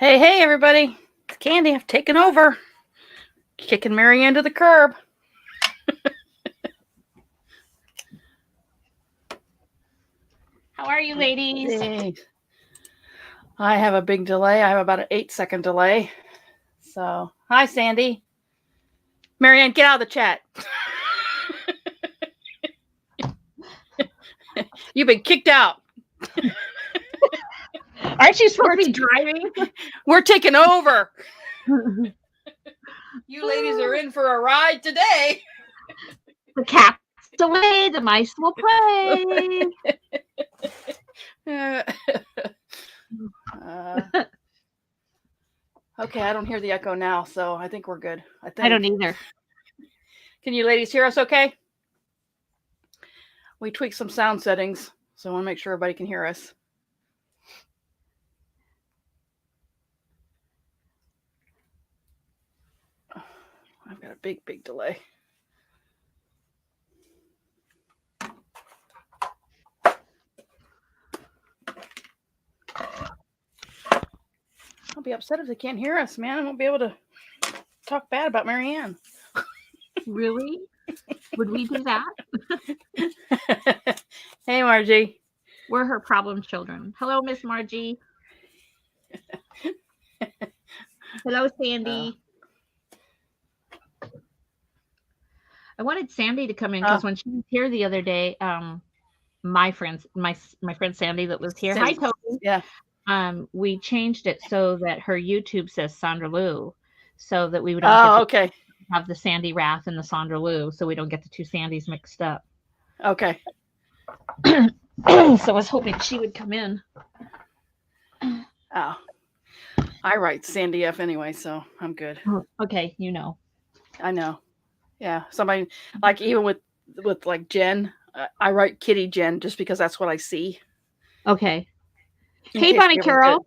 Hey, everybody. It's Candy. I've taken over. Kicking Marianne to the curb. How are you, ladies? Hey. I have a big delay. I have about an 8-second delay. So, hi, Sandy. Marianne, get out of the chat. You've been kicked out. Aren't you supposed to be driving? We're taking over. You ladies are in for a ride today. The cat's away. The mice will play. Okay, I don't hear the echo now, so I think we're good. I don't either. Can you ladies hear us okay? We tweaked some sound settings, so I want to make sure everybody can hear us. I've got a big delay. I'll be upset if they can't hear us, man. I won't be able to talk bad about Marianne. Really? Would we do that? Hey, Margie. We're her problem children. Hello, Miss Margie. Hello, Sandy. I wanted Sandy to come in because when she was here the other day, my friend Sandy that was here. Hi, Toby. Yeah. We changed it so that her YouTube says Sandra Lou, so that we would have the Sandy Rath and the Sandra Lou, so we don't get the two Sandys mixed up. Okay. So I was hoping she would come in. Oh, I write Sandy F anyway, so I'm good. Okay, you know. I know. Yeah, somebody like even with like Jen, I write Kitty Jen just because that's what I see. Okay. Hey, Bonnie Carol.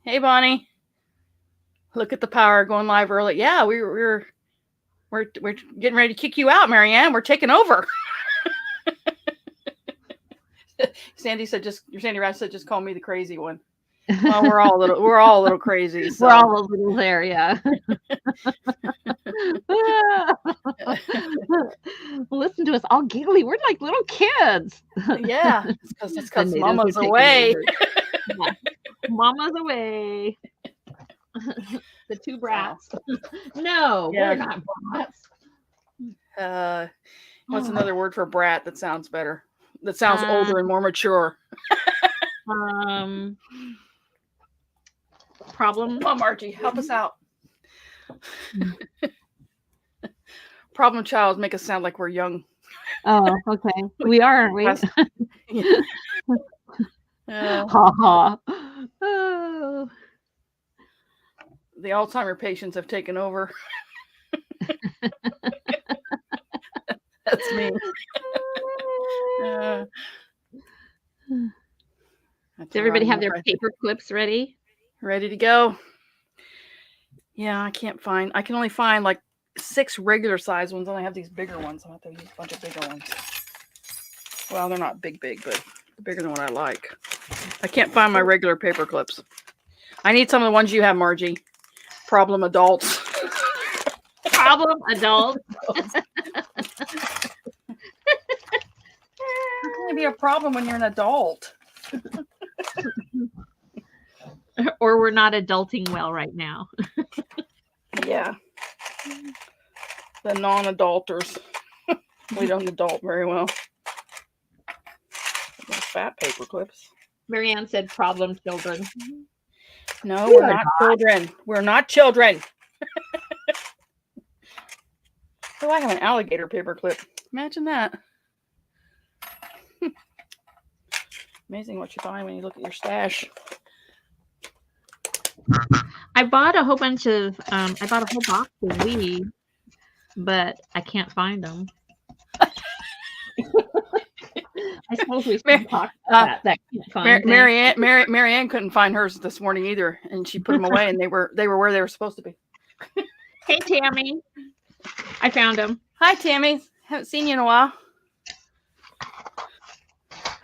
Hey, Bonnie. Look at the power going live early. Yeah, we're getting ready to kick you out, Marianne. We're taking over. Sandy Rath said just call me the crazy one. Well, we're all a little crazy. So. We're all a little there, yeah. Listen to us all giggly. We're like little kids. Yeah, it's because Mama's away. Yeah. Mama's away. The two brats. No, we're not brats. What's another word for brat that sounds better? That sounds older and more mature. Problem. Come on, Margie, help us out. Problem child make us sound like we're young. Oh, okay. We are, aren't we? Ha ha. Oh. The Alzheimer patients have taken over. That's me. Does everybody have their paper clips ready? Ready to go. Yeah, I can only find like 6 regular size ones, and I have these bigger ones. I have to use a bunch of bigger ones. Well, they're not big, but bigger than what I like. I can't find my regular paper clips. I need some of the ones you have, Margie. Problem adults. Problem adults. How can it be a problem when you're an adult? Or we're not adulting well right now. Yeah. The non-adulters. We don't adult very well. Fat paper clips. Marianne said problem children. No, we're not children. We're not children. Oh, I have an alligator paper clip. Imagine that. Amazing what you find when you look at your stash. I bought a whole bunch of, I bought a whole box of weed, but I can't find them. I suppose we should talk about that. Marianne couldn't find hers this morning either, and she put them away, and they were where they were supposed to be. Hey, Tammy. I found them. Hi, Tammy. Haven't seen you in a while.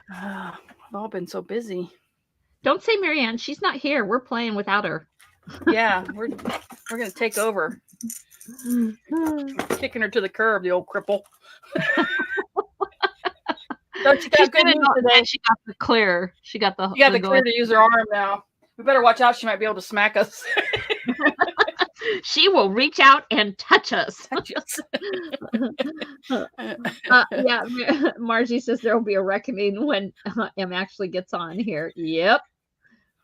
We've all been so busy. Don't say Marianne. She's not here. We're playing without her. Yeah, we're gonna take over. Kicking her to the curb, the old cripple. So she got good news today. She got the clear. She got the clear to use her arm now. We better watch out. She might be able to smack us. She will reach out and touch us. Yeah, Margie says there will be a reckoning when Em actually gets on here. Yep,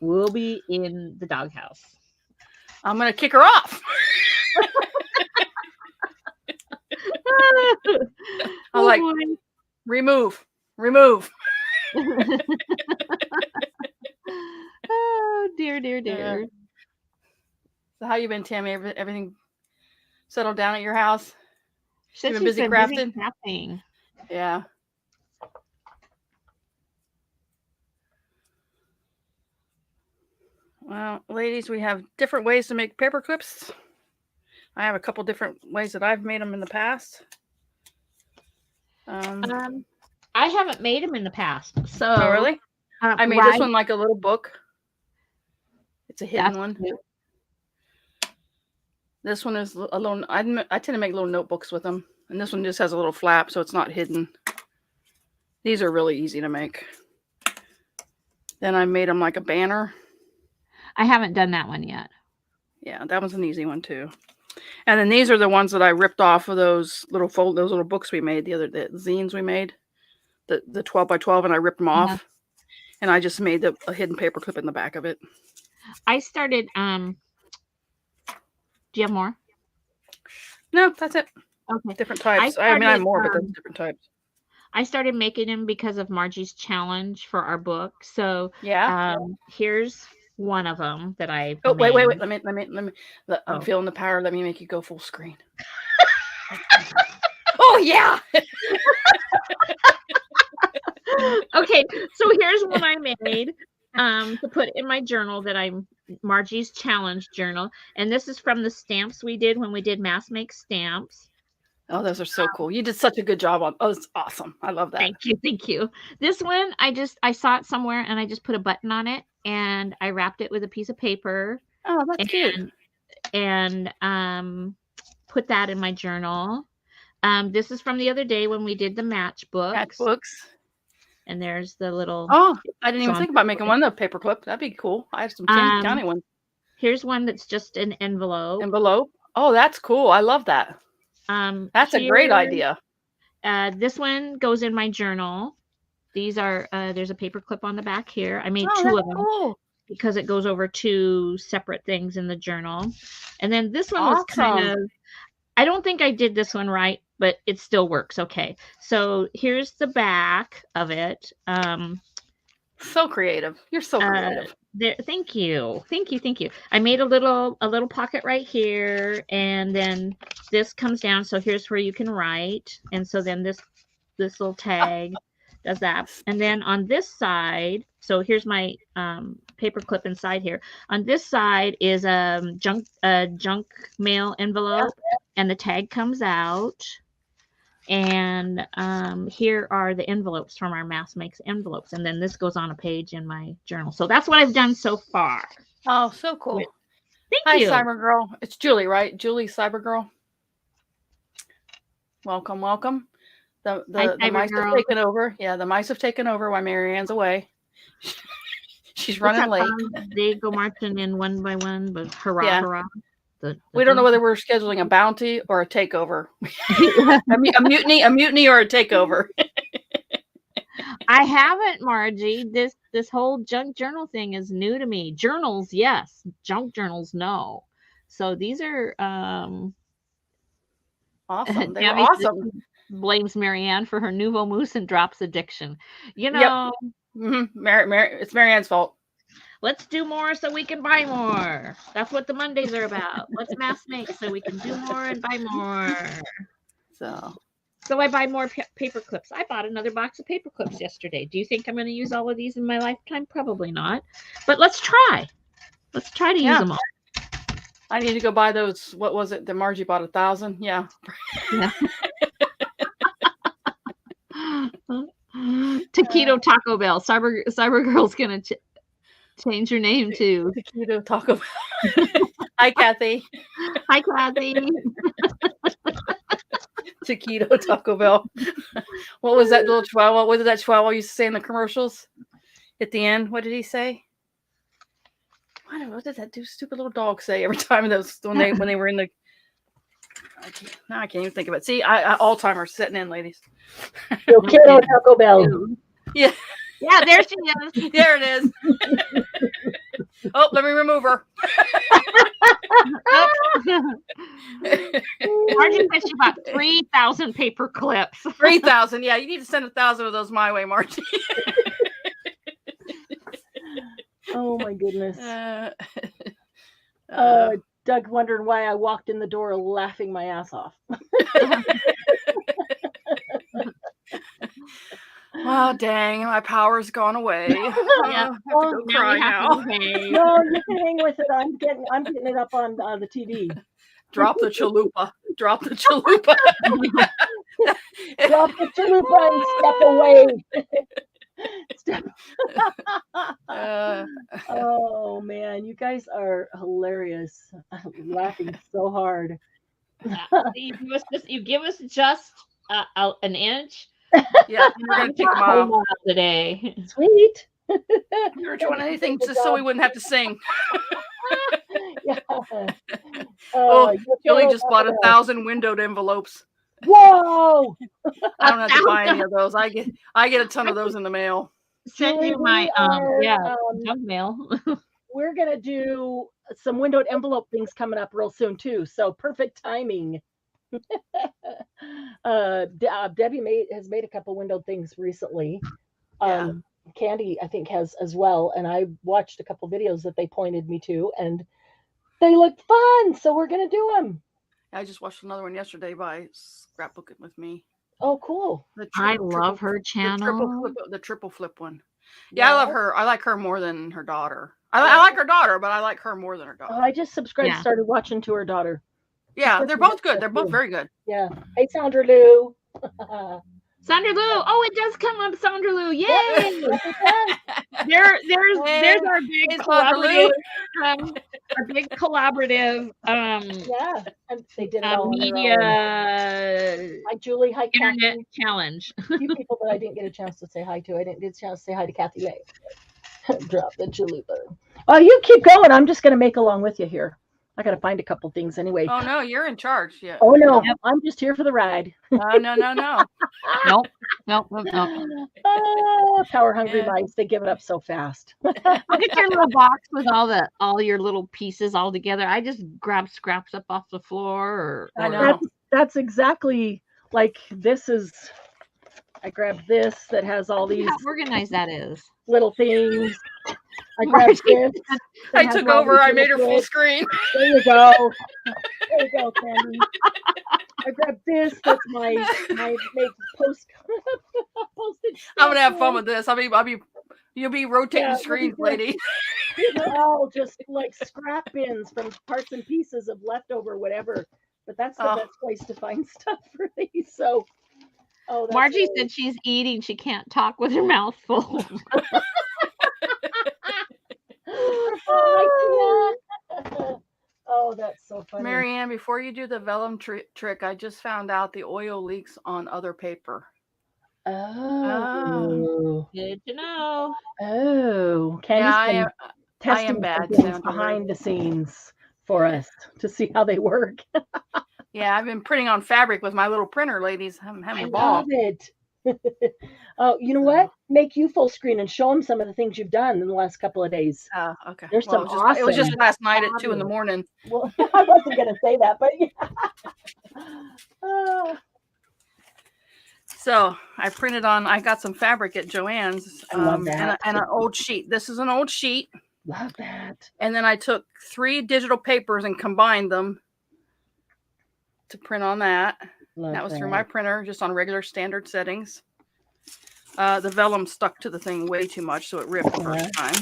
we'll be in the doghouse. I'm gonna kick her off. I'm like, remove. Oh dear. So how you been, Tammy? Everything settled down at your house? You've been busy crafting. Yeah. Well, ladies, we have different ways to make paper clips. I have a couple different ways that I've made them in the past. I haven't made them in the past. So oh, really? I made this one like a little book. It's a hidden one. Cute. This one is a little. I tend to make little notebooks with them, and this one just has a little flap, so it's not hidden. These are really easy to make. Then I made them like a banner. I haven't done that one yet. Yeah, that one's an easy one too. And then these are the ones that I ripped off of those little books we made the zines we made, the 12 by 12, and I ripped them off, and I just made a hidden paper clip in the back of it. I started. Do you have more? No, that's it. Okay. Different types. I mean, I have more, but those different types. I started making them because of Margie's challenge for our book. So yeah, here's one of them that I. Oh made. wait! Let me. I'm feeling the power. Let me make you go full screen. Oh yeah. Okay, so here's one I made to put in my journal that I'm Margie's challenge journal, and this is from the stamps we did when we did Mass Make Stamps. Oh, those are so cool. You did such a good job on. Oh, it's awesome. I love that. Thank you. This one I saw it somewhere and I just put a button on it and I wrapped it with a piece of paper. Oh, that's cute. And put that in my journal. This is from the other day when we did the matchbooks. And there's the little. Oh, I didn't even think about making one of paper clip. That'd be cool. I have some county ones. Here's one that's just an envelope. Oh, that's cool. I love that. That's a great idea. This one goes in my journal. These are there's a paper clip on the back here. I made two of them because it goes over two separate things in the journal. And then this one was kind of. I don't think I did this one right, but it still works. Okay. So here's the back of it. So creative. You're so creative. Thank you. I made a little pocket right here, and then this comes down. So here's where you can write. And so then this little tag does that. And then on this side, so here's my paper clip inside here. On this side is a junk mail envelope, and the tag comes out. And here are the envelopes from our Mass Makes envelopes. And then this goes on a page in my journal. So that's what I've done so far. Oh, so cool. Thank you. Hi, Cyber Girl. It's Julie, right? Julie, Cyber Girl. Welcome. The mice have taken over. Yeah, the mice have taken over while Marianne's away. She's running late. They go marching in one by one, but hurrah. We don't know whether we're scheduling a bounty or a takeover. a mutiny or a takeover. I haven't, Margie. This whole junk journal thing is new to me. Journals, yes. Junk journals, no. So these are awesome. They're awesome. Blames Marianne for her Nouveau Mousse and Drops addiction. You know, it's Marianne's fault. Let's do more so we can buy more. That's what the Mondays are about. Let's mass make so we can do more and buy more. So I buy more paper clips. I bought another box of paper clips yesterday. Do you think I'm going to use all of these in my lifetime? Probably not. But let's try. Let's try to use them all. I need to go buy those. What was it that Margie bought 1,000? Yeah. Taquito Taco Bell. Cyber Girl's going to Change your name too. Taquito Taco Bell. Hi, Kathy. Hi, Kathy. Taquito Taco Bell. What was that little chihuahua? What did that chihuahua used to say in the commercials? At the end, what did he say? What did that stupid little dog say every time when they were in the? I can't even think of it. See, Alzheimer's setting in, ladies. Yo quiero Taco Bell. Yeah. Yeah, there she is. There it is. Oh, let me remove her. Margie said she bought 3,000 paper clips. 3,000. Yeah, you need to send 1,000 of those my way, Margie. Oh my goodness. Doug wondering why I walked in the door laughing my ass off. Oh, dang, my power's gone away. Yeah. I have to go cry now. No, you can hang with it. I'm getting it up on the TV. Drop the chalupa. Drop the chalupa. Drop the chalupa and step away. Oh man, you guys are hilarious. I'm laughing so hard. You give us just an inch. Yeah, we're gonna take a mile today. Sweet. Never doing anything just so we wouldn't have to sing. Yeah. Julie just bought 1,000 windowed envelopes. Whoa! I don't have to buy any of those. I get a ton of those in the mail. Send you my junk mail. We're gonna do some windowed envelope things coming up real soon too. So perfect timing. Debbie has made a couple windowed things recently. Yeah. Candy, I think, has as well. And I watched a couple videos that they pointed me to, and they looked fun. So we're gonna do them. I just watched another one yesterday by Scrapbooking with Me. Oh, cool! I love her channel. The triple flip one. Yeah, I love her. I like her more than her daughter. I like her daughter, but I like her more than her daughter. I just subscribed, started watching to her daughter. Yeah, they're both good. They're both very good. Yeah. Hey, Sandra Lou. Sandra Lou. Oh, it does come up, Sandra Lou. Yay! There's our big collaborative. Our big collaborative. Yeah, and they did it all media. Hi, Julie. Hi, internet Kathy. challenge. A few people that I didn't get a chance to say hi to. I didn't get a chance to say hi to Kathy Lay. Drop the chalupa. Oh, you keep going. I'm just going to make along with you here. I got to find a couple things anyway. Oh, no, you're in charge. Yeah. Oh, no, I'm just here for the ride. No. Nope. Power hungry mice. They give it up so fast. Look at your little box with all your little pieces all together. I just grab scraps up off the floor. I know. That's exactly like this is. I grabbed this that has all these. How organized that is. Little things. I grabbed this. I took over. I made her full screen. There you go. There you go, Candy. I grabbed this. That's my postage. I'm gonna have fun with this. You'll be rotating screens, lady. These are all just like scrap bins from parts and pieces of leftover whatever. But that's the best place to find stuff for these. So. Margie said she's eating. She can't talk with her mouth full. Oh, that's so funny. Marianne, before you do the vellum trick, I just found out the oil leaks on other paper. Oh. Good to know. Oh. Candy's I am bad behind the scenes for us to see how they work. Yeah, I've been printing on fabric with my little printer, ladies. I'm having a ball. I love it. Oh, you know what? Make you full screen and show them some of the things you've done in the last couple of days. Oh, okay. There's some It was just last night at 2 a.m. Well, I wasn't going to say that, but yeah. So I got some fabric at Joann's and an old sheet. This is an old sheet. Love that. And then I took 3 digital papers and combined them to print on that. That was through my printer, just on regular standard settings. The vellum stuck to the thing way too much, so it ripped the first time.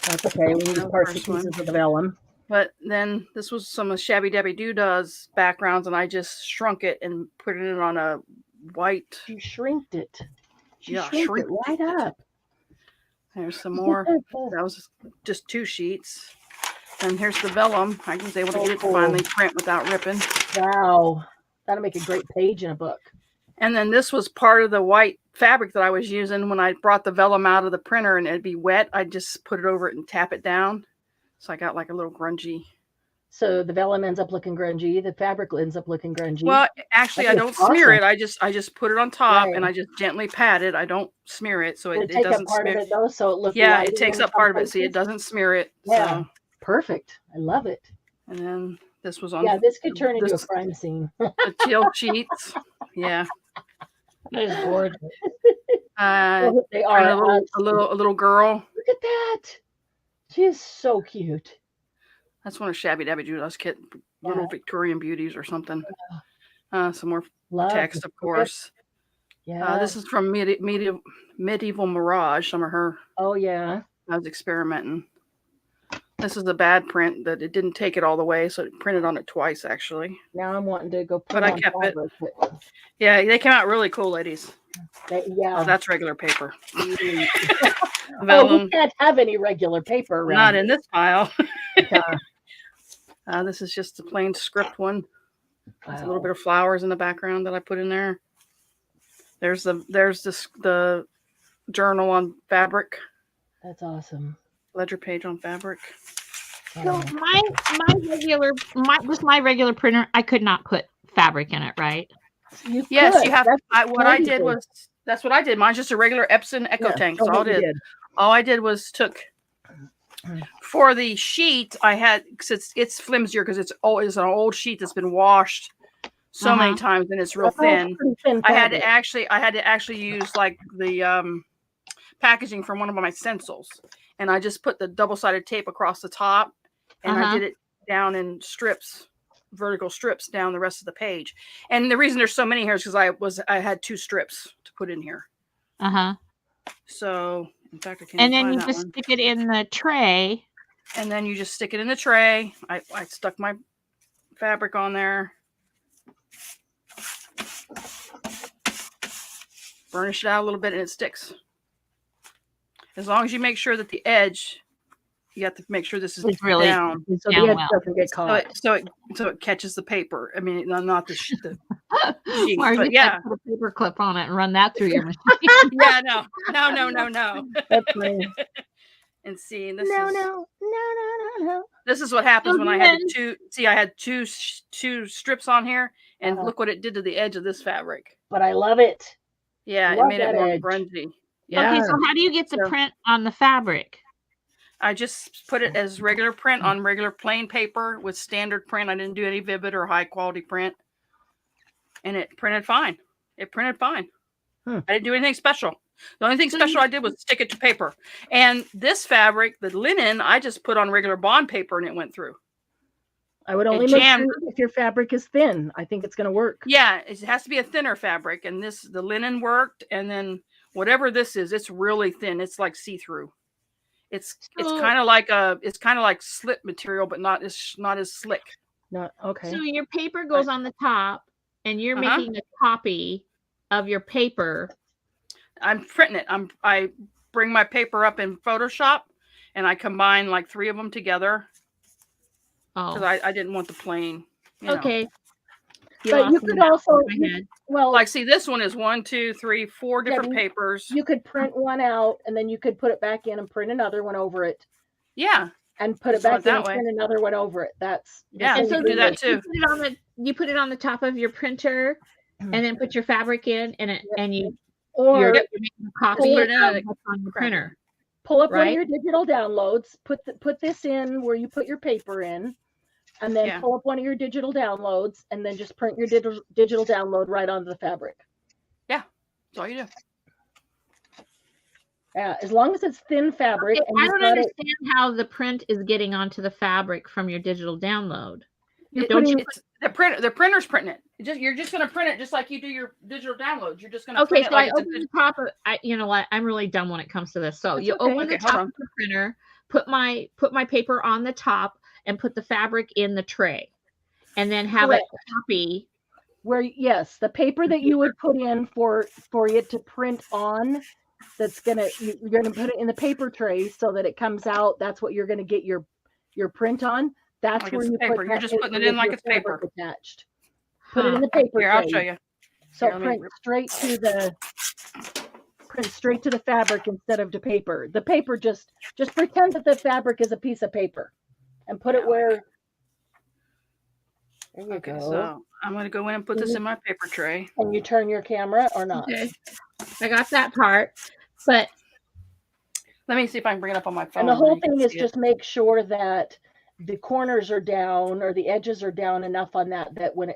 That's okay. We need parts and pieces of the vellum. But then this was some of Shabby Debbie Doodah's backgrounds, and I just shrunk it and put it on a white. You shrinked it. Yeah, shrink it right up. There's some more. That was just 2 sheets. And here's the vellum. I was able to get it to finally print without ripping. Wow. That'll make a great page in a book. And then this was part of the white fabric that I was using when I brought the vellum out of the printer and it'd be wet. I just put it over it and tap it down. So I got like a little grungy. So the vellum ends up looking grungy. The fabric ends up looking grungy. Well, actually, I don't smear it. I just put it on top and I just gently pat it. I don't smear it, so it doesn't part smear. of it though, so it looks. Yeah, it takes up part of it. See, it doesn't smear it. Yeah, so. Perfect. I love it. And then this was on. Yeah, this could turn into a crime scene. The teal sheets. Yeah. That is gorgeous. They are a little girl. Look at that. She is so cute. That's one of Shabby Dabby Judah's little Victorian beauties or something. Some more text, of course. Yeah. This is from Medieval Mirage. Some of her. Oh yeah. I was experimenting. This is a bad print that it didn't take it all the way, so it printed on it twice actually. Now I'm wanting to go put but I kept it. Yeah, they came out really cool, ladies. Yeah. Oh, that's regular paper. We can't have any regular paper around. Not in this pile. This is just a plain script one. Wow. A little bit of flowers in the background that I put in there. There's the journal on fabric. That's awesome. Ledger page on fabric. So my regular printer, I could not put fabric in it, right? You have. That's what I did. Mine's just a regular Epson Echo Tank. So all I did was took. For the sheet, I had, because it's flimsier because it's an old sheet that's been washed so many times and it's real thin. I had to actually use like the packaging from one of my stencils, and I just put the double-sided tape across the top, and I did it down in strips, vertical strips down the rest of the page. And the reason there's so many here is because I had 2 strips to put in here. So. In fact, I can't and then you just stick it in the tray. And then you just stick it in the tray. I stuck my fabric on there. Burnish it out a little bit and it sticks. As long as you make sure that the edge, you have to make sure this is really down. So the edge doesn't get caught. So it catches the paper. I mean, not the sheet. Or but you put a paper clip on it and run that through your machine. Yeah, no. That's funny. And see, this no. This is what happens when I had I had two strips on here, and look what it did to the edge of this fabric. But I love it. Yeah, it made it more grungy. Yeah. Okay, so how do you get the print on the fabric? I just put it as regular print on regular plain paper with standard print. I didn't do any vivid or high quality print. And it printed fine. I didn't do anything special. The only thing special I did was stick it to paper. And this fabric, the linen, I just put on regular bond paper and it went through. I would only make sure if your fabric is thin. I think it's going to work. Yeah, it has to be a thinner fabric. And the linen worked. And then whatever this is, it's really thin. It's like see-through. It's kind of like slip material, but not as slick. Okay. So your paper goes on the top. And you're making a copy of your paper. I'm printing it. I bring my paper up in Photoshop, and I combine like 3 of them together. Because I didn't want the plain. Okay. But you could also, like, see, this one is 1, 2, 3, 4 different papers. You could print one out, and then you could put it back in and print another one over it. Yeah. And put it back in and print another one over it. And so do that too. You put it on the top of your printer, and then put your fabric in, you're making a copy on your printer. Pull up one of your digital downloads. Put this in where you put your paper in, and then pull up one of your digital downloads, and then just print your digital download right onto the fabric. Yeah, that's all you do. Yeah, as long as it's thin fabric. Okay, I don't understand how the print is getting onto the fabric from your digital download. The printer's printing it. You're just going to print it just like you do your digital downloads. You're just going to print it. I open the top of. You know what? I'm really dumb when it comes to this. So you open the top of the printer, put my paper on the top, and put the fabric in the tray, and then have a copy. The paper that you would put in for it to print on that's you're gonna put it in the paper tray so that it comes out. That's what you're gonna get your print on. That's Like where it's you paper. put You're that just putting it paper in with like your it's fabric paper. attached. Put it in the Huh. paper Here, tray. I'll show you. So Here, let me- print straight to the fabric instead of to paper. The paper just pretend that the fabric is a piece of paper, and put it where. There you Okay, go. so I'm going to go in and put this in my paper tray. Can you turn your camera or not? Okay. I got that part, but Let me see if I can bring it up on my phone. And the whole you can thing is see it. just make sure that the corners are down or the edges are down enough on that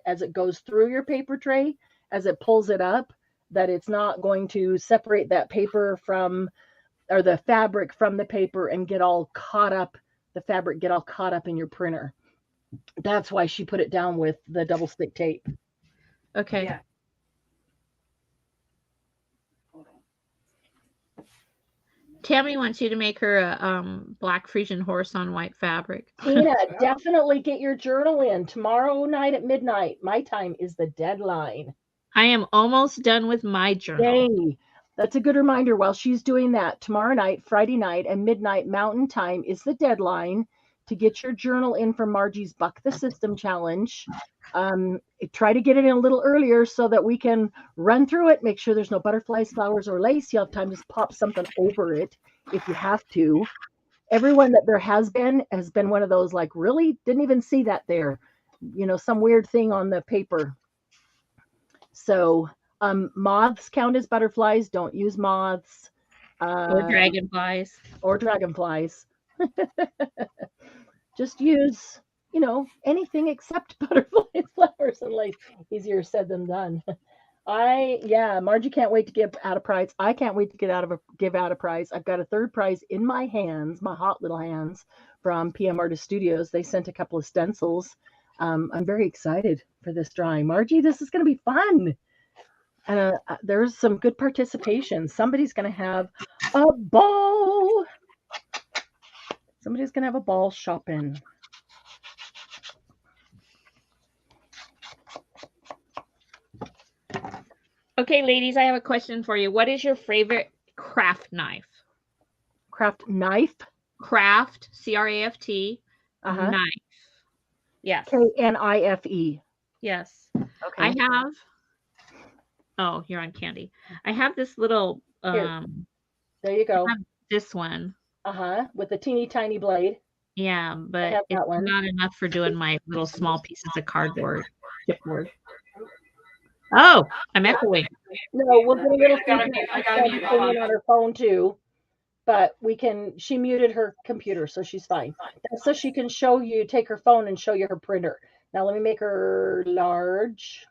as it goes through your paper tray, as it pulls it up, that it's not going to separate that paper from, or the fabric from the paper and get all caught up, the fabric get all caught up in your printer. That's why she put it down with the double stick tape. okay. Yeah. Tammy wants you to make her a black Frisian horse on white fabric. Tina, definitely get your journal in. Tomorrow night at midnight, my time, is the deadline. I am almost done with my journal. Yay. That's a good reminder. While she's doing that, tomorrow night, Friday night, and midnight Mountain Time is the deadline to get your journal in for Margie's Buck the System Challenge. Try to get it in a little earlier so that we can run through it, make sure there's no butterflies, flowers, or lace. You'll have time to pop something over it if you have to. Everyone that there has been one of those, like, really didn't even see that there. Some weird thing on the paper. So moths count as butterflies. Don't use moths. Or dragonflies. Or dragonflies. Just use, anything except butterflies, flowers, and lace. Easier said than done. Margie can't wait to give out a prize. I can't wait to give out a prize. I've got a third prize in my hands, my hot little hands, from PM Artist Studios. They sent a couple of stencils. I'm very excited for this drawing. Margie, this is going to be fun. And there's some good participation. Somebody's going to have a ball. Somebody's going to have a ball shopping. Okay, ladies, I have a question for you. What is your favorite craft knife? Craft knife? Craft, C-R-A-F-T, Uh-huh. knife. Yes. K-N-I-F-E. Yes. Okay. I have, oh, you're on candy. I have this little, Here. There you go. I have this one. Uh-huh. With a teeny tiny blade. Yeah, but it's not enough for doing my little small pieces of cardboard. Chipboard. Oh, I'm echoing. No, we'll get a little feedback on her phone too. But she muted her computer, so she's fine. That's so she can take her phone and show you her printer. Now let me make her large.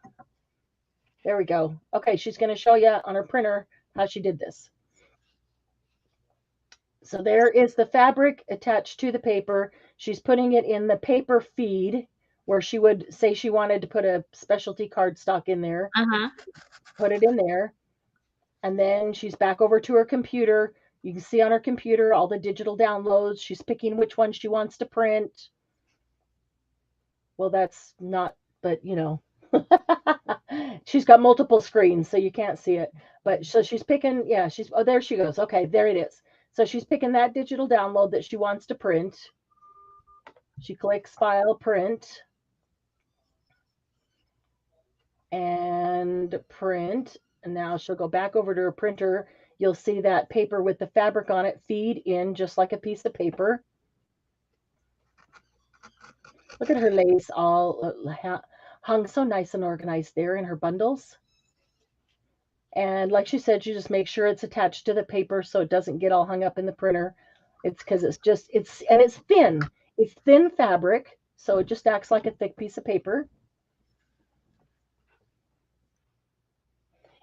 There we go. Okay, she's going to show you on her printer how she did this. So there is the fabric attached to the paper. She's putting it in the paper feed, where she would say she wanted to put a specialty cardstock in there. Uh-huh. Put it in there. And then she's back over to her computer. You can see on her computer all the digital downloads. She's picking which one she wants to print. Well, that's not, but she's got multiple screens, so you can't see it. But so she's picking, oh, there she goes. Okay, there it is. So she's picking that digital download that she wants to print. She clicks File, Print. And print. And now she'll go back over to her printer. You'll see that paper with the fabric on it feed in just like a piece of paper. Look at her lace all hung so nice and organized there in her bundles. And like she said, you just make sure it's attached to the paper so it doesn't get all hung up in the printer. It's because it's thin. It's thin fabric, so it just acts like a thick piece of paper.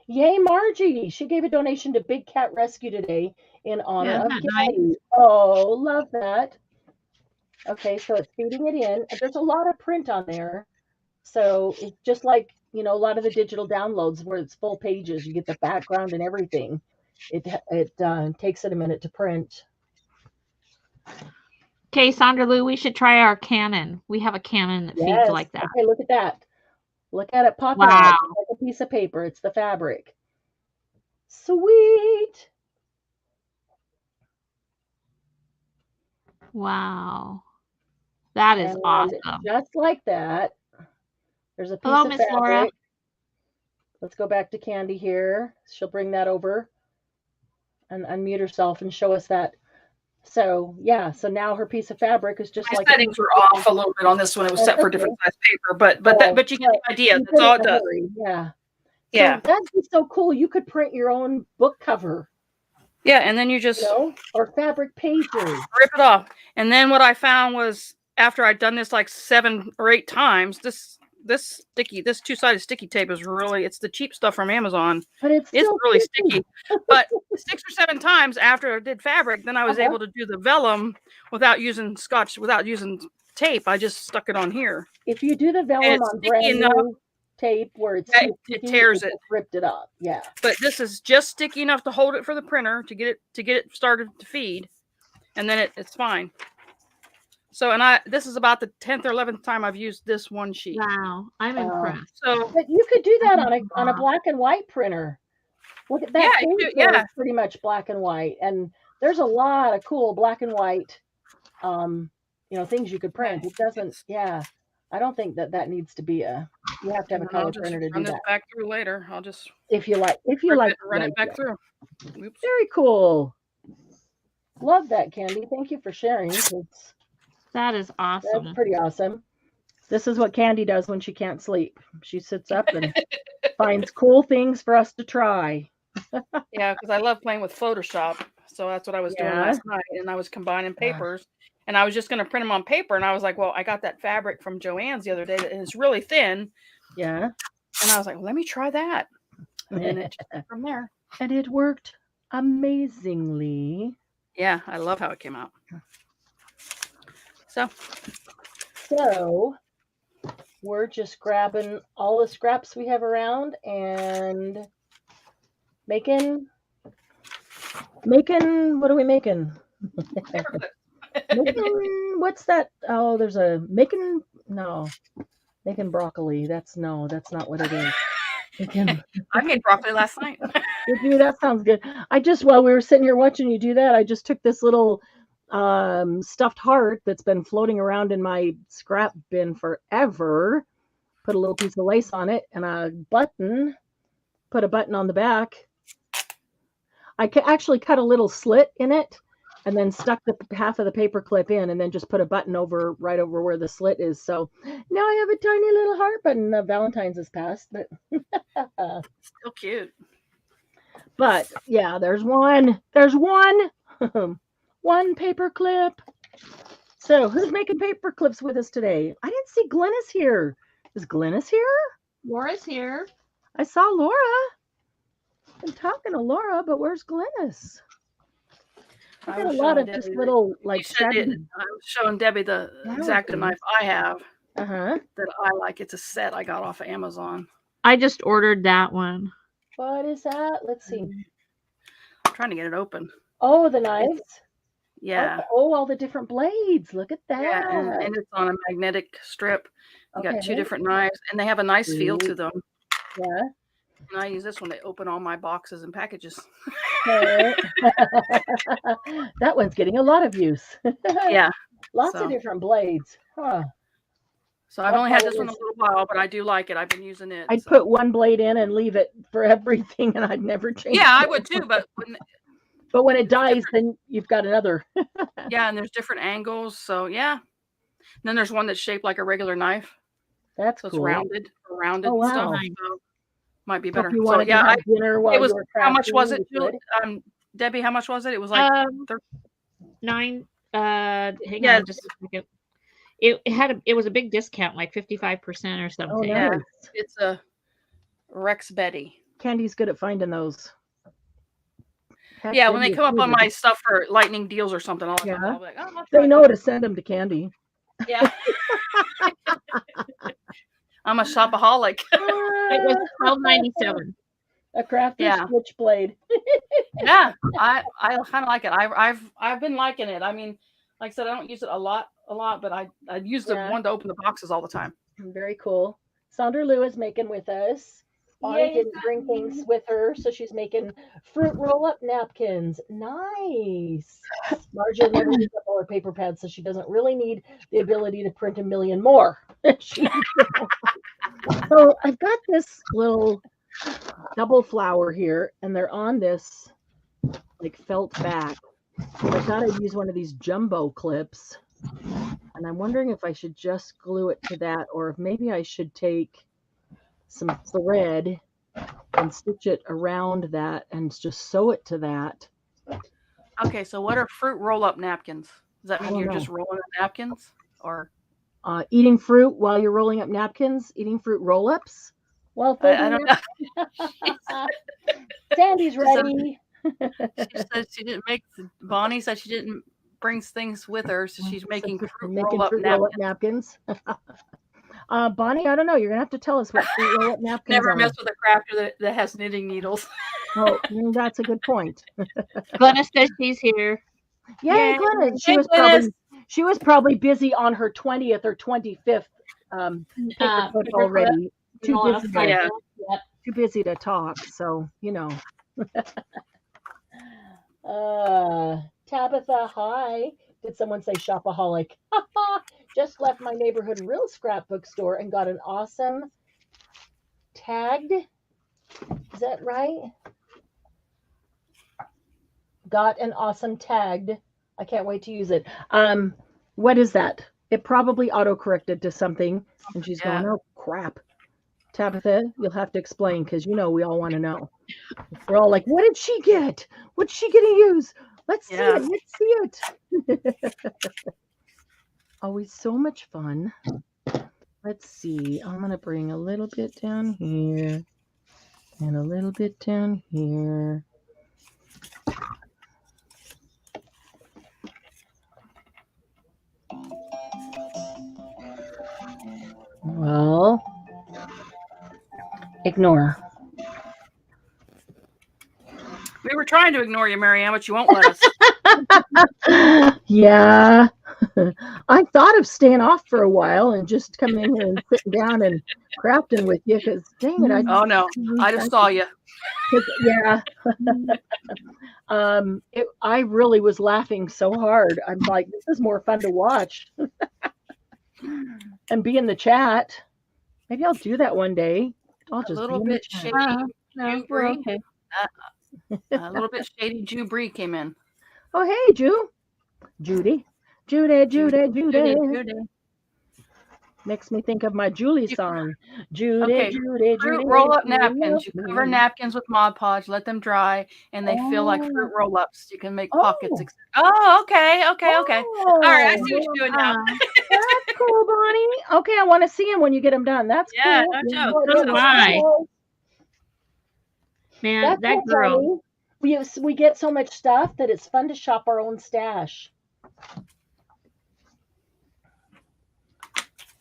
Yay, Margie! She gave a donation to Big Cat Rescue today in honor of Gabby. Nice? Oh, love that. Okay, so it's feeding it in. There's a lot of print on there. So it's just like, a lot of the digital downloads where it's full pages. You get the background and everything. It takes it a minute to print. Okay, Sandra Lou, we should try our Canon. We have a Canon that feeds like that. Okay, look at that. Look at it popping out. It's like a piece of paper. It's the fabric. Sweet. Wow. That is And awesome. just like that, there's a piece Hello, of Miss Laura. fabric. Let's go back to Candy here. She'll bring that over and unmute herself and show us that. So yeah, so now her piece of fabric is just My like settings were off a little bit on this one. It was set for different size paper, but you get the idea. That's all it does. Yeah. Yeah. So that'd be so cool. You could print your own book cover. Yeah, and then you just or fabric pages. Rip it off. And then what I found was after I'd done this like 7 or 8 times, this two-sided sticky tape is really, it's the cheap stuff from Amazon. But it's really sticky. But 6 or 7 times after I did fabric, then I was able to do the vellum without using without using tape. I just stuck it on here. If you do the vellum on brand new tape where it's it tears it, ripped it up. Yeah. But this is just sticky enough to hold it for the printer to get it started to feed, and then it's fine. So, and this is about the 10th or 11th time I've used this one sheet. Wow, I'm impressed. So, but you could do that on a black and white printer. Look at that. It's pretty much black and white, and there's a lot of cool black and white, things you could print. It doesn't. Yeah, I don't think that needs to be you have to have a color printer to do that. Back through later. I'll just if you like run it back through. Oops. Very cool. Love that, Candy. Thank you for sharing. That is awesome. That's pretty awesome. This is what Candy does when she can't sleep. She sits up and finds cool things for us to try. Yeah, because I love playing with Photoshop. So that's what I was doing last night. And I was combining papers. And I was just going to print them on paper. And I was like, well, I got that fabric from Joann's the other day. And it's really thin. Yeah. And I was like, well, let me try that. And then it just from there. And it worked amazingly. Yeah, I love how it came out. So we're just grabbing all the scraps we have around and making what are we making? What's that? Oh, there's making broccoli. That's not what it is. I made broccoli last night. Did you? That sounds good. While we were sitting here watching you do that, I just took this little stuffed heart that's been floating around in my scrap bin forever, put a little piece of lace on it and put a button on the back. I actually cut a little slit in it and then stuck the half of the paper clip in and then just put a button right over where the slit is. So now I have a tiny little heart button. Valentine's has passed, but still cute. But yeah, there's one one paper clip. So who's making paper clips with us today? I didn't see Glennis here. Is Glennis here? Laura's here. I saw Laura. I'm talking to Laura, but where's Glennis? I got a lot of just little I was showing Debbie the X-Acto knife I have. That I like. It's a set I got off of Amazon. I just ordered that one. What is that? Let's see. I'm trying to get it open. Oh, the knives? Yeah. Oh, all the different blades. Look at that. Yeah, and it's on a magnetic strip. You got 2 different knives, and they have a nice feel to them. Yeah. And I use this one to open all my boxes and packages. That one's getting a lot of use. Yeah. Lots of different blades. Huh. So I've only had this one a little while, but I do like it. I've been using it. I'd put one blade in and leave it for everything, and I'd never change it. Yeah, I would too, but when it dies, then you've got another. Yeah, and there's different angles. So yeah. And then there's one that's shaped like a regular knife. That's so cool. It's rounded wow. stuff. So might be better. So yeah, it was. How much was it, Debbie? How much was it? It was like $9. Hang on just a second. It was a big discount, like 55% or something. Oh, nice. Yeah, it's a Rex Betty. Candy's good at finding those. Yeah, when they come up on my stuff for lightning deals or something, I'll be like, they know to send them to Candy. Yeah. I'm a shopaholic. It was $12.97. A crafter's switchblade. Yeah, I kind of like it. I've been liking it. I mean, like I said, I don't use it a lot, but I use the one to open the boxes all the time. Very cool. Sandra Lou is making with us. Bonnie didn't bring things with her, so she's making fruit roll-up napkins. Nice. Margie will never use up all her paper pads, so she doesn't really need the ability to print a million more. So I've got this little double flower here, and they're on this like felt back. I thought I'd use one of these jumbo clips, and I'm wondering if I should just glue it to that, or if maybe I should take some thread and stitch it around that and just sew it to that. Okay, so what are fruit roll-up napkins? Does that I mean don't you're know. just rolling up napkins, or Eating fruit while you're rolling up napkins, eating fruit roll-ups while I folding don't know. your... Sandy's She said ready. she said she didn't make. Bonnie said she didn't bring things with her, so she's making fruit Making roll-up fruit roll-up napkins. napkins. Bonnie, I don't know. You're gonna have to tell us what fruit roll-up napkins Never are. mess with a crafter that has knitting needles. Oh, that's a good point. Glenna says she's here. Yay, Yay. Glenna! Hey, Glennis. She was probably busy on her 20th or 25th paper clip already. Too busy. Yeah. Too busy to talk. So Tabitha, hi. Did someone say shopaholic? Just left my neighborhood real scrapbook store and got an awesome tagged. Is that right? Got an awesome tagged. I can't wait to use it. What is that? It probably auto-corrected to something, and she's going, oh, crap. Tabitha, you'll have to explain, because we all want to know. We're all like, what did she get? What's she going to use? Let's see it. Let's see it. Always so much fun. Let's see. I'm going to bring a little bit down here and a little bit down here. Well, ignore. We were trying to ignore you, Marianne, but you won't let us. Yeah. I thought of staying off for a while and just coming in here and sitting down and crafting with you, because dang it. Oh, no. I just saw you. Yeah. I really was laughing so hard. I'm like, this is more fun to watch. And be in the chat. Maybe I'll do that one day. I'll just a little be in bit the shady. chat. No, we're okay. A little bit shady. Jew Bree came in. Oh, hey, Judy. Makes me think of my Julie song. Judy. Fruit roll-up napkins. You cover napkins with Mod Podge, let them dry, and they feel like fruit roll-ups. You can make pockets. Oh, okay. All right, I see what you're doing now. That's cool, Bonnie. Okay, I want to see them when you get them done. That's cool. So do I. Man, that cool, girl. Bonnie. We get so much stuff that it's fun to shop our own stash.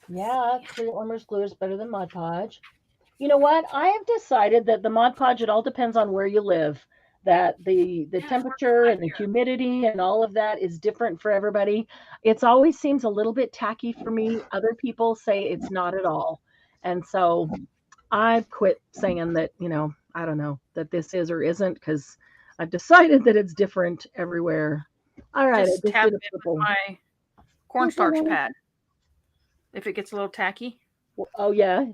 Yeah, Clear Ormer's glue is better than Mod Podge. You know what? I have decided that the Mod Podge, it all depends on where you live. That the temperature and the humidity and all of that is different for everybody. It always seems a little bit tacky for me. Other people say it's not at all. And so I've quit saying that, I don't know, that this is or isn't, because I've decided that it's different everywhere. All right. Just tap it with my cornstarch pad. If it gets a little tacky. Oh, yeah.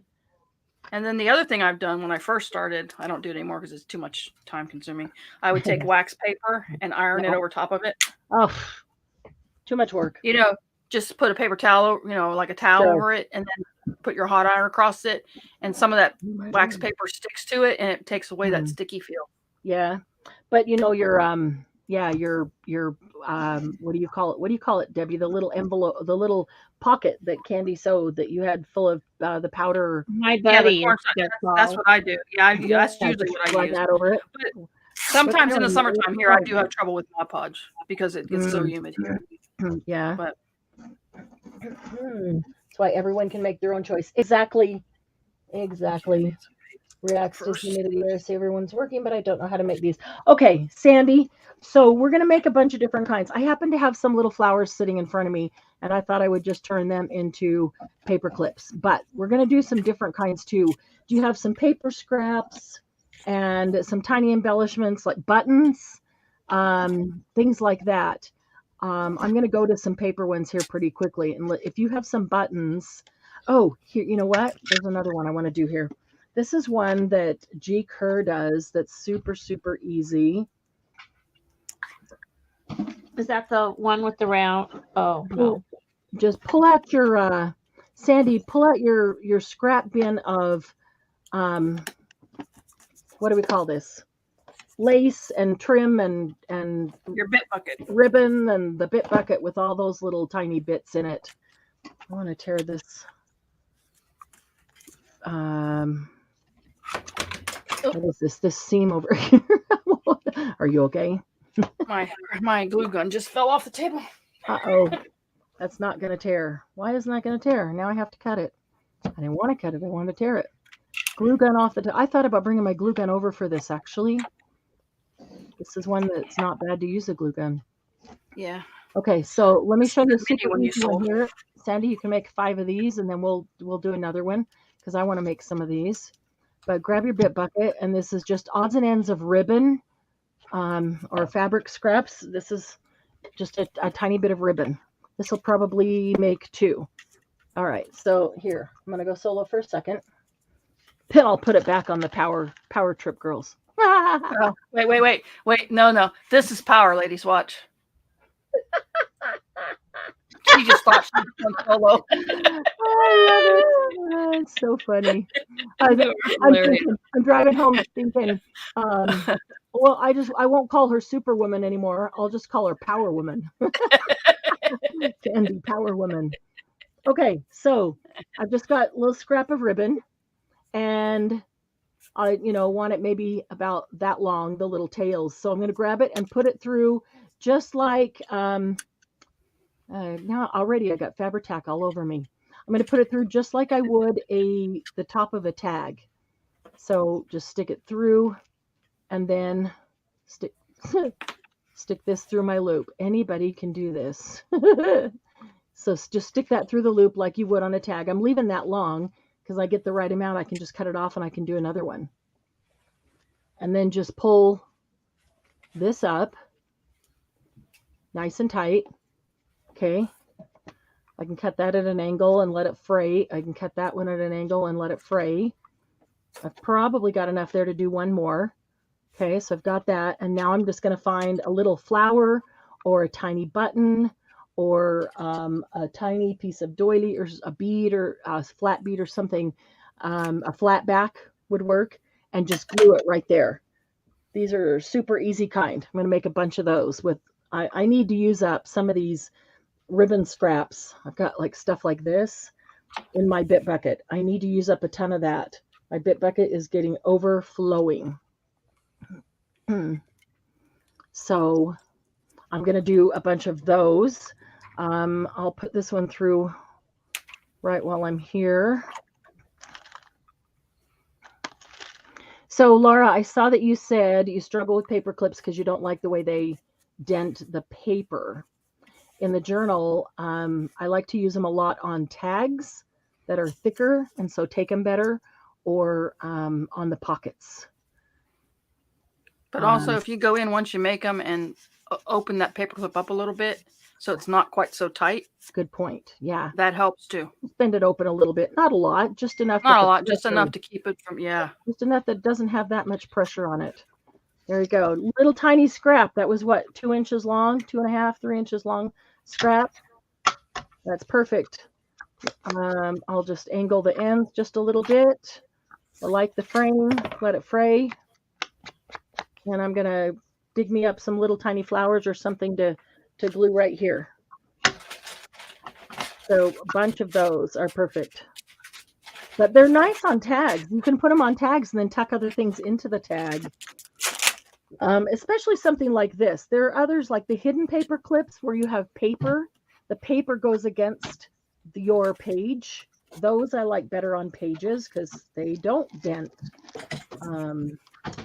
And then the other thing I've done when I first started, I don't do it anymore because it's too much time consuming. I would take wax paper and iron it over top of it. Oh, too much work. Just put a paper towel, like a towel over it, and then put your hot iron across it. And some of that wax paper sticks to it, and it takes away that sticky feel. Yeah. But your what do you call it? What do you call it, Debbie? The little envelope, the little pocket that Candy sewed that you had full of the powder. My buddy. That's what I do. Yeah, that's usually what I use. That over it. But sometimes in the summertime here, I do have trouble with Mod Podge because it gets so humid here. Yeah. But that's why everyone can make their own choice. Exactly. Reacts to First. humidity. I say everyone's working, but I don't know how to make these. Okay, Sandy. So we're going to make a bunch of different kinds. I happen to have some little flowers sitting in front of me, and I thought I would just turn them into paper clips. But we're going to do some different kinds too. Do you have some paper scraps and some tiny embellishments like buttons, things like that? I'm going to go to some paper ones here pretty quickly. And if you have some buttons, oh, here, you know what? There's another one I want to do here. This is one that G. Kerr does that's super, super easy. Is that the one with the round? Oh, no. Just pull out your, Sandy, pull out your scrap bin of, what do we call this? Lace and trim and Your bit bucket. ribbon and the bit bucket with all those little tiny bits in it. I want to tear this. What is this? This seam over here. Are you okay? My glue gun just fell off the table. Uh-oh. That's not going to tear. Why isn't that going to tear? Now I have to cut it. I didn't want to cut it. I wanted to tear it. Glue gun off the top. I thought about bringing my glue gun over for this, actually. This is one that's not bad to use a glue gun. Yeah. Okay, so let me show you a The mini super one you easy one sold. here. Sandy, you can make 5 of these, and then we'll do another one because I want to make some of these. But grab your bit bucket, and this is just odds and ends of ribbon or fabric scraps. This is just a tiny bit of ribbon. This will probably make 2. All right, so here, I'm going to go solo for a second. Then I'll put it back on the power trip, girls. Oh, wait. No. This is power, ladies. Watch. She just thought she was going solo. I love it. Oh, it's so funny. I'm driving home thinking, well, I won't call her Superwoman anymore. I'll just call her Power Woman. Sandy, Power Woman. Okay, so I've just got a little scrap of ribbon, and I, want it maybe about that long, the little tails. So I'm going to grab it and put it through just like, now already I got Fabri-Tac all over me. I'm going to put it through just like I would the top of a tag. So just stick it through and then stick this through my loop. Anybody can do this. So just stick that through the loop like you would on a tag. I'm leaving that long because I get the right amount. I can just cut it off and I can do another one. And then just pull this up nice and tight. Okay. I can cut that at an angle and let it fray. I can cut that one at an angle and let it fray. I've probably got enough there to do one more. Okay, so I've got that. And now I'm just going to find a little flower or a tiny button or a tiny piece of doily or a bead or a flat bead or something. A flat back would work, and just glue it right there. These are super easy kind. I'm going to make a bunch of those with, I need to use up some of these ribbon scraps. I've got like stuff like this in my bit bucket. I need to use up a ton of that. My bit bucket is getting overflowing. So I'm going to do a bunch of those. I'll put this one through right while I'm here. So Laura, I saw that you said you struggle with paper clips because you don't like the way they dent the paper. In the journal, I like to use them a lot on tags that are thicker and so take them better, or on the pockets. But also, if you go in once you make them and open that paperclip up a little bit so it's not quite so tight. Good point. Yeah. That helps too. Bend it open a little bit. Not a lot, just enough. Not a lot, just enough to keep it from, yeah. Just enough that doesn't have that much pressure on it. There you go. Little tiny scrap. That was what, 2 inches long, 2.5, 3 inches long scrap. That's perfect. I'll just angle the ends just a little bit. I like the frame, let it fray. And I'm going to dig me up some little tiny flowers or something to glue right here. So a bunch of those are perfect. But they're nice on tags. You can put them on tags and then tuck other things into the tag. Especially something like this. There are others like the hidden paper clips where you have paper. The paper goes against your page. Those I like better on pages because they don't dent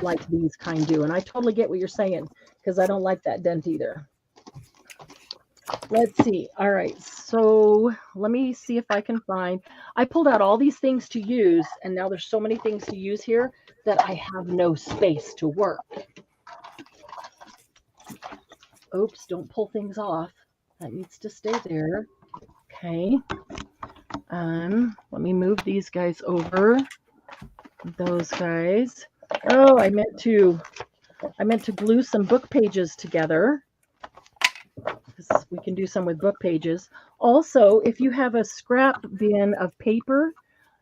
like these kind do. And I totally get what you're saying because I don't like that dent either. Let's see. All right. So let me see if I can find. I pulled out all these things to use, and now there's so many things to use here that I have no space to work. Oops, don't pull things off. That needs to stay there. Okay. Let me move these guys over. Those guys. Oh, I meant to glue some book pages together. We can do some with book pages. Also, if you have a scrap bin of paper,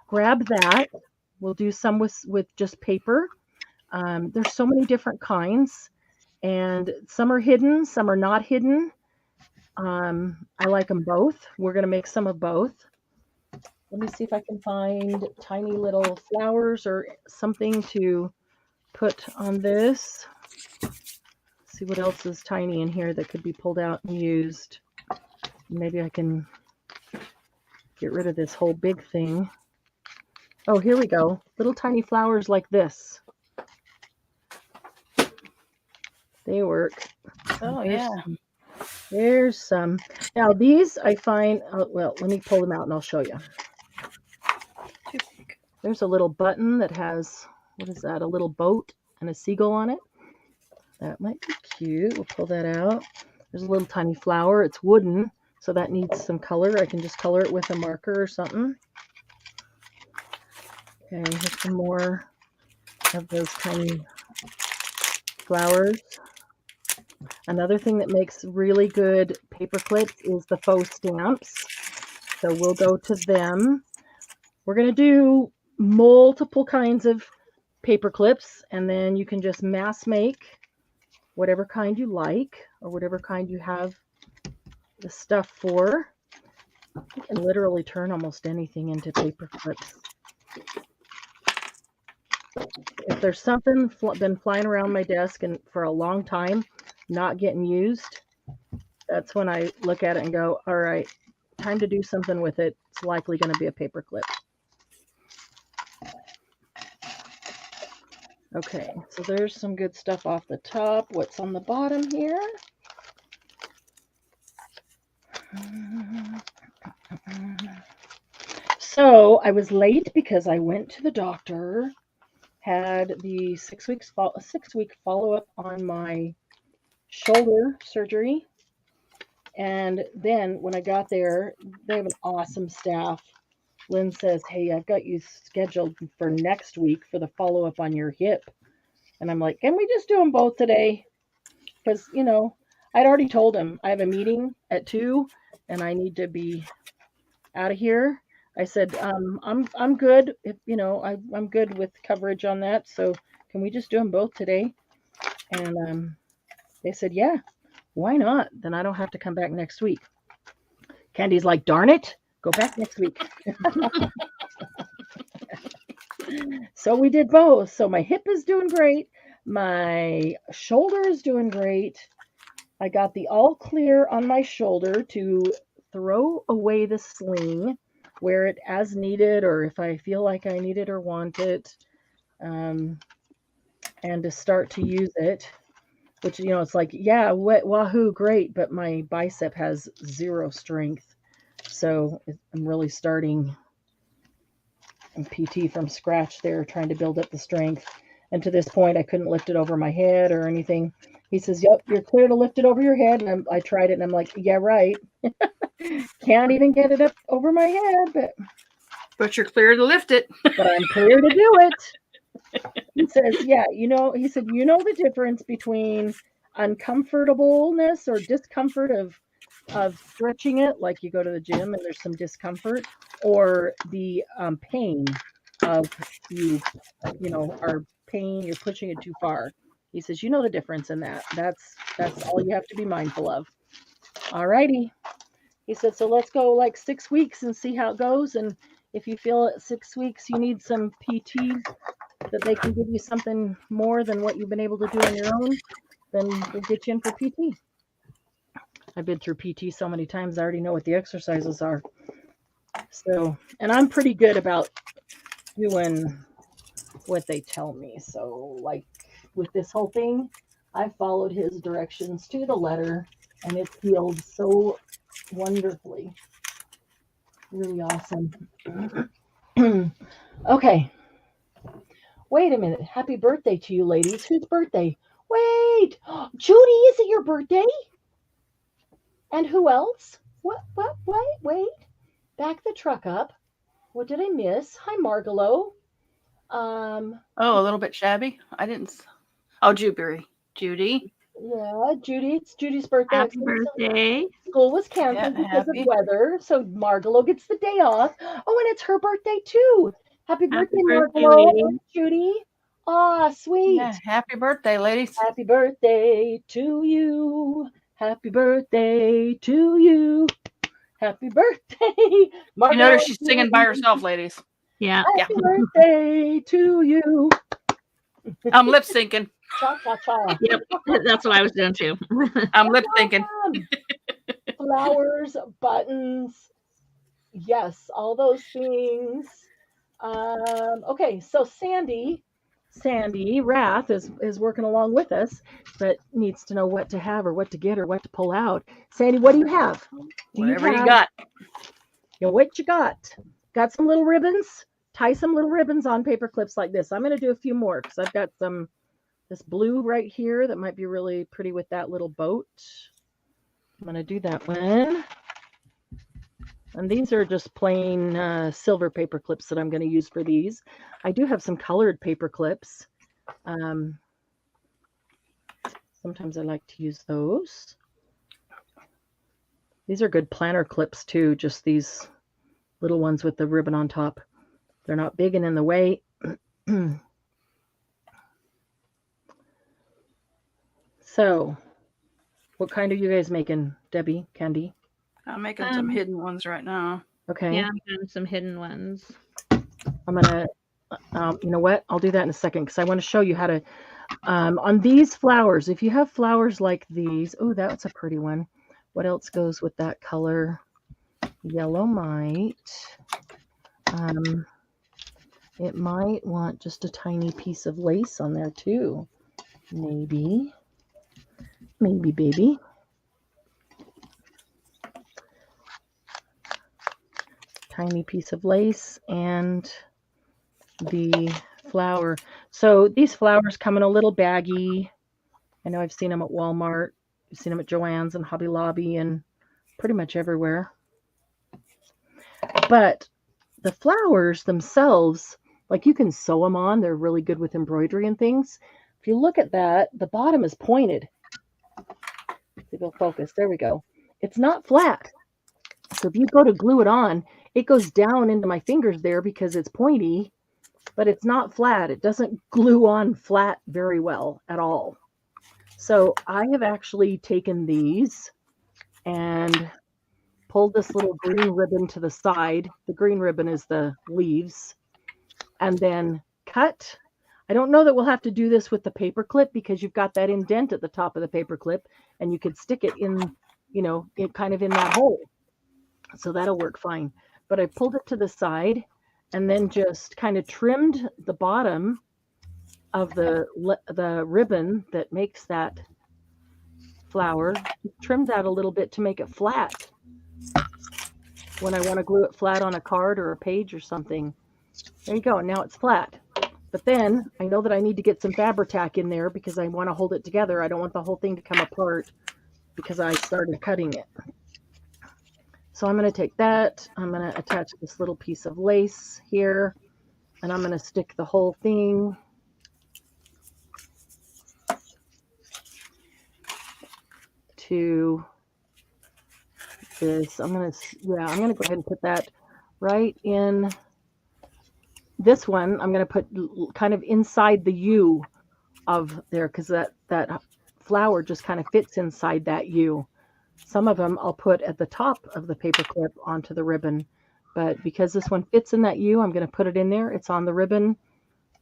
grab that. We'll do some with just paper. There's so many different kinds, and some are hidden, some are not hidden. I like them both. We're going to make some of both. Let me see if I can find tiny little flowers or something to put on this. See what else is tiny in here that could be pulled out and used. Maybe I can get rid of this whole big thing. Oh, here we go. Little tiny flowers like this. They work. Oh, yeah. There's some. Now these I find, well, let me pull them out and I'll show you. There's a little button that has, what is that? A little boat and a seagull on it. That might be cute. We'll pull that out. There's a little tiny flower. It's wooden, so that needs some color. I can just color it with a marker or something. Okay, here's some more of those tiny flowers. Another thing that makes really good paper clips is the faux stamps. So we'll go to them. We're going to do multiple kinds of paper clips, and then you can just mass make whatever kind you like or whatever kind you have the stuff for. You can literally turn almost anything into paper clips. If there's something been flying around my desk and for a long time not getting used, that's when I look at it and go, all right, time to do something with it. It's likely going to be a paper clip. Okay, so there's some good stuff off the top. What's on the bottom here? So I was late because I went to the doctor, had the 6 week follow-up on my shoulder surgery. And then when I got there, they have an awesome staff. Lynn says, hey, I've got you scheduled for next week for the follow-up on your hip. And I'm like, can we just do them both today? Because, you know, I'd already told him I have a meeting at 2 and I need to be out of here. I said, I'm good. If, you know, I'm good with coverage on that. So can we just do them both today? And they said, yeah, why not? Then I don't have to come back next week. Candy's like, darn it. Go back next week. So we did both. So my hip is doing great. My shoulder is doing great. I got the all clear on my shoulder to throw away the sling, wear it as needed, or if I feel like I need it or want it, and to start to use it, which, you know, it's like, yeah, wahoo, great, but my bicep has zero strength. So I'm really starting PT from scratch there, trying to build up the strength. And to this point, I couldn't lift it over my head or anything. He says, yep, you're clear to lift it over your head. And I tried it and I'm like, yeah, right. Can't even get it up over my head, but you're clear to lift it. But I'm clear to do it. He says, yeah, you know, he said, you know the difference between uncomfortableness or discomfort of stretching it, like you go to the gym and there's some discomfort, or the pain of you know, are pain, you're pushing it too far. He says, you know the difference in that. That's all you have to be mindful of. All righty. He said, so let's go like 6 weeks and see how it goes. And if you feel at 6 weeks you need some PT, that they can give you something more than what you've been able to do on your own, then we'll get you in for PT. I've been through PT so many times, I already know what the exercises are. So, and I'm pretty good about doing what they tell me. So like with this whole thing, I followed his directions to the letter, and it's healed so wonderfully. Really awesome. Okay. Wait a minute. Happy birthday to you, ladies. Whose birthday? Wait. Judy, is it your birthday? And who else? What? Wait. Back the truck up. What did I miss? Hi, Margalo. Oh, a little bit shabby. I didn't. Oh, Judy. Yeah, Judy. It's Judy's birthday. Happy birthday. School was canceled Yeah, because happy. of weather, so Margalo gets the day off. Oh, and it's her birthday too. Happy birthday, Margalo. lady. And Judy. Ah, sweet. Yeah, happy birthday, ladies. Happy birthday to you. Happy birthday to you. Happy birthday, Margalo. You notice she's singing by herself, ladies. Yeah. Happy birthday to you. I'm lip syncing. Cha cha cha. Yep. That's what I was doing too. I'm lip syncing. Flowers, buttons. Yes, all those things. Okay, so Sandy Rath is working along with us, but needs to know what to have or what to get or what to pull out. Sandy, what do you have? Whatever you got. What you got? Got some little ribbons? Tie some little ribbons on paper clips like this. I'm going to do a few more because I've got this blue right here that might be really pretty with that little boat. I'm going to do that one. And these are just plain silver paper clips that I'm going to use for these. I do have some colored paper clips. Sometimes I like to use those. These are good planner clips too, just these little ones with the ribbon on top. They're not big and in the way. So, what kind are you guys making, Debbie, Candy? I'm making some hidden ones right now. Okay. Yeah, I'm doing some hidden ones. I'm gonna, you know what? I'll do that in a second because I want to show you how to, on these flowers, if you have flowers like these, oh, that's a pretty one. What else goes with that color? Yellow might. It might want just a tiny piece of lace on there too. Maybe, baby. Tiny piece of lace and the flower. So these flowers come in a little baggie. I know I've seen them at Walmart. I've seen them at Joann's and Hobby Lobby and pretty much everywhere. But the flowers themselves, like you can sew them on. They're really good with embroidery and things. If you look at that, the bottom is pointed. If you'll focus, there we go. It's not flat. So if you go to glue it on, it goes down into my fingers there because it's pointy, but it's not flat. It doesn't glue on flat very well at all. So I have actually taken these and pulled this little green ribbon to the side. The green ribbon is the leaves. And then cut. I don't know that we'll have to do this with the paper clip because you've got that indent at the top of the paper clip and you could stick it in, you know, it kind of in that hole. So that'll work fine. But I pulled it to the side and then just kind of trimmed the bottom of the ribbon that makes that flower. Trimmed that a little bit to make it flat when I want to glue it flat on a card or a page or something. There you go. Now it's flat. But then I know that I need to get some Fabri-Tac in there because I want to hold it together. I don't want the whole thing to come apart because I started cutting it. So I'm going to take that. I'm going to attach this little piece of lace here, and I'm going to stick the whole thing to this. I'm going to go ahead and put that right in this one. I'm going to put kind of inside the U of there because that flower just kind of fits inside that U. Some of them I'll put at the top of the paper clip onto the ribbon, but because this one fits in that U, I'm going to put it in there. It's on the ribbon.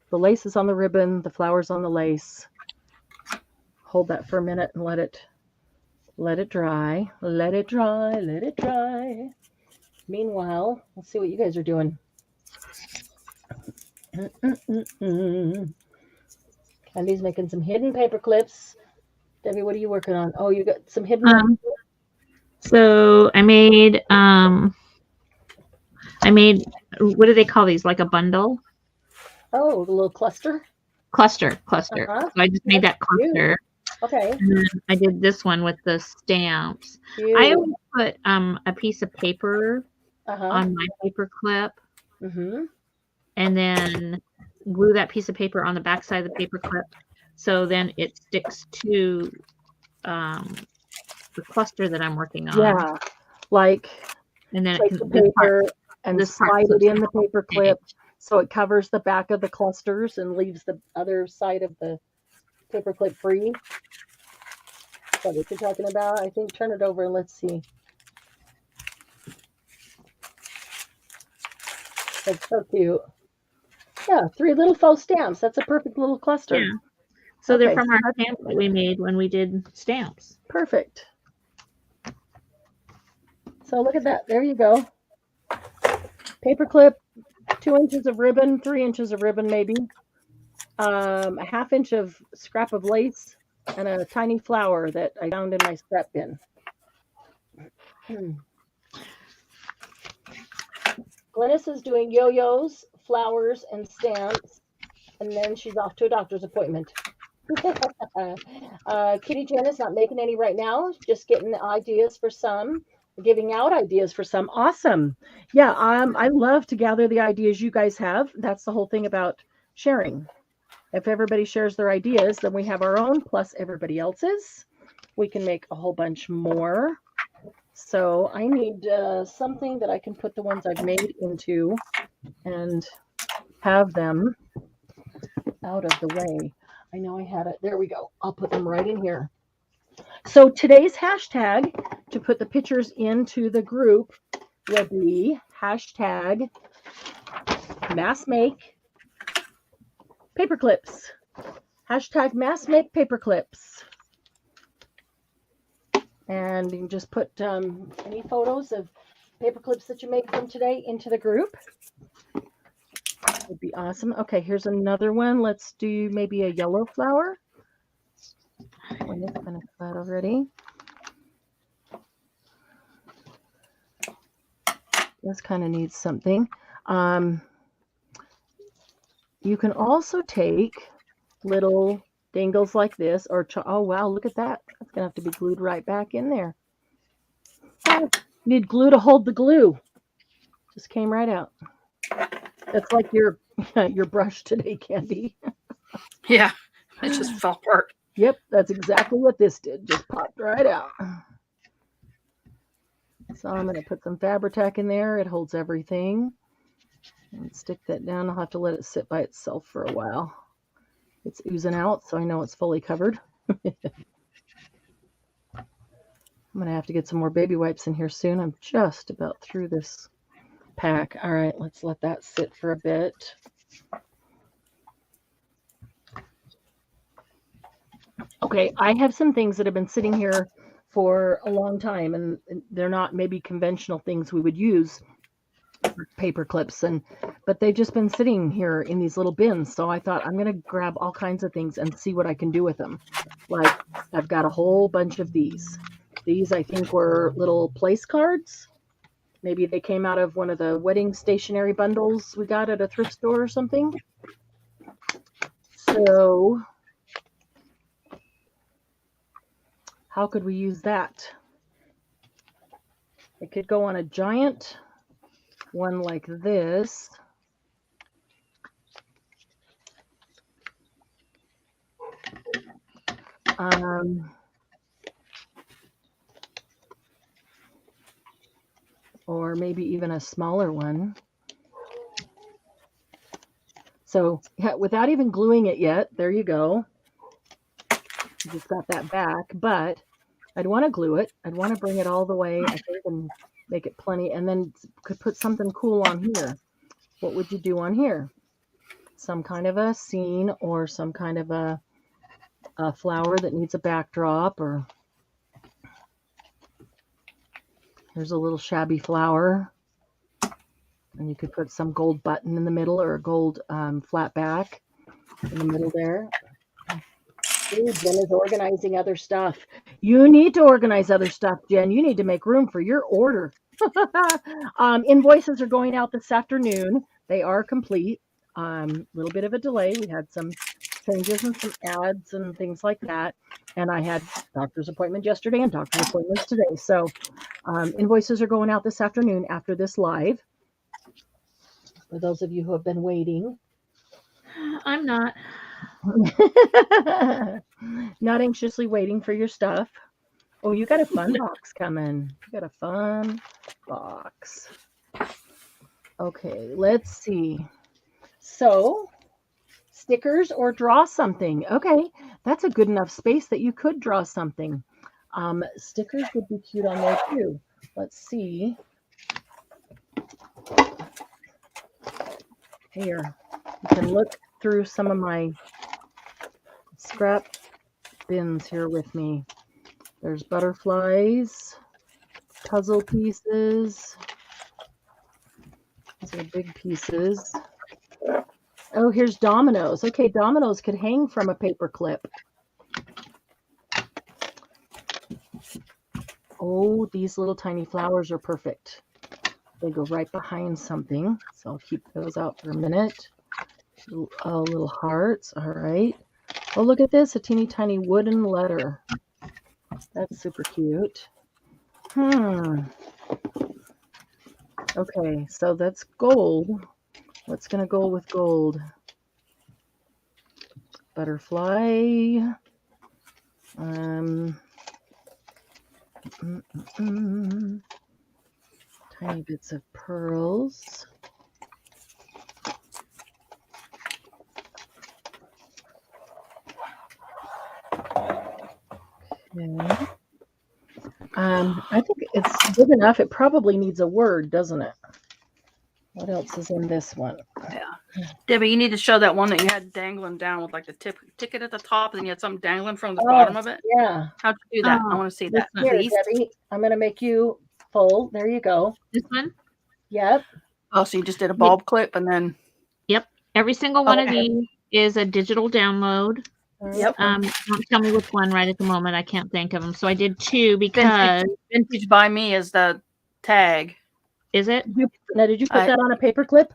The lace is on the ribbon. The flower's on the lace. Hold that for a minute and let it dry. Let it dry. Meanwhile, let's see what you guys are doing. Candy's making some hidden paper clips. Debbie, what are you working on? Oh, you got some hidden. So I made what do they call these? Like a bundle? Oh, the little cluster. Cluster. Uh-huh. So I just made that cluster. Okay. And then I did this one with the stamps. Cute. I always put a piece of paper Uh-huh. on my paper clip, Mm-hmm. and then glue that piece of paper on the back side of the paper clip, so then it sticks to the cluster that I'm working on. Yeah, like And then it take can the paper and this part slide it slips in the out. paper clip so it covers the back of the clusters and leaves the other side of the paper clip free. Is that what you're talking about? I think turn it over and let's see. That's so cute. Yeah, 3 little faux stamps. That's a perfect little cluster. Yeah. So Okay, they're from our stamps that we made when we did stamps. perfect. So look at that. There you go. Paper clip, 2 inches of ribbon, 3 inches of ribbon maybe, a 1/2 inch of scrap of lace, and a tiny flower that I found in my scrap bin. Glennis is doing yo-yos, flowers, and stamps, and then she's off to a doctor's appointment. Kitty Jen is not making any right now, just getting ideas for some, giving out ideas for some. Awesome. Yeah, I love to gather the ideas you guys have. That's the whole thing about sharing. If everybody shares their ideas, then we have our own plus everybody else's. We can make a whole bunch more. So I need something that I can put the ones I've made into and have them out of the way. I know I had it. There we go. I'll put them right in here. So today's hashtag to put the pictures into the group will be hashtag mass make paper clips. Hashtag mass make paper clips. And you can just put any photos of paper clips that you make from today into the group. That would be awesome. Okay, here's another one. Let's do maybe a yellow flower. One is kind of flat already. This kind of needs something. You can also take little dangles like this, or oh wow, look at that. That's gonna have to be glued right back in there. Oh, need glue to hold the glue. Just came right out. That's like your brush today, Candy. Yeah, it just fell apart. Yep, that's exactly what this did. Just popped right out. So I'm going to put some Fabri-Tac in there. It holds everything. And stick that down. I'll have to let it sit by itself for a while. It's oozing out, so I know it's fully covered. I'm going to have to get some more baby wipes in here soon. I'm just about through this pack. All right, let's let that sit for a bit. Okay, I have some things that have been sitting here for a long time, and they're not maybe conventional things we would use for paper clips, but they've just been sitting here in these little bins. So I thought I'm going to grab all kinds of things and see what I can do with them. Like I've got a whole bunch of these. These I think were little place cards. Maybe they came out of one of the wedding stationery bundles we got at a thrift store or something. So how could we use that? It could go on a giant one like this. Or maybe even a smaller one. So yeah, without even gluing it yet, there you go. You just got that back, but I'd want to glue it. I'd want to bring it all the way, I think, and make it plenty, and then could put something cool on here. What would you do on here? Some kind of a scene or some kind of a flower that needs a backdrop, or here's a little shabby flower. And you could put some gold button in the middle or a gold flat back in the middle there. Ooh, Jen is organizing other stuff. You need to organize other stuff, Jen. You need to make room for your order. Invoices are going out this afternoon. They are complete. Little bit of a delay. We had some changes and some ads and things like that. And I had doctor's appointment yesterday and doctor's appointments today. So invoices are going out this afternoon after this live. For those of you who have been waiting. I'm not. Not anxiously waiting for your stuff. Oh, you got a fun box coming. You got a fun box. Okay, let's see. So, stickers or draw something. Okay, that's a good enough space that you could draw something. Stickers would be cute on there too. Let's see. Here, you can look through some of my scrap bins here with me. There's butterflies, puzzle pieces. These are big pieces. Oh, here's dominoes. Okay, dominoes could hang from a paper clip. Oh, these little tiny flowers are perfect. They go right behind something. So I'll keep those out for a minute. Little hearts. All right. Oh, look at this. A teeny tiny wooden letter. That's super cute. Okay, so that's gold. What's going to go with gold? Butterfly. Tiny bits of pearls. Okay. I think it's big enough. It probably needs a word, doesn't it? What else is in this one? Yeah. Debbie, you need to show that one that you had dangling down with like the ticket at the top, and then you had something dangling from the bottom of it. Yeah. How'd you do that? I want to see that, Here, please. Debbie, I'm going to make you full. There you go. This one? Yep. Oh, so you just did a bulb clip and then. Yep. Every single one of these is a digital download. Yep. Don't tell me which one right at the moment. I can't think of them. So I did two because Vintage by Me is the tag. Is it? Did you put that on a paper clip?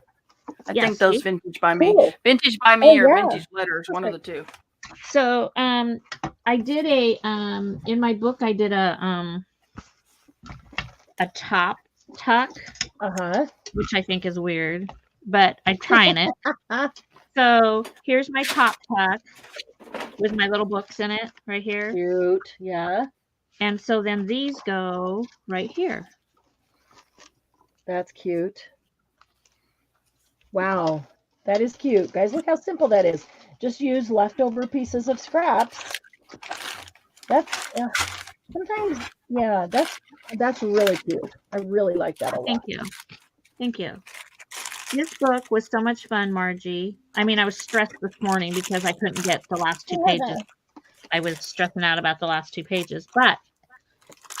I think those Vintage by Me. Cool. Vintage by Me or Vintage Letters, one of the two. So I did in my book I did a top tuck, which I think is weird, but I'm trying it. So here's my top tuck with my little books in it right here. Cute, yeah. And so then these go right here. That's cute. Wow, that is cute. Guys, look how simple that is. Just use leftover pieces of scraps. That's sometimes, yeah, that's really cute. I really like that a lot. Thank you. Thank you. This book was so much fun, Margie. I mean, I was stressed this morning because I couldn't get the last two pages. I was stressing out about the last two pages, but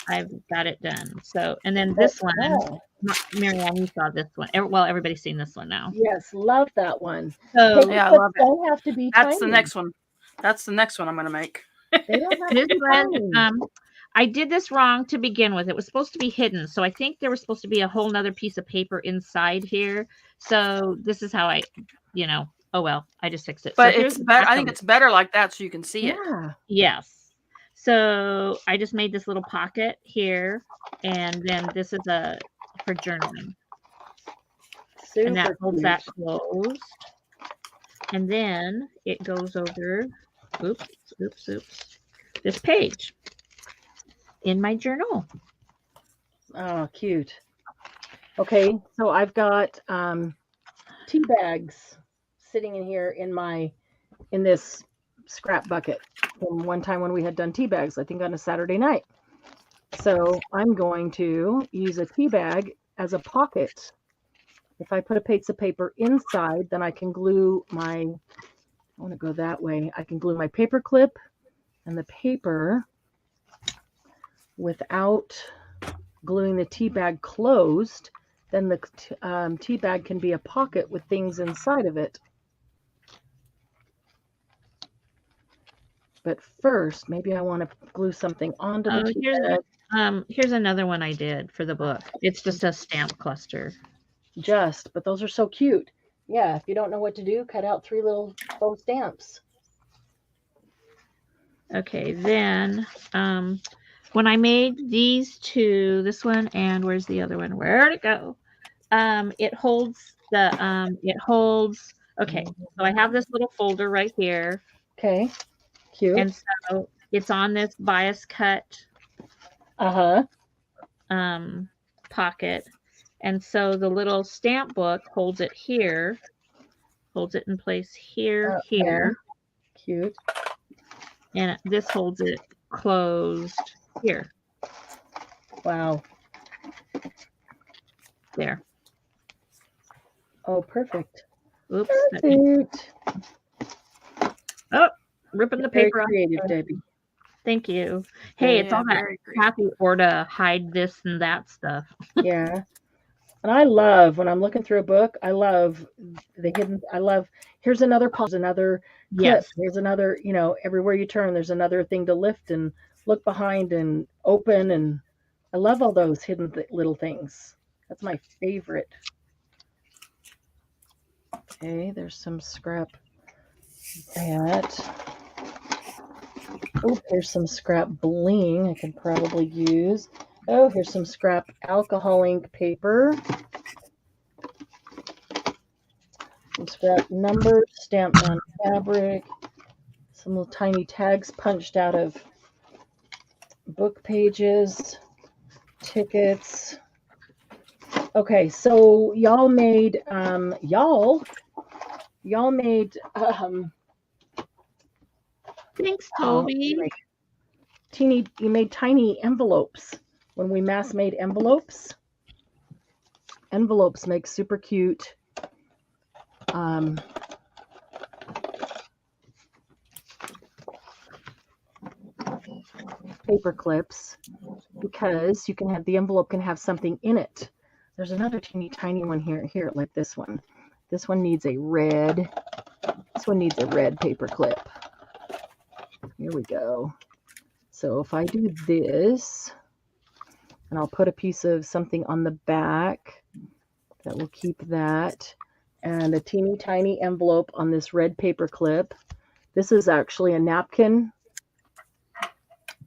I've got it done. So, and then this one, Marianne, you saw this one. Well, everybody's seen this one now. Yes, love that one. So yeah, I love it. Don't have to be That's tiny. the next one. That's the next one I'm going to make. They don't have this to be one, tiny. I did this wrong to begin with. It was supposed to be hidden. So I think there was supposed to be a whole nother piece of paper inside here. So this is how I, oh well, I just fixed it. But so it's better. I think it's better like that so you can see it. Yes. So I just made this little pocket here. And then this is for journaling. Super and that holds cute. that closed. And then it goes over, oops, this page in my journal. Oh, cute. Okay, so I've got tea bags sitting in here in this scrap bucket from one time when we had done tea bags, I think on a Saturday night. So I'm going to use a tea bag as a pocket. If I put a piece of paper inside, then I can glue I want to go that way. I can glue my paper clip and the paper without gluing the tea bag closed, then the tea bag can be a pocket with things inside of it. But first, maybe I want to glue something onto the tea bag. Here's another one I did for the book. It's just a stamp cluster. But those are so cute. Yeah, if you don't know what to do, cut out 3 little faux stamps. Okay, then when I made these two, this one and where's the other one? Where'd it go? It holds okay, so I have this little folder right here. Okay, cute. And so it's on this bias cut pocket. And so the little stamp book holds it here, holds it in place here, here. Cute. And this holds it closed here. Wow. There. Oh, perfect. Oops. Perfect. Oh, ripping the paper off. Very creative, Debbie. Thank you. Hey, it's all that happy or to hide this and that stuff. Yeah. And I love, when I'm looking through a book, I love the hidden, here's another pause, another clip. Yes. Here's another, everywhere you turn, there's another thing to lift and look behind and open. And I love all those hidden little things. That's my favorite. Okay, there's some scrap that. Oh, here's some scrap bling I can probably use. Oh, here's some scrap alcohol ink paper. Some scrap numbers stamped on fabric. Some little tiny tags punched out of book pages. Tickets. Okay, so y'all made Thanks, Toby. You made tiny envelopes. When we mass made envelopes make super cute paper clips, because you can have the envelope can have something in it. There's another teeny tiny one here, like this one. This one needs a red paper clip. Here we go. So if I do this, and I'll put a piece of something on the back that will keep that, and a teeny tiny envelope on this red paper clip. This is actually a napkin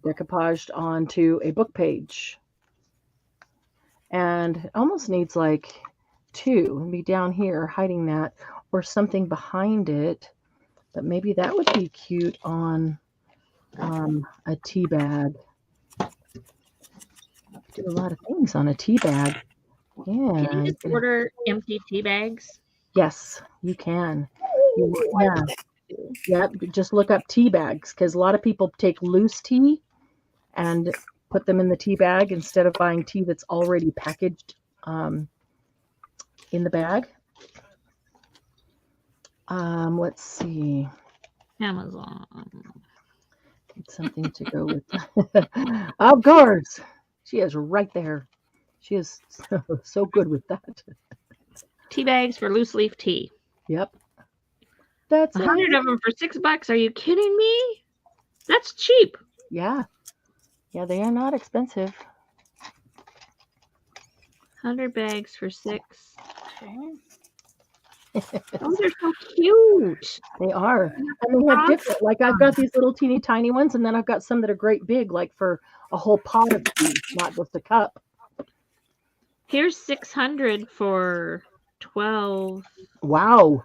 decoupaged onto a book page. And it almost needs like 2, maybe down here hiding that, or something behind it. But maybe that would be cute on a tea bag. Do a lot of things on a tea bag. Yeah. Can you just order empty tea bags? Yes, you can. Yeah. Yep. Just look up tea bags, because a lot of people take loose tea and put them in the tea bag instead of buying tea that's already packaged in the bag. Let's see. Amazon. Need something to go with. Of course. She is right there. She is so good with that. Tea bags for loose leaf tea. Yep. That's 100 of them for $6. Are you kidding me? That's cheap. Yeah. Yeah, they are not expensive. 100 bags for $6. Okay. Those are so cute. They are. And they have different, like I've got these little teeny tiny ones, and then I've got some that are great big, like for a whole pot of tea, not just a cup. Here's 600 for 12. Wow.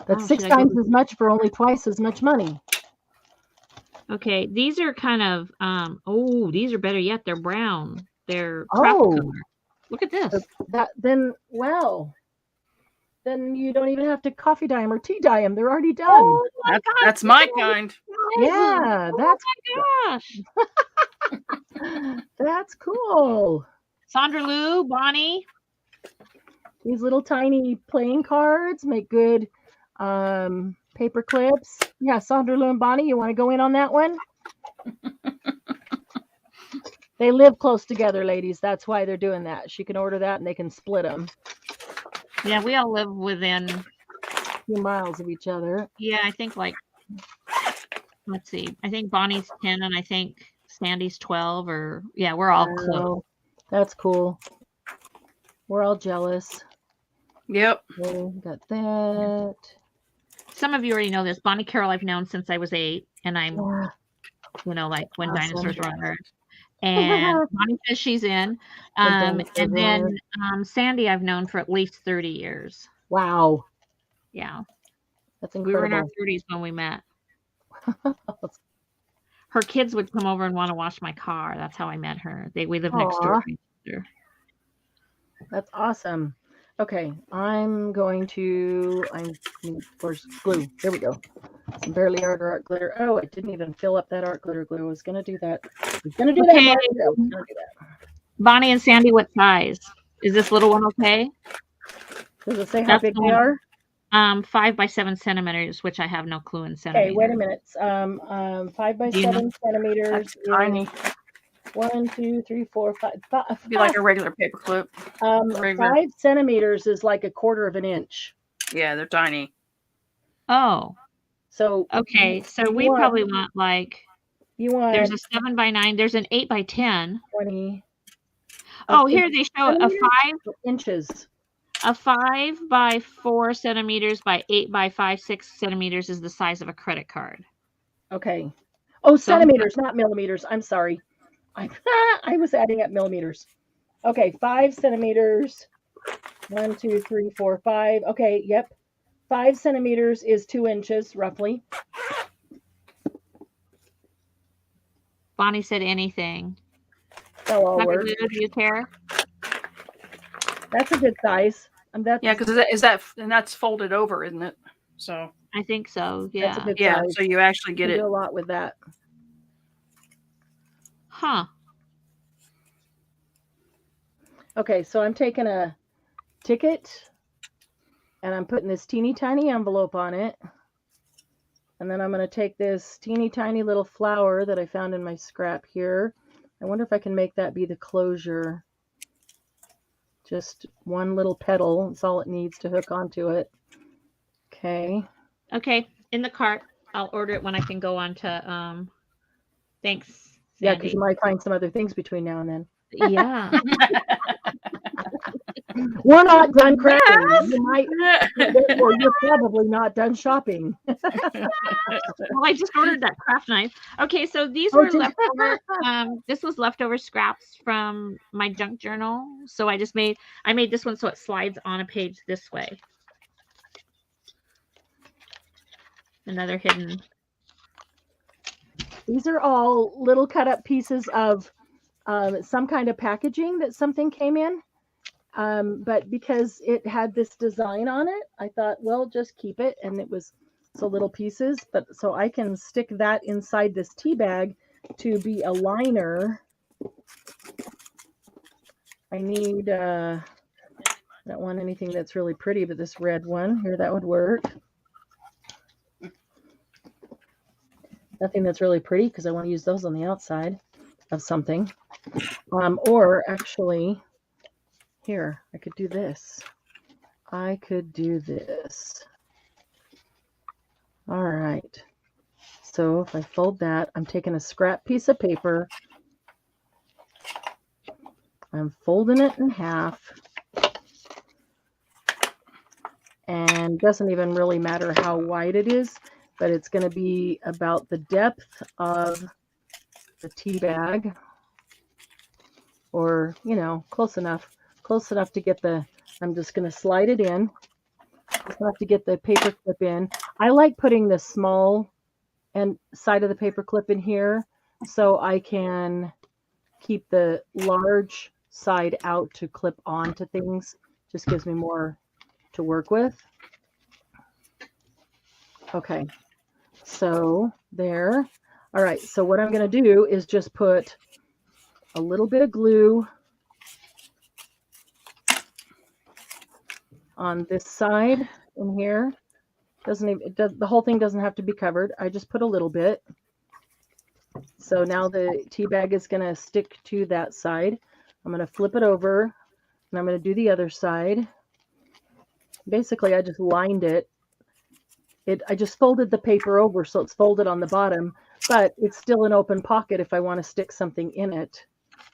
That's 6 times as much for only twice as much money. Okay, these are kind of, these are better yet. They're brown. They're color. Look at this. Then you don't even have to coffee dye them or tea dye them. They're already done. Oh my gosh, That's my kind. Yeah, that's my gosh. That's cool. Sandra Lou, Bonnie. These little tiny playing cards make good paper clips. Yeah, Sandra Lou and Bonnie, you want to go in on that one? They live close together, ladies. That's why they're doing that. She can order that and they can split them Yeah, we all live within, a few miles of each other. yeah, I think like, let's see. I think Bonnie's 10 and I think Sandy's 12 or yeah, we're all close. Wow, that's cool. We're all jealous. Yep. Okay, got that. Some of you already know this. Bonnie Carroll I've known since I was 8 and I'm, Yeah. like when Awesome. dinosaurs were on Earth. And Bonnie says she's in. And then Sandy I've known for at least 30 years. Wow. Yeah. That's We were in our incredible. 30s when we met. Her kids would come over and want to wash my car. That's how I met her. We live next door Aw. to each other. That's awesome. Okay, where's glue? There we go. Some barely art glitter. Oh, I didn't even fill up that art glitter glue. I was gonna do that. Okay. That. Bonnie and Sandy, what size? Is this little one okay? Does it say how That's big the they one. are? 5 by 7 centimeters, which I have no clue in Okay, centimeters. wait a minute. 5 by Do you know? 7 centimeters. That's tiny. 1, 2, 3, 4, 5. It'd be like a regular paper clip. Regular. 5 centimeters is like a quarter of an inch. Yeah, they're tiny. Oh, So okay. So we probably want like, there's a 7 by 9. There's an 8 by 10. 20. Oh, here they show a 5 inches. A 5 by 4 centimeters by 8 by 5-6 centimeters is the size of a credit card. Okay. Oh, centimeters, not millimeters. I'm sorry. I was adding up millimeters. Okay, 5 centimeters. 1, 2, 3, 4, 5. Okay, yep. 5 centimeters is 2 inches, roughly. Bonnie said anything. That'll all work. Do you care? That's a good size. Yeah, because that's folded over, isn't it? So I think so. Yeah. That's a good yeah. size. So you actually get You it. do a lot with that. Huh. Okay, so I'm taking a ticket and I'm putting this teeny tiny envelope on it. And then I'm going to take this teeny tiny little flower that I found in my scrap here. I wonder if I can make that be the closure. Just one little petal. That's all it needs to hook onto it. Okay. Okay. In the cart. I'll order it when I can go on to, thanks, Sandy. Yeah, because you might find some other things between now and then. Yeah. We're not done crafting. Or you're probably not done shopping. Well, I just ordered that craft knife. Okay, so these were leftover. This was leftover scraps from my junk journal. So I made this one so it slides on a page this way. Another hidden. These are all little cut up pieces of some kind of packaging that something came in. But because it had this design on it, I thought, well, just keep it. And it was so little pieces, but so I can stick that inside this tea bag to be a liner. I need, I don't want anything that's really pretty, but this red one here, that would work. Nothing that's really pretty because I want to use those on the outside of something. Or actually, here, I could do this. I could do this. All right. So if I fold that, I'm taking a scrap piece of paper. I'm folding it in half. And doesn't even really matter how wide it is, but it's going to be about the depth of the tea bag. Or, you know, close enough to get I'm just going to slide it in. Just enough to get the paper clip in. I like putting the small and side of the paper clip in here so I can keep the large side out to clip onto things. Just gives me more to work with. Okay, so there. All right, so what I'm going to do is just put a little bit of glue on this side in here. The whole thing doesn't have to be covered. I just put a little bit. So now the tea bag is going to stick to that side. I'm going to flip it over and I'm going to do the other side. Basically, I just lined it. I just folded the paper over so it's folded on the bottom, but it's still an open pocket if I want to stick something in it,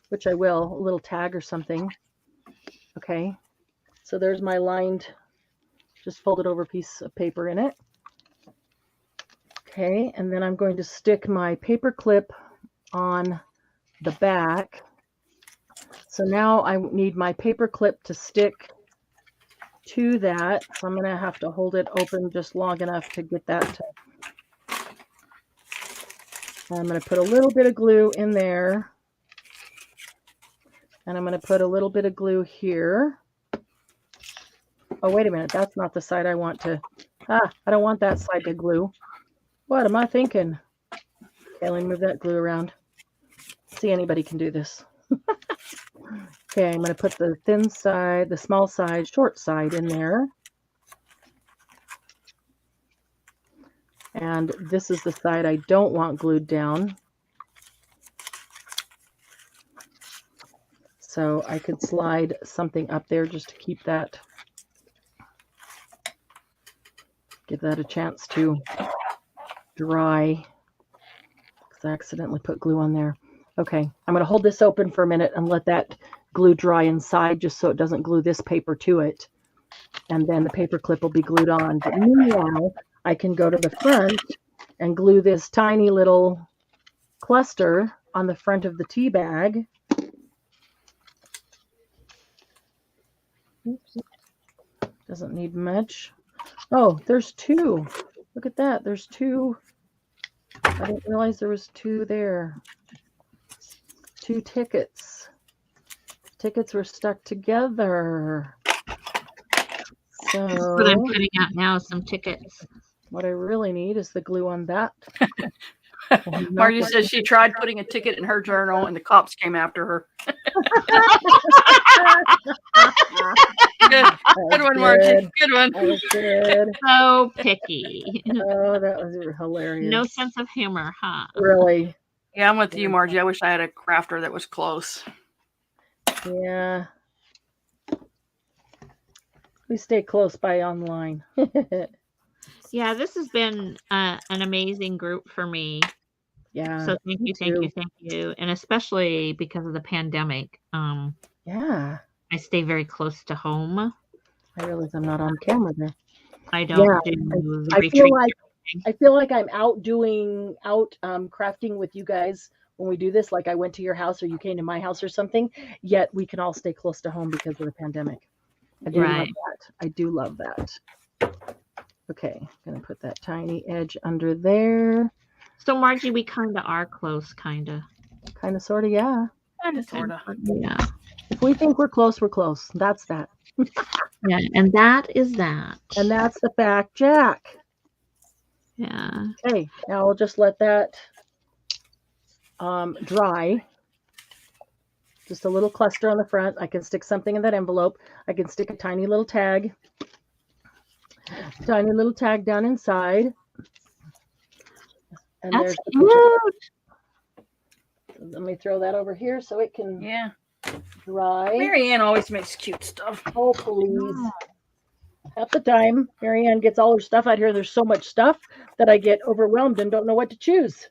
which I will, a little tag or something. Okay, so there's my lined, just folded over piece of paper in it. Okay, and then I'm going to stick my paper clip on the back. So now I need my paper clip to stick to that. So I'm going to have to hold it open just long enough to get that to. I'm going to put a little bit of glue in there. And I'm going to put a little bit of glue here. Oh, wait a minute. That's not the side I want to. I don't want that side to glue. What am I thinking? Okay, let me move that glue around. See, anybody can do this. Okay, I'm going to put the thin side, the small side, short side in there. And this is the side I don't want glued down. So I could slide something up there just to keep that, give that a chance to dry. Because I accidentally put glue on there. Okay, I'm going to hold this open for a minute and let that glue dry inside just so it doesn't glue this paper to it. And then the paper clip will be glued on. But meanwhile, I can go to the front and glue this tiny little cluster on the front of the tea bag. Oops. Doesn't need much. Oh, there's two. Look at that. There's two. I didn't realize there was two there. Two tickets. Tickets were stuck together. So That's what I'm putting out now, some tickets. What I really need is the glue on that. Margie says she tried putting a ticket in her journal and the cops came after her. Good one, Margie. Good one. That was good. So picky. Oh, that was hilarious. No sense of humor, huh? Really? Yeah, I'm with you, Margie. I wish I had a crafter that was close. Yeah. We stay close by online. Yeah, this has been an amazing group for me. Yeah. So thank you. And especially because of the pandemic. Yeah. I stay very close to home. I realize I'm not on camera there. I don't do the I retreat. feel like I'm out crafting with you guys when we do this. Like I went to your house or you came to my house or something. Yet we can all stay close to home because of the pandemic. I do love that. I do love that. Okay, I'm gonna put that tiny edge under there. So Margie, we kind of are close, kind of. Kind of, sort of, yeah. Kind of, sort of. Yeah. If we think we're close, we're close. That's that. Yeah, and that is that. And that's the fact, Jack. Yeah. Okay, now we'll just let that dry. Just a little cluster on the front. I can stick something in that envelope. I can stick a tiny little tag. Tiny little tag down inside. And That's there's cute. Let me throw that over here so it can dry. Marianne always makes cute stuff. Oh, please. Half the time, Marianne gets all her stuff out here. There's so much stuff that I get overwhelmed and don't know what to choose.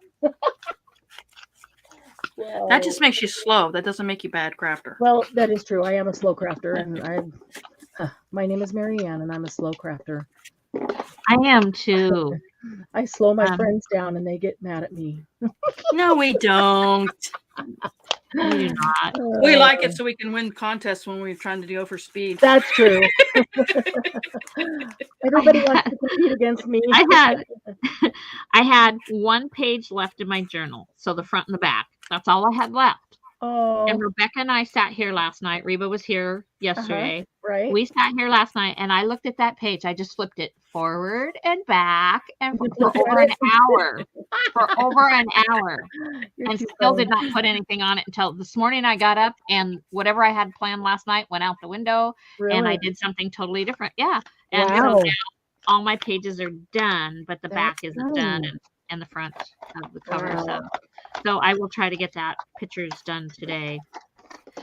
Well, that just makes you slow. That doesn't make you bad crafter. Well, that is true. I am a slow crafter, and my name is Marianne, and I'm a slow crafter. I am too. I slow my friends down, and they get mad at me. No, we don't. We do not. We like it so we can win contests when we're trying to go for speed. That's true. Everybody wants to compete against me. I had one page left in my journal, so the front and the back. That's all I had left. Oh. And Rebecca and I sat here last night. Reba was here yesterday. Right. We sat here last night, and I looked at that page. I just flipped it forward and back, and for over an hour. And still did not put anything on it until this morning. I got up, and whatever I had planned last night went out the window, and I did something totally different. Yeah. And so now all my pages are done, but the back isn't done, and the front of the cover. So So I will try to get that pictures done today.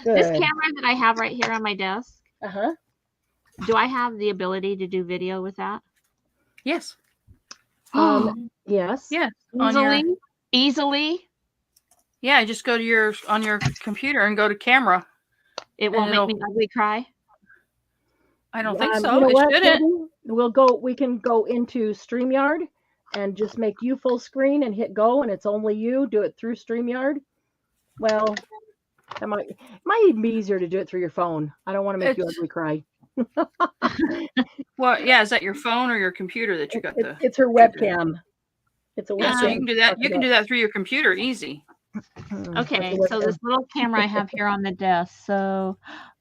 Good. This camera that I have right here on my desk, Uh-huh. do I have the ability to do video with that? Yes. Yes. Yes. On your, Easily? yeah, just go to on your computer and go to camera. It won't make me ugly cry? I don't think so. You know It what, shouldn't. Katie? We can go into StreamYard and just make you full screen and hit go, and it's only you. Do it through StreamYard. Well, it might even be easier to do it through your phone. I don't want to make you ugly cry. Well, yeah, is that your phone or your computer that you got the? It's her webcam. It's a webcam. Yeah, so you can do that. You can do that through your computer, easy. Okay, so this little camera I have here on the desk. So,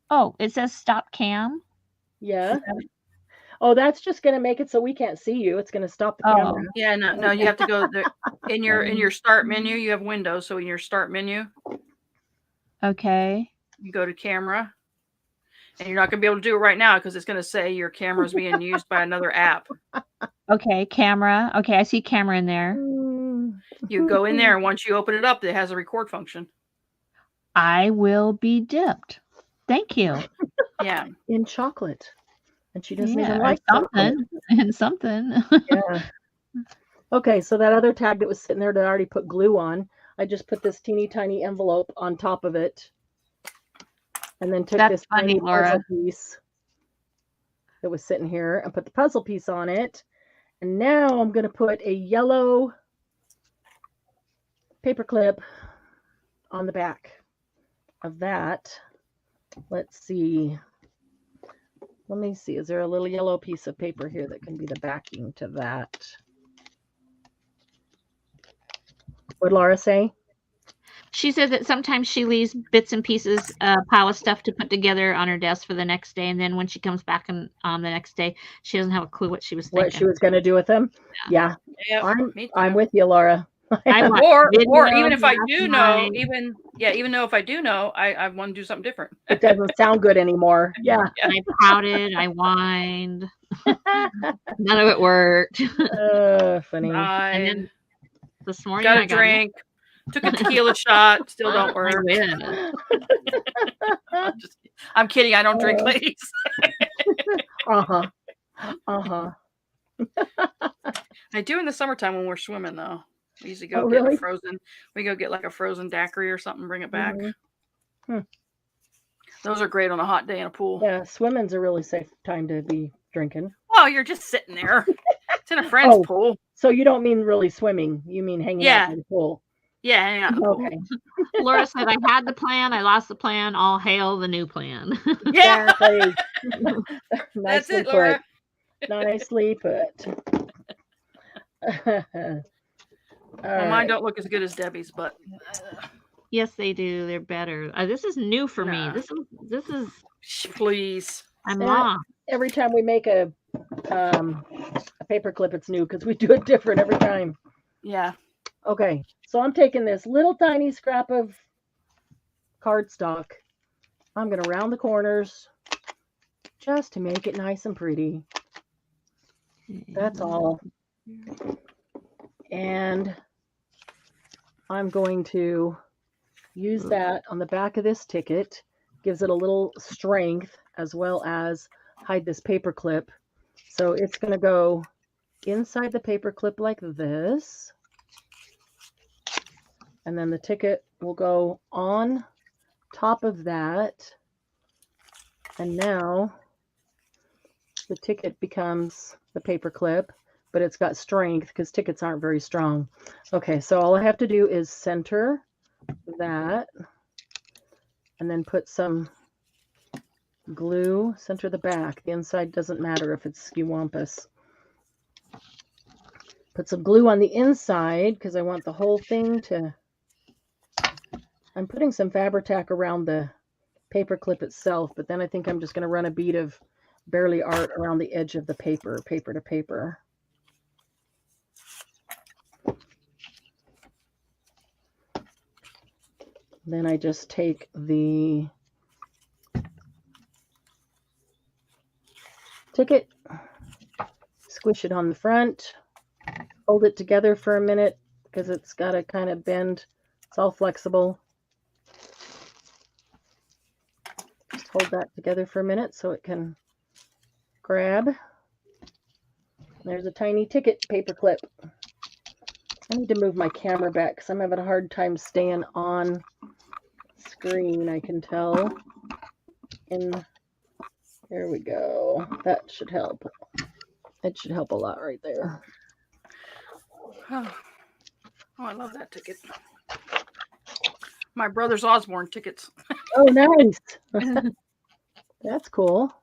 oh, it says stop cam. Yeah. Oh, that's just going to make it so we can't see you. It's going to stop the camera. Yeah, no, you have to go there in your start menu. You have Windows, so in your start menu, okay, you go to camera, and you're not going to be able to do it right now because it's going to say your camera is being used by another app. Okay, camera. Okay, I see camera in there. You go in there, and once you open it up, it has a record function. I will be dipped. Thank you. Yeah, in chocolate. And she doesn't even like something. And something. Yeah. Okay, so that other tag that was sitting there that I already put glue on, I just put this teeny tiny envelope on top of it. And then took this tiny puzzle piece that was sitting here and put the puzzle piece on it. And now I'm going to put a yellow paper clip on the back of that. Let's see. Let me see. Is there a little yellow piece of paper here that can be the backing to that? What'd Laura say? She said that sometimes she leaves bits and pieces, pile of stuff to put together on her desk for the next day, and then when she comes back on the next day, she doesn't have a clue what she was thinking. What she was going to do with them? Yeah. I'm with you, Laura. Or even if I do know, even though if I do know, I want to do something different. It doesn't sound good anymore. Yeah. I pouted, I whined. None of it worked. Funny. And then this morning got a drink, took a tequila shot, still don't work. I'm kidding. I don't drink, ladies. Uh-huh. I do in the summertime when we're swimming, though. We usually go get a frozen. We go get like a frozen daiquiri or something, bring it back. Those are great on a hot day in a pool. Yeah, swimming's a really safe time to be drinking. Well, you're just sitting there. It's in a friend's pool. So you don't mean really swimming. You mean hanging out in the pool. Yeah, hanging out in the pool. Okay. Laura said, I had the plan, I lost the plan, all hail the new plan. Yeah. That's it, Laura. Nicely put. Well, mine don't look as good as Debbie's, but yes, they do. They're better. This is new for me. This is. Please. I'm lost. Every time we make a paper clip, it's new because we do it different every time. Yeah. Okay, so I'm taking this little tiny scrap of cardstock. I'm going to round the corners just to make it nice and pretty. That's all. And I'm going to use that on the back of this ticket. Gives it a little strength as well as hide this paper clip. So it's going to go inside the paper clip like this. And then the ticket will go on top of that. And now the ticket becomes the paper clip, but it's got strength because tickets aren't very strong. Okay, so all I have to do is center that and then put some glue, center the back. The inside doesn't matter if it's skewampus. Put some glue on the inside because I want the whole thing to... I'm putting some Fabri-Tac around the paper clip itself, but then I think I'm just going to run a bead of Barely Art around the edge of the paper to paper. Then I just take the ticket, squish it on the front, hold it together for a minute because it's got to kind of bend It's all flexible. Just hold that together for a minute so it can grab. There's a tiny ticket paper clip. I need to move my camera back because I'm having a hard time staying on screen, I can tell. And there we go. That should help. It should help a lot right there. Oh, I love that ticket. My brother's Osborne tickets. Oh, nice. That's cool.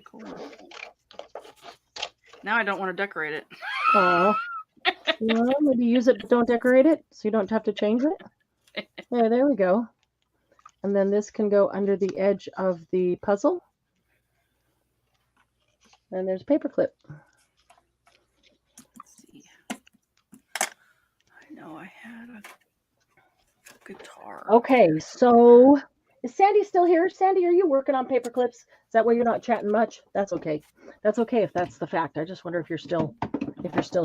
Cool. Now I don't want to decorate it. Aw. Well, maybe use it, but don't decorate it, so you don't have to change it. Yeah, there we go. And then this can go under the edge of the puzzle. And there's a paper clip. Let's see. I know I had a guitar. Okay, so is Sandy still here? Sandy, are you working on paper clips? Is that why you're not chatting much? That's okay. That's okay if that's the fact. I just wonder if you're still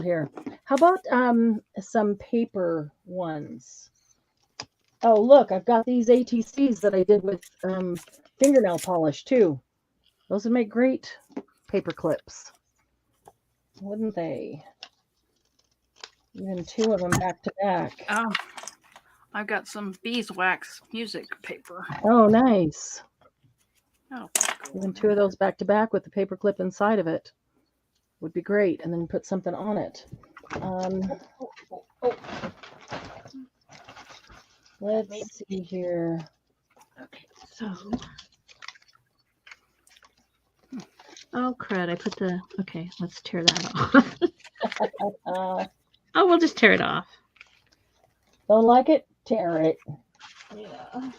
here. How about some paper ones? Oh, look, I've got these ATCs that I did with fingernail polish too. Those would make great paper clips, wouldn't they? Even two of them back to back. Oh, I've got some beeswax music paper. Oh, nice. Oh, Even two of those back to back with the paper clip inside of it would be great. And then put something on it. Let's see here. Okay, so. Oh, crud. I put the. Okay, let's tear that off. Oh, we'll just tear it off. Don't like it? Tear it. Yeah.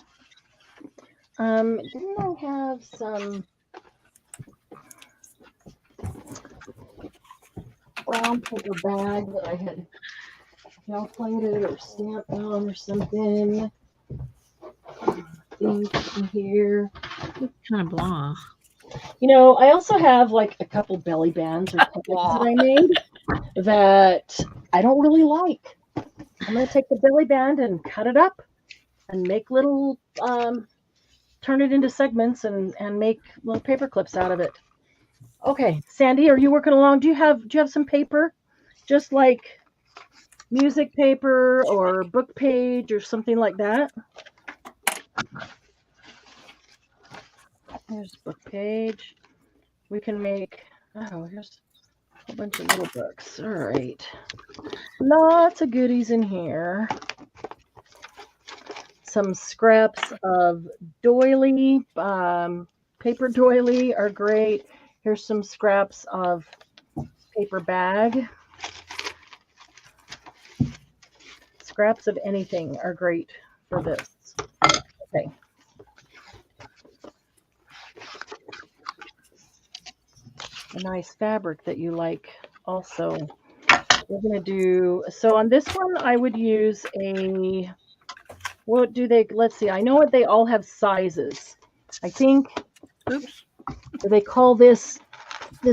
Didn't I have some brown paper bag that I had calculated or stamped on or something? Ink in here. It's kind of blah. You know, I also have like a couple belly bands or puppets that I made that I don't really like. I'm going to take the belly band and cut it up and make little, turn it into segments and make little paper clips out of it. Okay, Sandy, are you working along? Do you have some paper? Just like music paper or book page or something like that? Here's a book page. We can make, oh, here's a whole bunch of little books. All right. Lots of goodies in here. Some scraps of doily, paper doily are great. Here's some scraps of paper bag. Scraps of anything are great for this. Okay. A nice fabric that you like also. We're going to do, so on this one, I would use a, what do they, let's see, I know what they all have sizes. I think, oops. They call this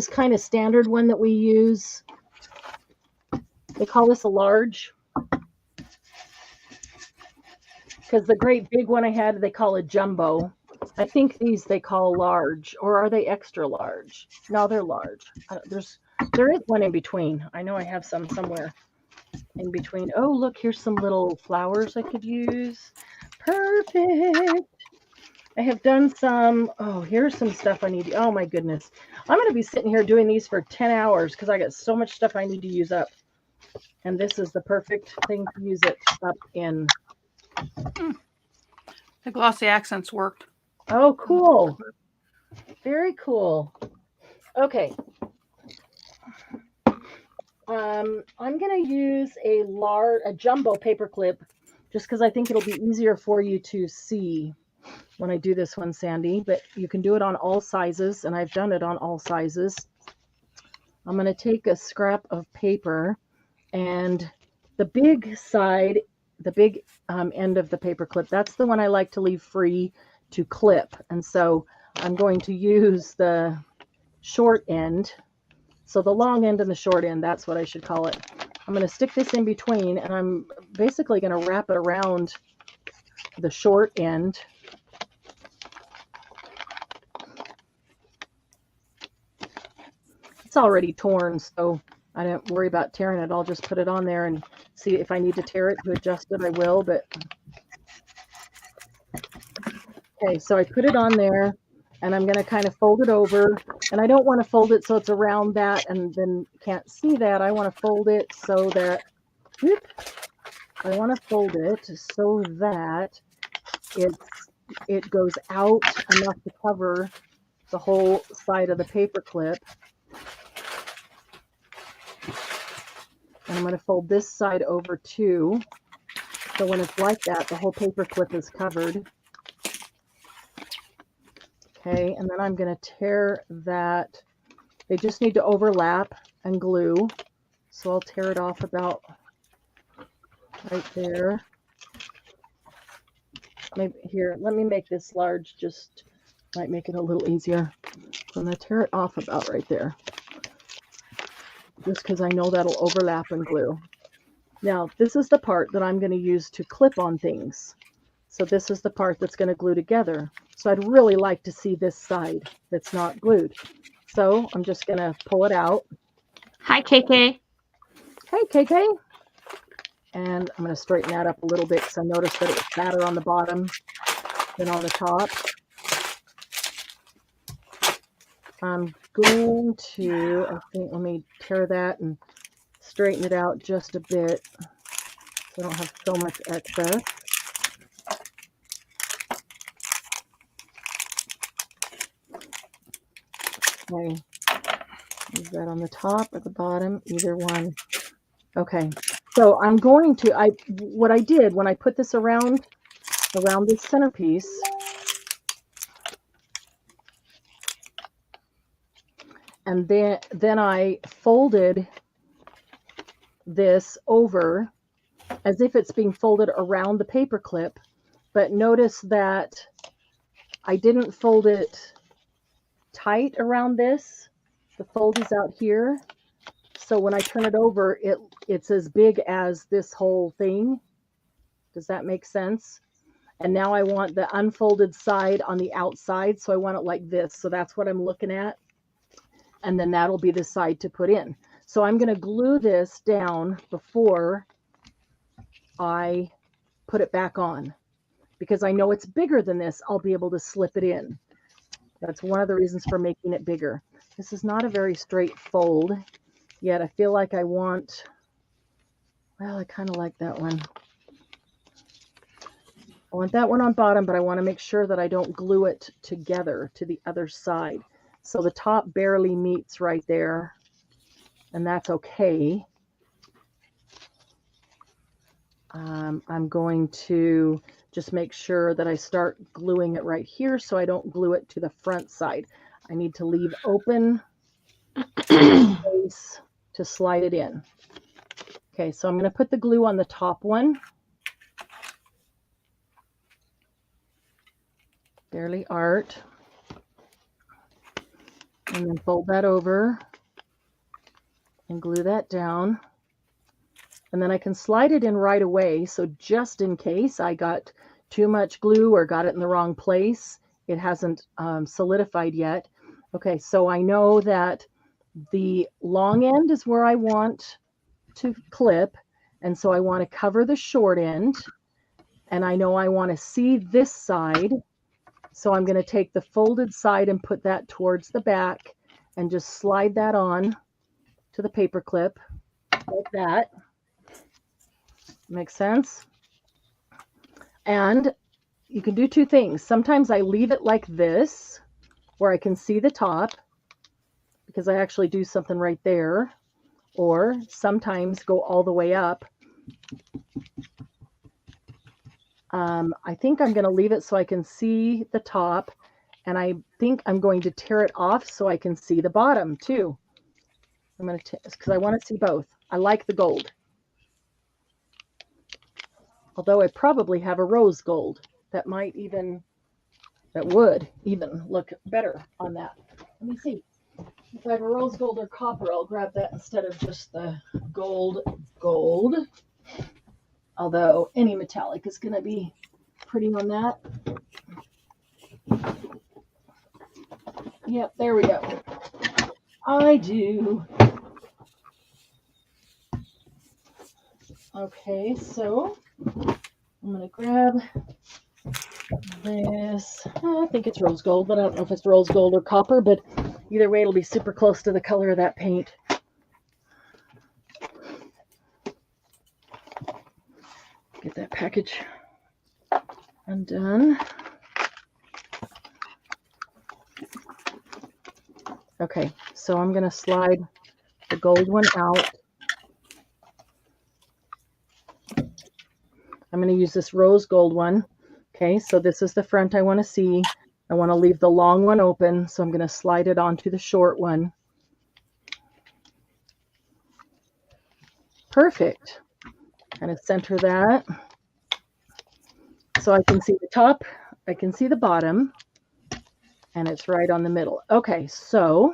kind of standard one that we use, they call this a large. Because the great big one I had, they call a jumbo. I think these they call large, or are they extra large? No, they're large. There is one in between. I know I have some somewhere in between. Oh, look, here's some little flowers I could use. Perfect. I have done some. Oh, here's some stuff I need. Oh my goodness. I'm going to be sitting here doing these for 10 hours because I got so much stuff I need to use up. And this is the perfect thing to use it up in. The glossy accents worked. Oh, cool. Very cool. Okay. I'm going to use a jumbo paper clip just because I think it'll be easier for you to see when I do this one, Sandy, but you can do it on all sizes, and I've done it on all sizes. I'm going to take a scrap of paper, and the big side, the big end of the paper clip, that's the one I like to leave free to clip. And so I'm going to use the short end. So the long end and the short end, that's what I should call it. I'm going to stick this in between, and I'm basically going to wrap it around the short end. It's already torn, so I don't worry about tearing it. I'll just put it on there and see if I need to tear it to adjust it, I will. But okay, so I put it on there, and I'm going to kind of fold it over. And I don't want to fold it so it's around that and then can't see that. I want to fold it so that, I want to fold it so that it goes out enough to cover the whole side of the paper clip. And I'm going to fold this side over too. So when it's like that, the whole paper clip is covered. Okay, and then I'm going to tear that. They just need to overlap and glue. So I'll tear it off about right there. Maybe here, let me make this large, just might make it a little easier. So I'm going to tear it off about right there, just because I know that'll overlap and glue. Now, this is the part that I'm going to use to clip on things. So this is the part that's going to glue together. So I'd really like to see this side that's not glued. So I'm just going to pull it out. Hi, KK. Hey, KK. And I'm going to straighten that up a little bit because I noticed that it was fatter on the bottom than on the top. I'm going to, I think, let me tear that and straighten it out just a bit so I don't have so much excess. Okay, is that on the top or the bottom? Either one. Okay, so I'm going to, what I did when I put this around this centerpiece, and then I folded this over as if it's being folded around the paper clip, but notice that I didn't fold it tight around this. The fold is out here. So when I turn it over, it's as big as this whole thing. Does that make sense? And now I want the unfolded side on the outside. So I want it like this. So that's what I'm looking at. And then that'll be the side to put in. So I'm going to glue this down before I put it back on, because I know it's bigger than this. I'll be able to slip it in. That's one of the reasons for making it bigger. This is not a very straight fold, yet I feel like I want, well, I kind of like that one. I want that one on bottom, but I want to make sure that I don't glue it together to the other side. So the top barely meets right there, and that's okay. I'm going to just make sure that I start gluing it right here so I don't glue it to the front side. I need to leave open space to slide it in. Okay, so I'm going to put the glue on the top one. Barely art. And then fold that over and glue that down. And then I can slide it in right away. So just in case I got too much glue or got it in the wrong place, it hasn't solidified yet. Okay, so I know that the long end is where I want to clip. And so I want to cover the short end. And I know I want to see this side. So I'm going to take the folded side and put that towards the back and just slide that on to the paper clip like that. Makes sense? And you can do two things. Sometimes I leave it like this where I can see the top because I actually do something right there, or sometimes go all the way up. I think I'm going to leave it so I can see the top, and I think I'm going to tear it off so I can see the bottom too. I'm going to, because I want to see both. I like the gold. Although I probably have a rose gold that might even, that would even look better on that. Let me see. If I have a rose gold or copper, I'll grab that instead of just the gold. Although any metallic is going to be pretty on that. Yep, there we go. I do. Okay, so I'm going to grab this. I think it's rose gold, but I don't know if it's rose gold or copper, but either way, it'll be super close to the color of that paint. Get that package undone. Okay, so I'm going to slide the gold one out. I'm going to use this rose gold one. Okay, so this is the front I want to see. I want to leave the long one open, so I'm going to slide it onto the short one. Perfect. Kind of center that. So I can see the top, I can see the bottom, and it's right on the middle. Okay, so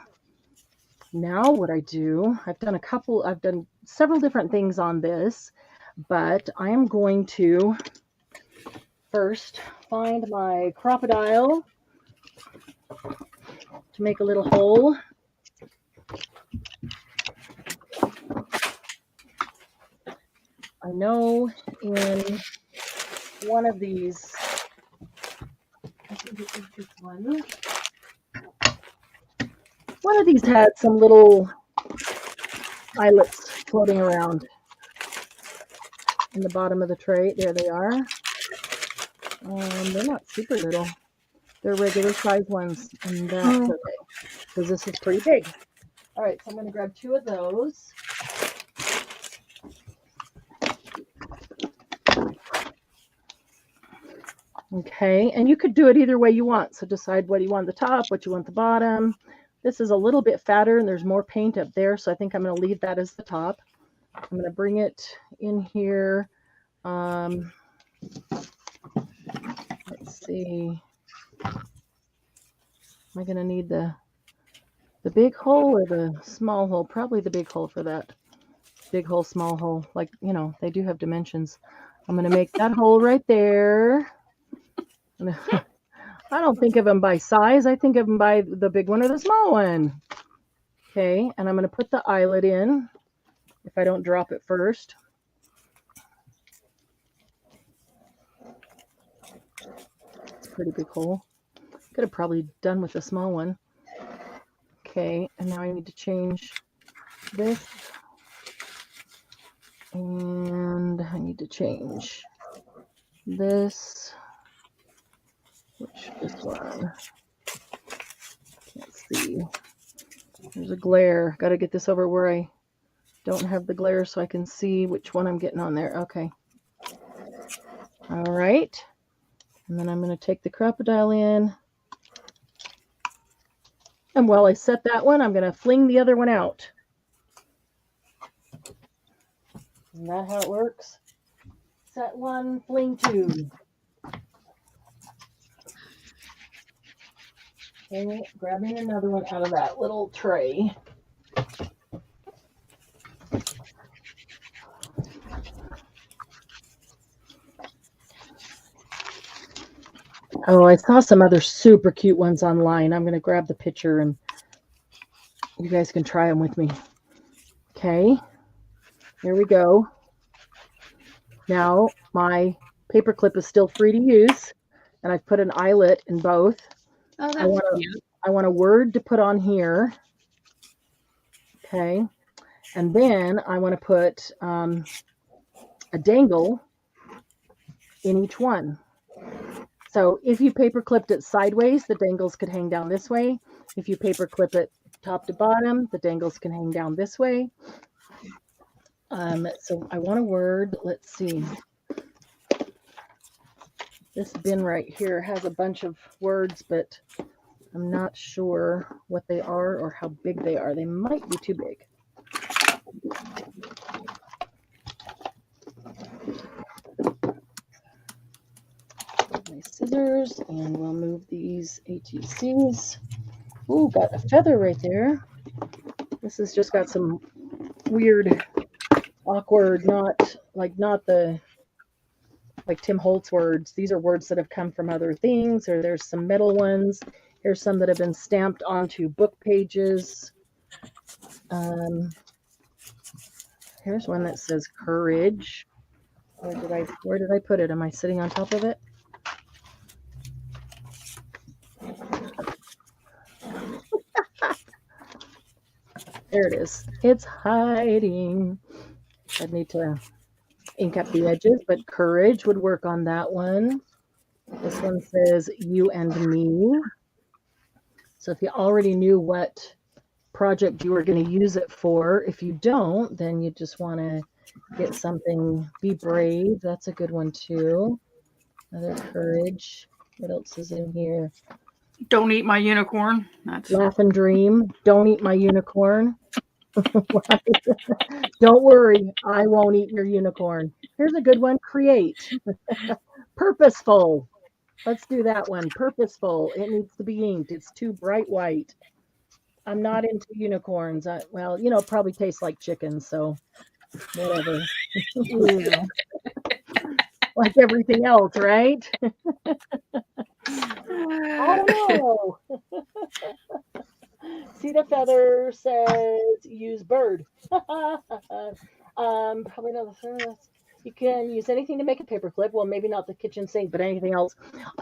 now what I do, I've done several different things on this, but I am going to first find my crocodile to make a little hole. I know in one of these, I think it was this one. One of these had some little eyelets floating around in the bottom of the tray. There they are. They're not super little. They're regular size ones, and that's okay, because this is pretty big. All right, so I'm going to grab 2 of those. Okay, and you could do it either way you want. So decide what you want the top, what you want the bottom. This is a little bit fatter and there's more paint up there, so I think I'm going to leave that as the top. I'm going to bring it in here. Let's see. Am I going to need the big hole or the small hole? Probably the big hole for that. Big hole, small hole. Like, you know, they do have dimensions. I'm going to make that hole right there. I don't think of them by size. I think of them by the big one or the small one. Okay, and I'm going to put the eyelet in if I don't drop it first. It's a pretty big hole. Could have probably done with the small one. Okay, and now I need to change this. And I need to change this. Which this one? Can't see. There's a glare. Got to get this over where I don't have the glare so I can see which one I'm getting on there. Okay. All right. And then I'm going to take the crocodile in. And while I set that one, I'm going to fling the other one out. Isn't that how it works? Set one, fling 2. Okay, grabbing another one out of that little tray. Oh, I saw some other super cute ones online. I'm going to grab the picture and you guys can try them with me. Okay, here we go. Now my paper clip is still free to use, and I've put an eyelet in both. Oh, that's cute. I want a word to put on here. Okay. And then I want to put a dangle in each one. So if you paper clipped it sideways, the dangles could hang down this way. If you paper clip it top to bottom, the dangles can hang down this way. So I want a word. Let's see. This bin right here has a bunch of words, but I'm not sure what they are or how big they are. They might be too big. My scissors, and we'll move these ATCs. Ooh, got a feather right there. This has just got some weird, awkward, not the like Tim Holtz words. These are words that have come from other things, or there's some metal ones. Here's some that have been stamped onto book pages. Here's one that says courage. Where did I put it? Am I sitting on top of it? There it is. It's hiding. I'd need to ink up the edges, but courage would work on that one. This one says you and me. So if you already knew what project you were going to use it for, if you don't, then you just want to get something, be brave. That's a good one too. Another courage. What else is in here? Don't eat my unicorn. That's Laugh and dream. Don't eat my unicorn. Don't worry, I won't eat your unicorn. Here's a good one. Create. Purposeful. Let's do that one. Purposeful. It needs to be inked. It's too bright white. I'm not into unicorns. Well, it probably tastes like chicken, so whatever. Like everything else, right? I don't know. See, the feather says use bird. Probably not. You can use anything to make a paperclip. Well, maybe not the kitchen sink, but anything else.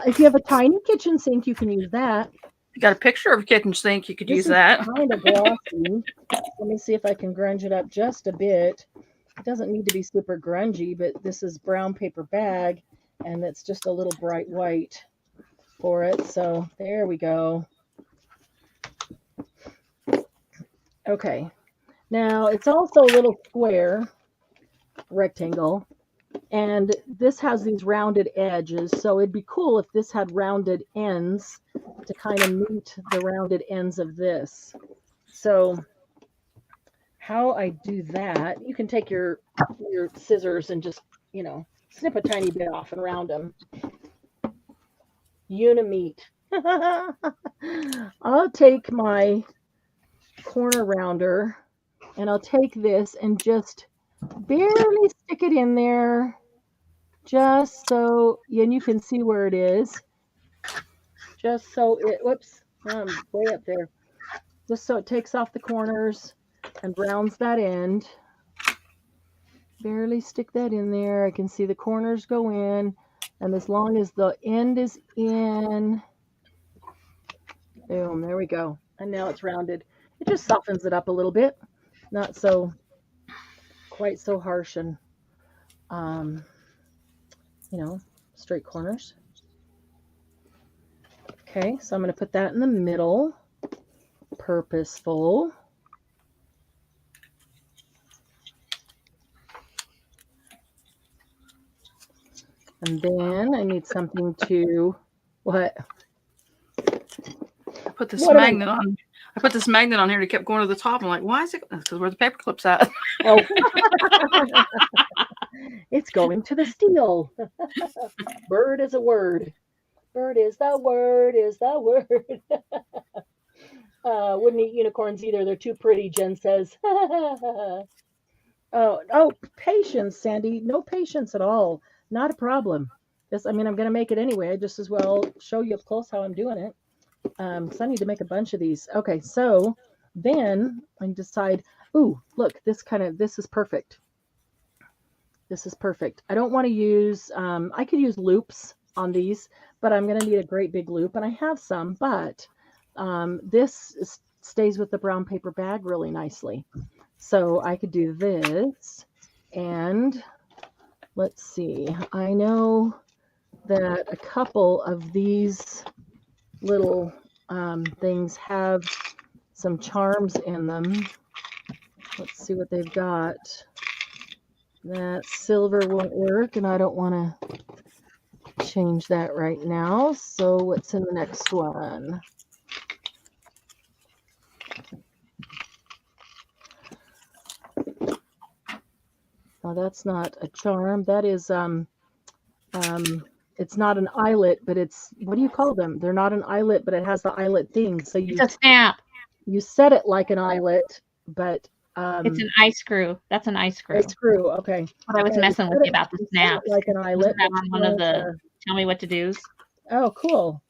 If you have a tiny kitchen sink, you can use that. You got a picture of a kitchen sink. You could use that. Kind of glossy. Let me see if I can grunge it up just a bit. It doesn't need to be super grungy, but this is brown paper bag, and it's just a little bright white for it. So there we go. Okay. Now it's also a little square, rectangle, and this has these rounded edges. So it'd be cool if this had rounded ends to kind of meet the rounded ends of this. So how I do that, you can take your scissors and just, snip a tiny bit off and round them. Unimeet. I'll take my corner rounder and I'll take this and just barely stick it in there, just so, and you can see where it is, just so it, whoops, I'm way up there, just so it takes off the corners and rounds that end. Barely stick that in there. I can see the corners go in, and as long as the end is in, boom, there we go. And now it's rounded. It just softens it up a little bit, not so quite so harsh and straight corners. Okay, so I'm going to put that in the middle. Purposeful. And then I need something to, what? I put this magnet on. I put this magnet on here and it kept going to the top. I'm like, why is it? Because where the paper clip's at. Oh. It's going to the steel. Bird is a word. Bird is the word, is the word. Wouldn't eat unicorns either. They're too pretty, Jen says. Oh, patience, Sandy. No patience at all. Not a problem. I'm going to make it anyway. I just as well show you up close how I'm doing it. Because I need to make a bunch of these. Okay, so then I decide, ooh, look, this is perfect. This is perfect. I don't want to use, I could use loops on these, but I'm going to need a great big loop, and I have some, but stays with the brown paper bag really nicely. So I could do this, and let's see. I know that a couple of these little things have some charms in them. Let's see what they've got. That silver won't work, and I don't want to change that right now. So what's in the next one? Oh, that's not a charm. That is it's not an eyelet, but it's, what do you call them? They're not an eyelet, but it has the eyelet thing. So it's a stamp. You set it like an eyelet, but It's an eye screw. That's an eye screw. a screw. Okay. But I was Yeah, messing with you about the you said it snaps. like an eyelet. That but on you one of don't, the tell me what to do's. oh, cool.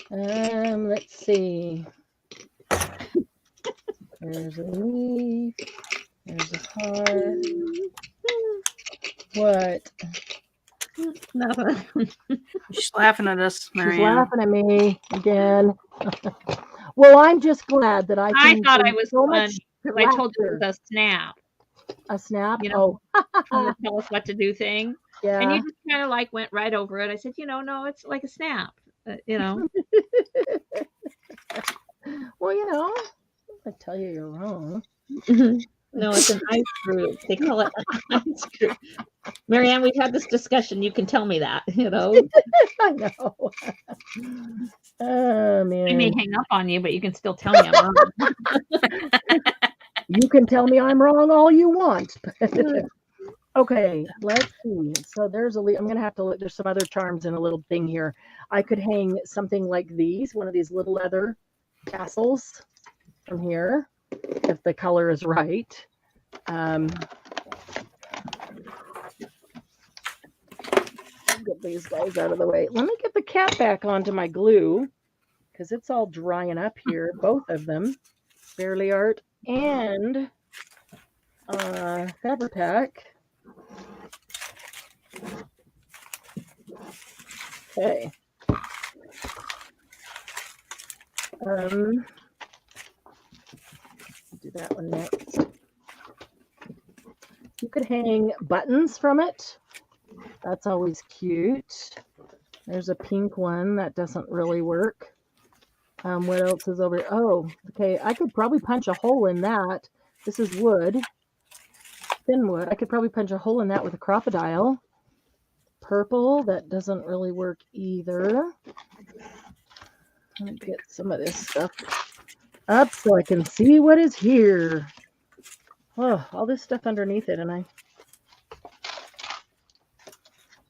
Let's see. There's a leaf. There's a heart. What? Nothing. She's laughing at us, She's Marianne. laughing at me again. Well, I'm just glad that I I can thought I bring was so funny much because I told you it laughter. was a snap. A snap. You know, Oh, the tell us what to do thing. And yeah. you just kind of like went right over it. I said, no, it's like a snap. You know. Well, you know, I tell you you're wrong. No, it's an eye screw. They call it an eye screw. Marianne, we've had this discussion. You can tell me that, you know. I know. Oh, I may man. hang up on you, but you can still tell me I'm wrong. You can tell me I'm wrong all you want. Okay, let's see. So there's a leaf. I'm going to have to look. There's some other charms in a little thing here. I could hang something like these, one of these little leather tassels from here, if the color is right. Get these guys out of the way. Let me get the cat back onto my glue because it's all drying up here. Both of them, Fairly Art and Fabric. Okay. Do that one next. You could hang buttons from it. That's always cute. There's a pink one that doesn't really work. What else is over? Oh, okay. I could probably punch a hole in that. This is wood, thin wood. I could probably punch a hole in that with a crocodile. Purple, that doesn't really work either. Let me get some of this stuff up so I can see what is here. Oh, all this stuff underneath it, and I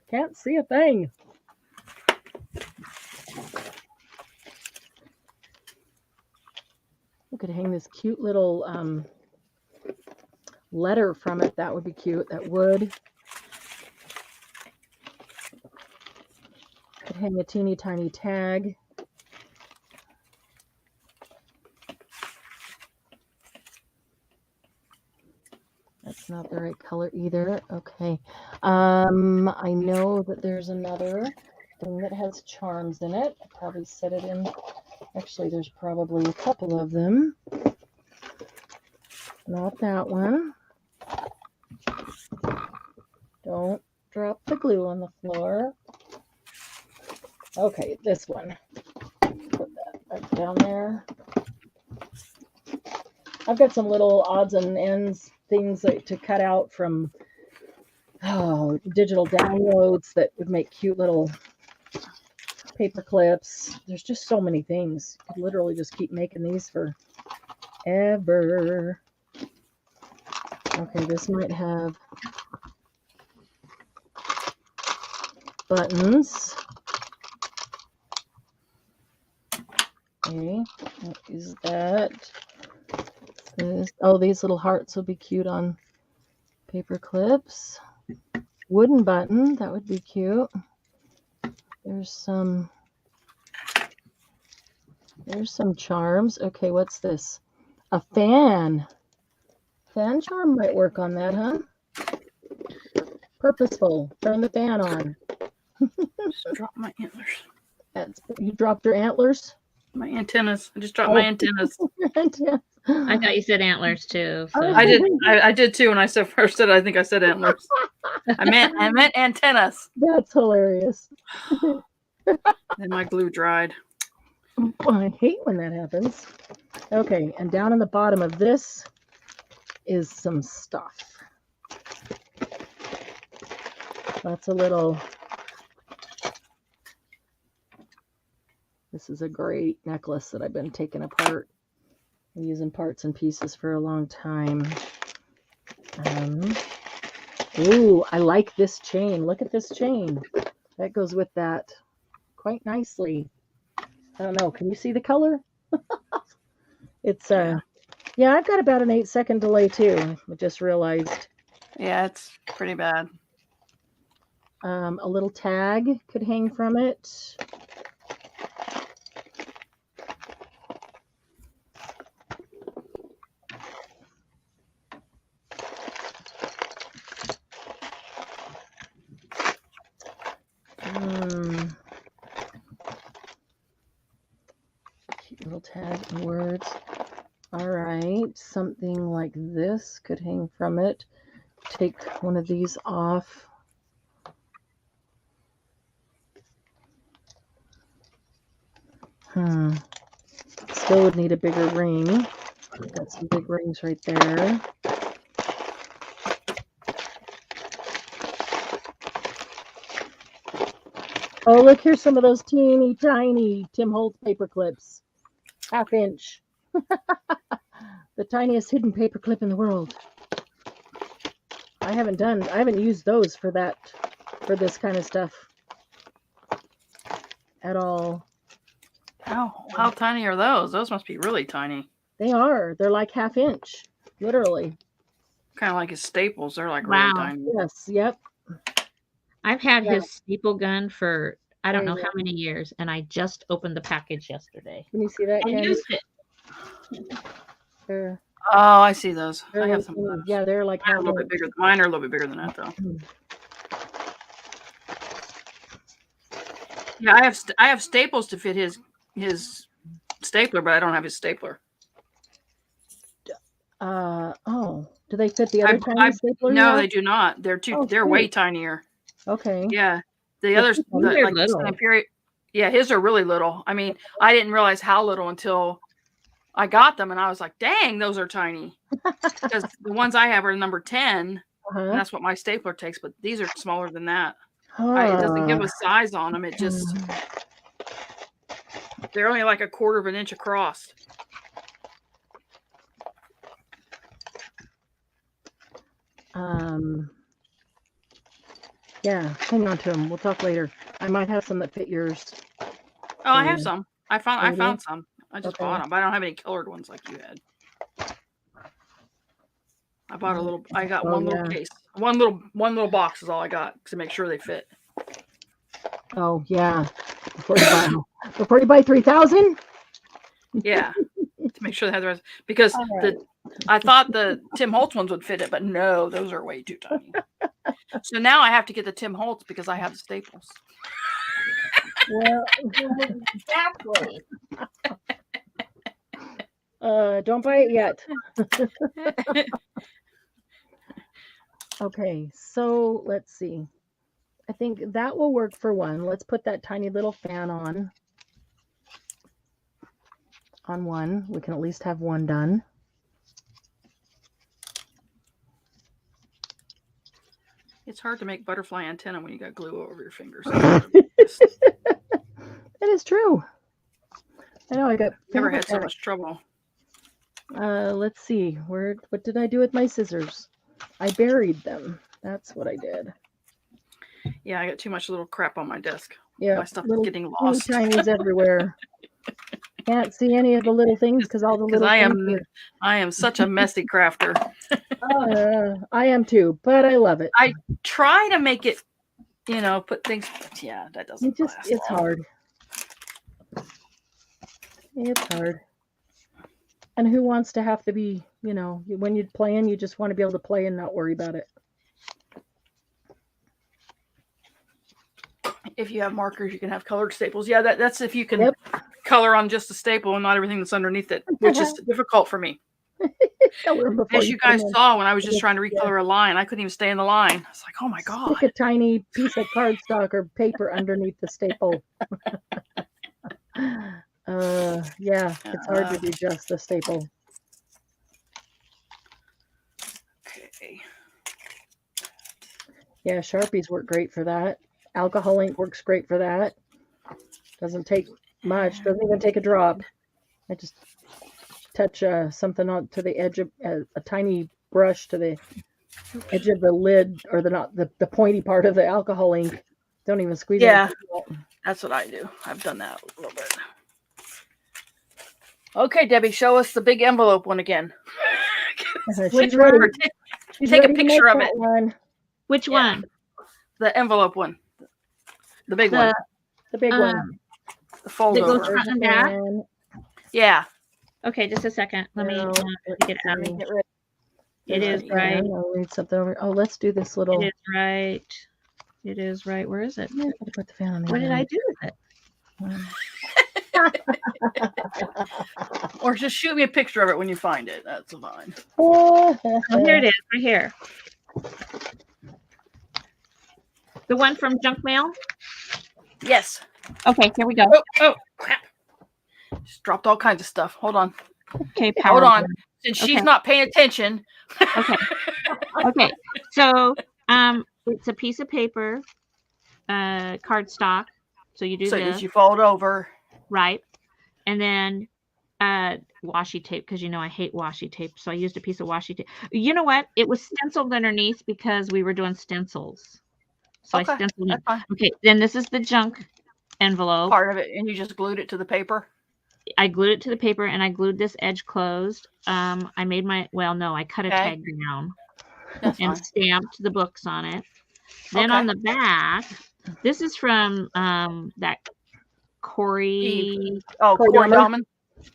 can't see a thing. We could hang this cute little letter from it. That would be cute. That would. Could hang a teeny tiny tag. That's not the right color either. Okay. I know that there's another thing that has charms in it. I probably set it in. Actually, there's probably a couple of them. Not that one. Don't drop the glue on the floor. Okay, this one. Put that right down there. I've got some little odds and ends things to cut out from digital downloads that would make cute little paper clips. There's just so many things. You could literally just keep making these forever. Okay, this might have buttons. Okay, what is that? Oh, these little hearts will be cute on paper clips. Wooden button, that would be cute. There's some charms. Okay, what's this? A fan. Fan charm might work on that, huh? Purposeful. Turn the fan on. Just dropped my antlers. You dropped your antlers? My antennas. I just dropped my antennas. I thought you said antlers too. So. I did. I did too. When I said first said, I think I said antlers. I meant antennas. That's hilarious. And my glue dried. Oh, I hate when that happens. Okay, and down in the bottom of this is some stuff. That's a little. This is a great necklace that I've been taking apart. I'm using parts and pieces for a long time. Ooh, I like this chain. Look at this chain. That goes with that quite nicely. I don't know. Can you see the color? It's Yeah. yeah, I've got about an 8-second delay too. I just realized. Yeah, it's pretty bad. A little tag could hang from it. Cute little tag and words. All right, something like this could hang from it. Take one of these off. Still would need a bigger ring. Got some big rings right there. Oh, look, here's some of those teeny tiny Tim Holtz paper clips. 1/2 inch. The tiniest hidden paper clip in the world. I haven't used those for this kind of stuff at all. How tiny are those? Those must be really tiny. They are. They're like 1/2 inch, literally. Kind of like his staples. They're like Wow. really tiny. Yes. Yep. I've had Yeah. his staple gun for I don't There know you how many years, and I just opened the package yesterday. Can you see that, And Candy? used it. They're, Oh, I see those. they're I have like some of teeny. those. Yeah, they're like Mine are a 1/2 little bit inch. bigger. Mine are a little bit bigger than that, though. Yeah, I have staples to fit his stapler, but I don't have his stapler. Oh, do they fit the other tiny stapler? No, they do not. They're Oh, they're way sweet. tiny. Okay. Yeah, the They're others, too They're like the little. stamp period. Yeah, his are really little. I mean, I didn't realize how little until I got them, and I was like, "Dang, those are tiny." Because the ones I have are number 10, and Uh-huh. that's what my stapler takes. But these are smaller than that. It doesn't give a size on them. It just they're only like 1/4 inch across. Yeah, hang on to them. We'll talk later. I might have some that fit yours. Oh, I have some. I you found some. I just Okay. bought them, but I don't have any colored ones like you had. I bought a little. I got one little case. One little box is all I got to make sure they fit. Oh yeah. Before you buy 3,000. Yeah, to make sure they have the rest. Because right. I thought the Tim Holtz ones would fit it, but no, those are way too tiny. So now I have to get the Tim Holtz because I have the staples. Well, Exactly. don't buy it yet. Okay, so let's see. I think that will work for one. Let's put that tiny little fan on one. We can at least have one done. It's hard to make butterfly antenna when you got glue over your fingers. That is true. I know I got Never had so much trouble. Let's see. What did I do with my scissors? I buried them. That's what I did. Yeah, I got too much little crap on my desk. Yeah, My stuff is getting lost. Tinies everywhere. Can't see any of the little things because all the little. I am such a messy crafter. I am too, but I love it. I try to make it, put things. Yeah, that doesn't. It's hard. It's hard. And who wants to have to be, when you're playing, you just want to be able to play and not worry about it. If you have markers, you can have colored staples. Yeah, that's if you can color on just the staple and not everything that's underneath it, which is difficult for me. As you guys saw when I was just trying to recolor a line, I couldn't even stay in the line. It's like, oh my God. Stick a tiny piece of cardstock or paper underneath the staple. Yeah, it's hard to do just the staple. Okay. Yeah, Sharpies work great for that. Alcohol ink works great for that. Doesn't take much. Doesn't even take a drop. I just touch something on to the edge of a tiny brush to the edge of the lid or the pointy part of the alcohol ink. Don't even squeeze it. Yeah, that's what I do. I've done that a little bit. Okay, Debbie, show us the big envelope one again. She's ready. She's Take a ready to picture make of that it. one. Which Yeah. one? The envelope one. The big one. The big one. The fold that goes over. front and back. Yeah. Okay, just a second. Let me take it out. Make it ready. It is right. I'll read something over. Oh, let's do this little. It is right. It is right. Where is it? I gotta put the fan on. What did I do with it? Or just shoot me a picture of it when you find it. That's fine. Oh, here it is, right here. The one from junk mail? Yes. Okay, here we go. Oh, crap. Just dropped all kinds of stuff. Hold on. Okay, power. Hold on. Since she's not paying attention. Okay. Okay. So it's a piece of paper, cardstock. So you do this. You fold over. Right. And then washi tape, because I hate washi tape. So I used a piece of washi tape. You know what? It was stenciled underneath because we were doing stencils. So I stenciled it. Okay, then this is the junk envelope. Part of it, and you just glued it to the paper? I glued it to the paper, and I glued this edge closed. I made I cut a tag down and stamped the books on it. Then on the back, this is from that Corey. Oh, Corey Dahman?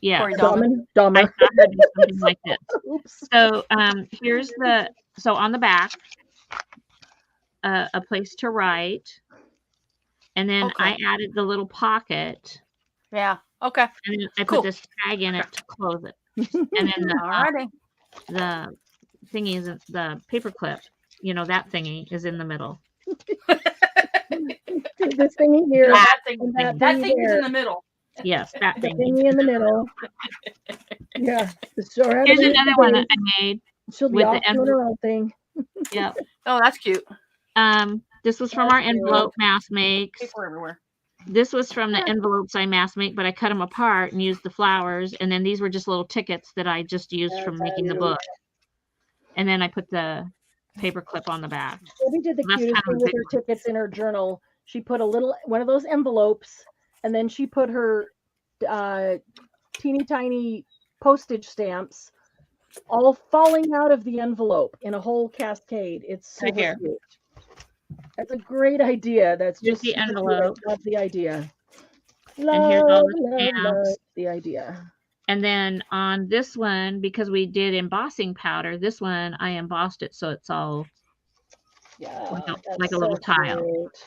Yeah. Corey Dahman. I thought I'd do something like this. Oops. So here's on the back, a place to write. And then I added the little pocket. Yeah. Okay. And then I put this tag in it to close it. And then the thingy is the paper clip. That thingy is in the middle. This thingy here. That thing is in the middle. Yes, that thingy. The thingy in the middle. Yeah. Here's another one that I made. She'll be off doing her own thing. Yeah. Oh, that's cute. This was from our envelope mass makes. Paper everywhere. This was from the envelopes I mass make, but I cut them apart and used the flowers. And then these were just little tickets that I just used from making the book. And then I put the paper clip on the back. Debbie did the cutest thing with her tickets in her journal. She put one of those envelopes, and then she put her teeny tiny postage stamps all falling out of the envelope in a whole cascade. It's so cute. That's a great idea. That's just the envelope. Love the idea. And here's all the stamps. Love the idea. And then on this one, because we did embossing powder, this one I embossed it so it's all like a little tile. Great.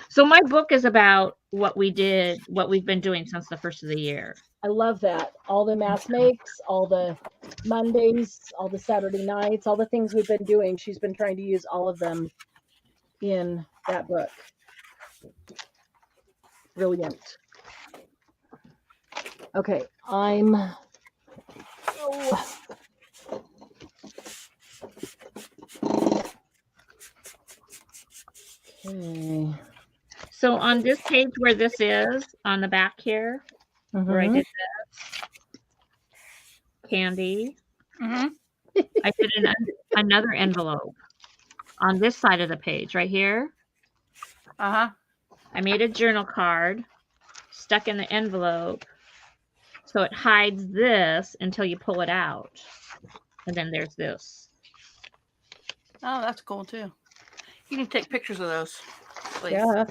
So my book is about what we've been doing since the first of the year. I love that. All the mass makes, all the Mondays, all the Saturday nights, all the things we've been doing. She's been trying to use all of them in that book. Brilliant. Okay, Okay. So on this page where this is, on the back here, where I did this, candy, I did another envelope on this side of the page right here. I made a journal card, stuck in the envelope, so it hides this until you pull it out. And then there's this. Oh, that's cool too. You can take pictures of those, please. Yeah.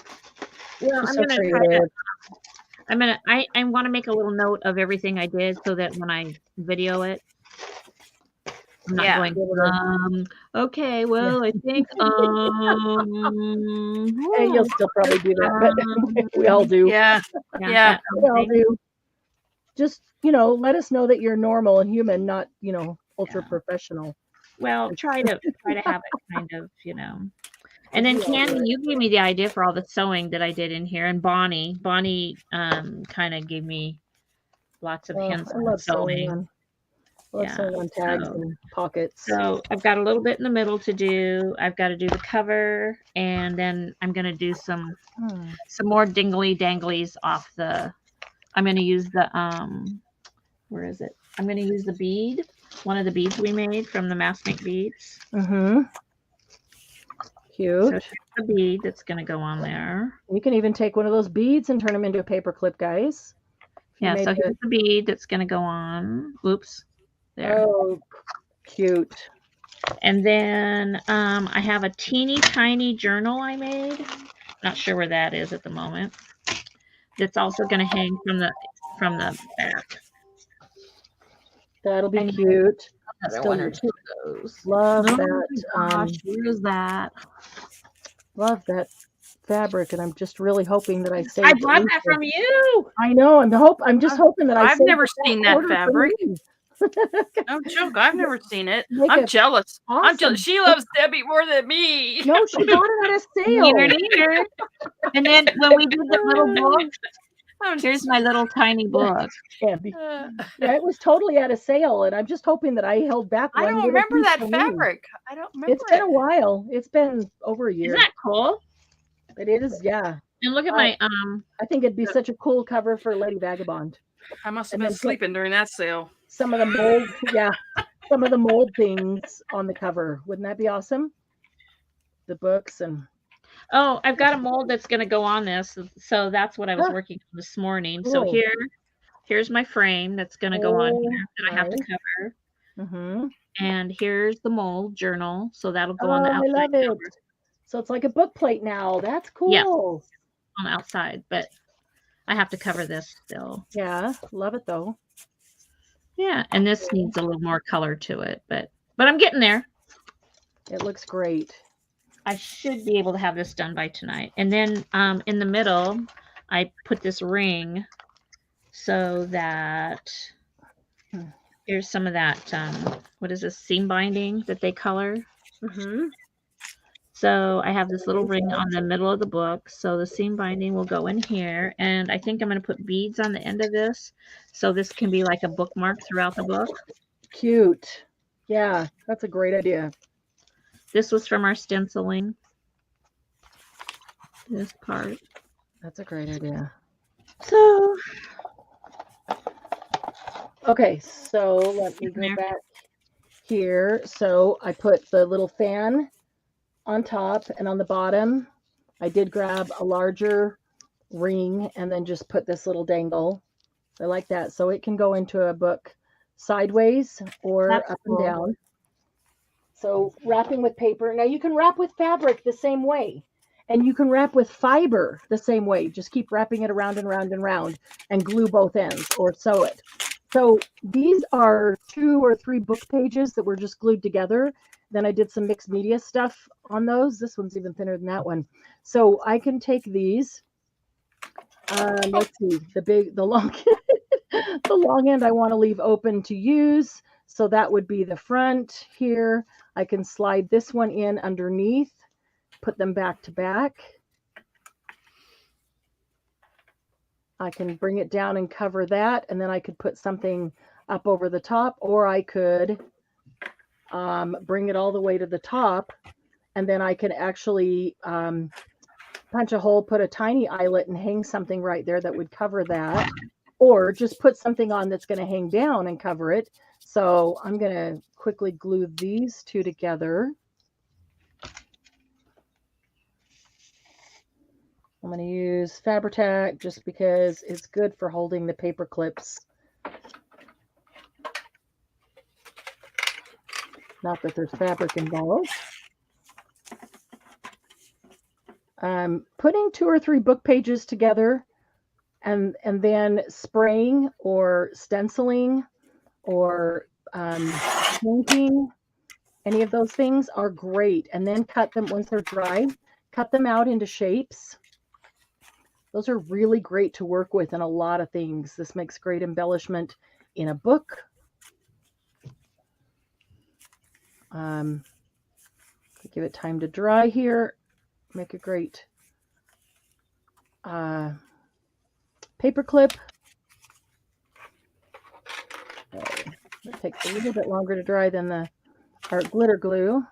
Well, I'm gonna try to. I want to make a little note of everything I did so that when I video it, I'm not going. Okay. Well, I think. Hey, you'll still probably do that, but we all do. Yeah. Yeah. We all do. Just let us know that you're normal and human, not ultra professional. Well, try to have it kind of, And then Candy, you gave me the idea for all the sewing that I did in here, and Bonnie kind of gave me lots of hints on sewing. I love sewing on tags and pockets. So I've got a little bit in the middle to do. I've got to do the cover, and then I'm going to do some more dingly danglies off the. I'm going to use the where is it? I'm going to use the bead, one of the beads we made from the Mass Make Beads. Cute. So here's the bead that's going to go on there. You can even take one of those beads and turn them into a paper clip, guys. Yeah, made so the- here's the bead that's going to go on. Oops. There. Oh, cute. And then I have a teeny tiny journal I made. Not sure where that is at the moment. That's also going to hang from the back. That'll be I need cute. Another Still one or two of those. love Oh that. my gosh, where is that? Love that fabric, and I'm just really hoping that I saved. I bought that from you. I know. I'm just hoping that I've saved never the seen that order for fabric. me. No joke. I've never seen it. Make I'm a jealous. I'm awesome jealous. She loves Debbie more than me. No, she bought it at a sale. Neither. And then when we did the little book, I'm here's my little tiny book. Andy. uh, Yeah, it was totally at a sale, and I'm just hoping that I held back I one don't little remember piece that for me. fabric. I don't remember It's been it. a while. It's been over a year. Isn't that cool? It is, yeah. And look at my I think it'd be such a cool cover for Lady Vagabond. I must have And been then put- sleeping during that sale. Some of the mold, yeah, some of the mold things on the cover. Wouldn't that be awesome? The books and Oh, I've got a mold that's going to go on this. So that's what I was Ah, working on this morning. So cool. here's my frame that's going to go on Oh, here that I have to nice. cover. Mm-hmm. And here's the mold journal. So that'll go Oh, on the I outside love it. cover. So it's like a book plate now. That's Yeah. cool. On the outside, but I have to cover this still. Yeah, love it though. Yeah, and this needs a little more color to it, but I'm getting there. It looks great. I should be able to have this done by tonight. And then in the middle, I put this ring so that here's some of that, what is this, seam binding that they color. Mm-hmm. So I have this little ring on the middle of the book. So the seam binding will go in here. And I think I'm going to put beads on the end of this. So this can be like a bookmark throughout the book. Cute. Yeah, that's a great idea. This was from our stenciling. This part. That's a great idea. So Okay, so let me go back here. So I put the little fan on top, and on the bottom, I did grab a larger ring and then just put this little dangle. I like that. So it can go into a book sideways or That's up cool. and down. So wrapping with paper. Now you can wrap with fabric the same way. And you can wrap with fiber the same way. Just keep wrapping it around and round and round and glue both ends or sew it. So these are 2 or 3 book pages that were just glued together. Then I did some mixed media stuff on those. This one's even thinner than that one. So I can take these. Let's see, the long, the long end I want to leave open to use. So that would be the front here. I can slide this one in underneath, put them back to back. I can bring it down and cover that, and then I could put something up over the top, or I could bring it all the way to the top, and then I can actually punch a hole, put a tiny eyelet, and hang something right there that would cover that, or just put something on that's going to hang down and cover it. So I'm going to quickly glue these 2 together. I'm going to use Fabri-Tac just because it's good for holding the paper clips. Not that there's fabric involved. Putting 2 or 3 book pages together and then spraying or stenciling or painting, any of those things are great. And then cut them once they're dry, cut them out into shapes. Those are really great to work with in a lot of things. This makes great embellishment in a book. Give it time to dry here. Make a great paper clip. Okay. It takes a little bit longer to dry than the art glitter glue.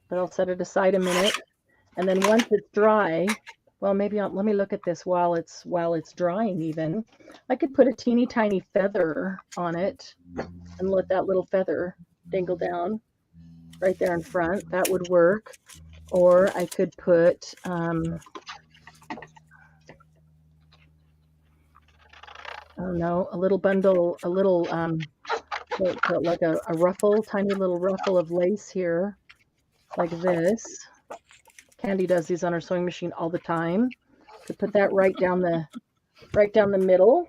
But I'll set it aside a minute. And then once it's dry, well, maybe let me look at this while it's drying even. I could put a teeny tiny feather on it and let that little feather dangle down right there in front. That would work. Or I could put I don't know, a little bundle, a little, like a ruffle, tiny little ruffle of lace here, like this. Candy does these on her sewing machine all the time. Could put that right down the middle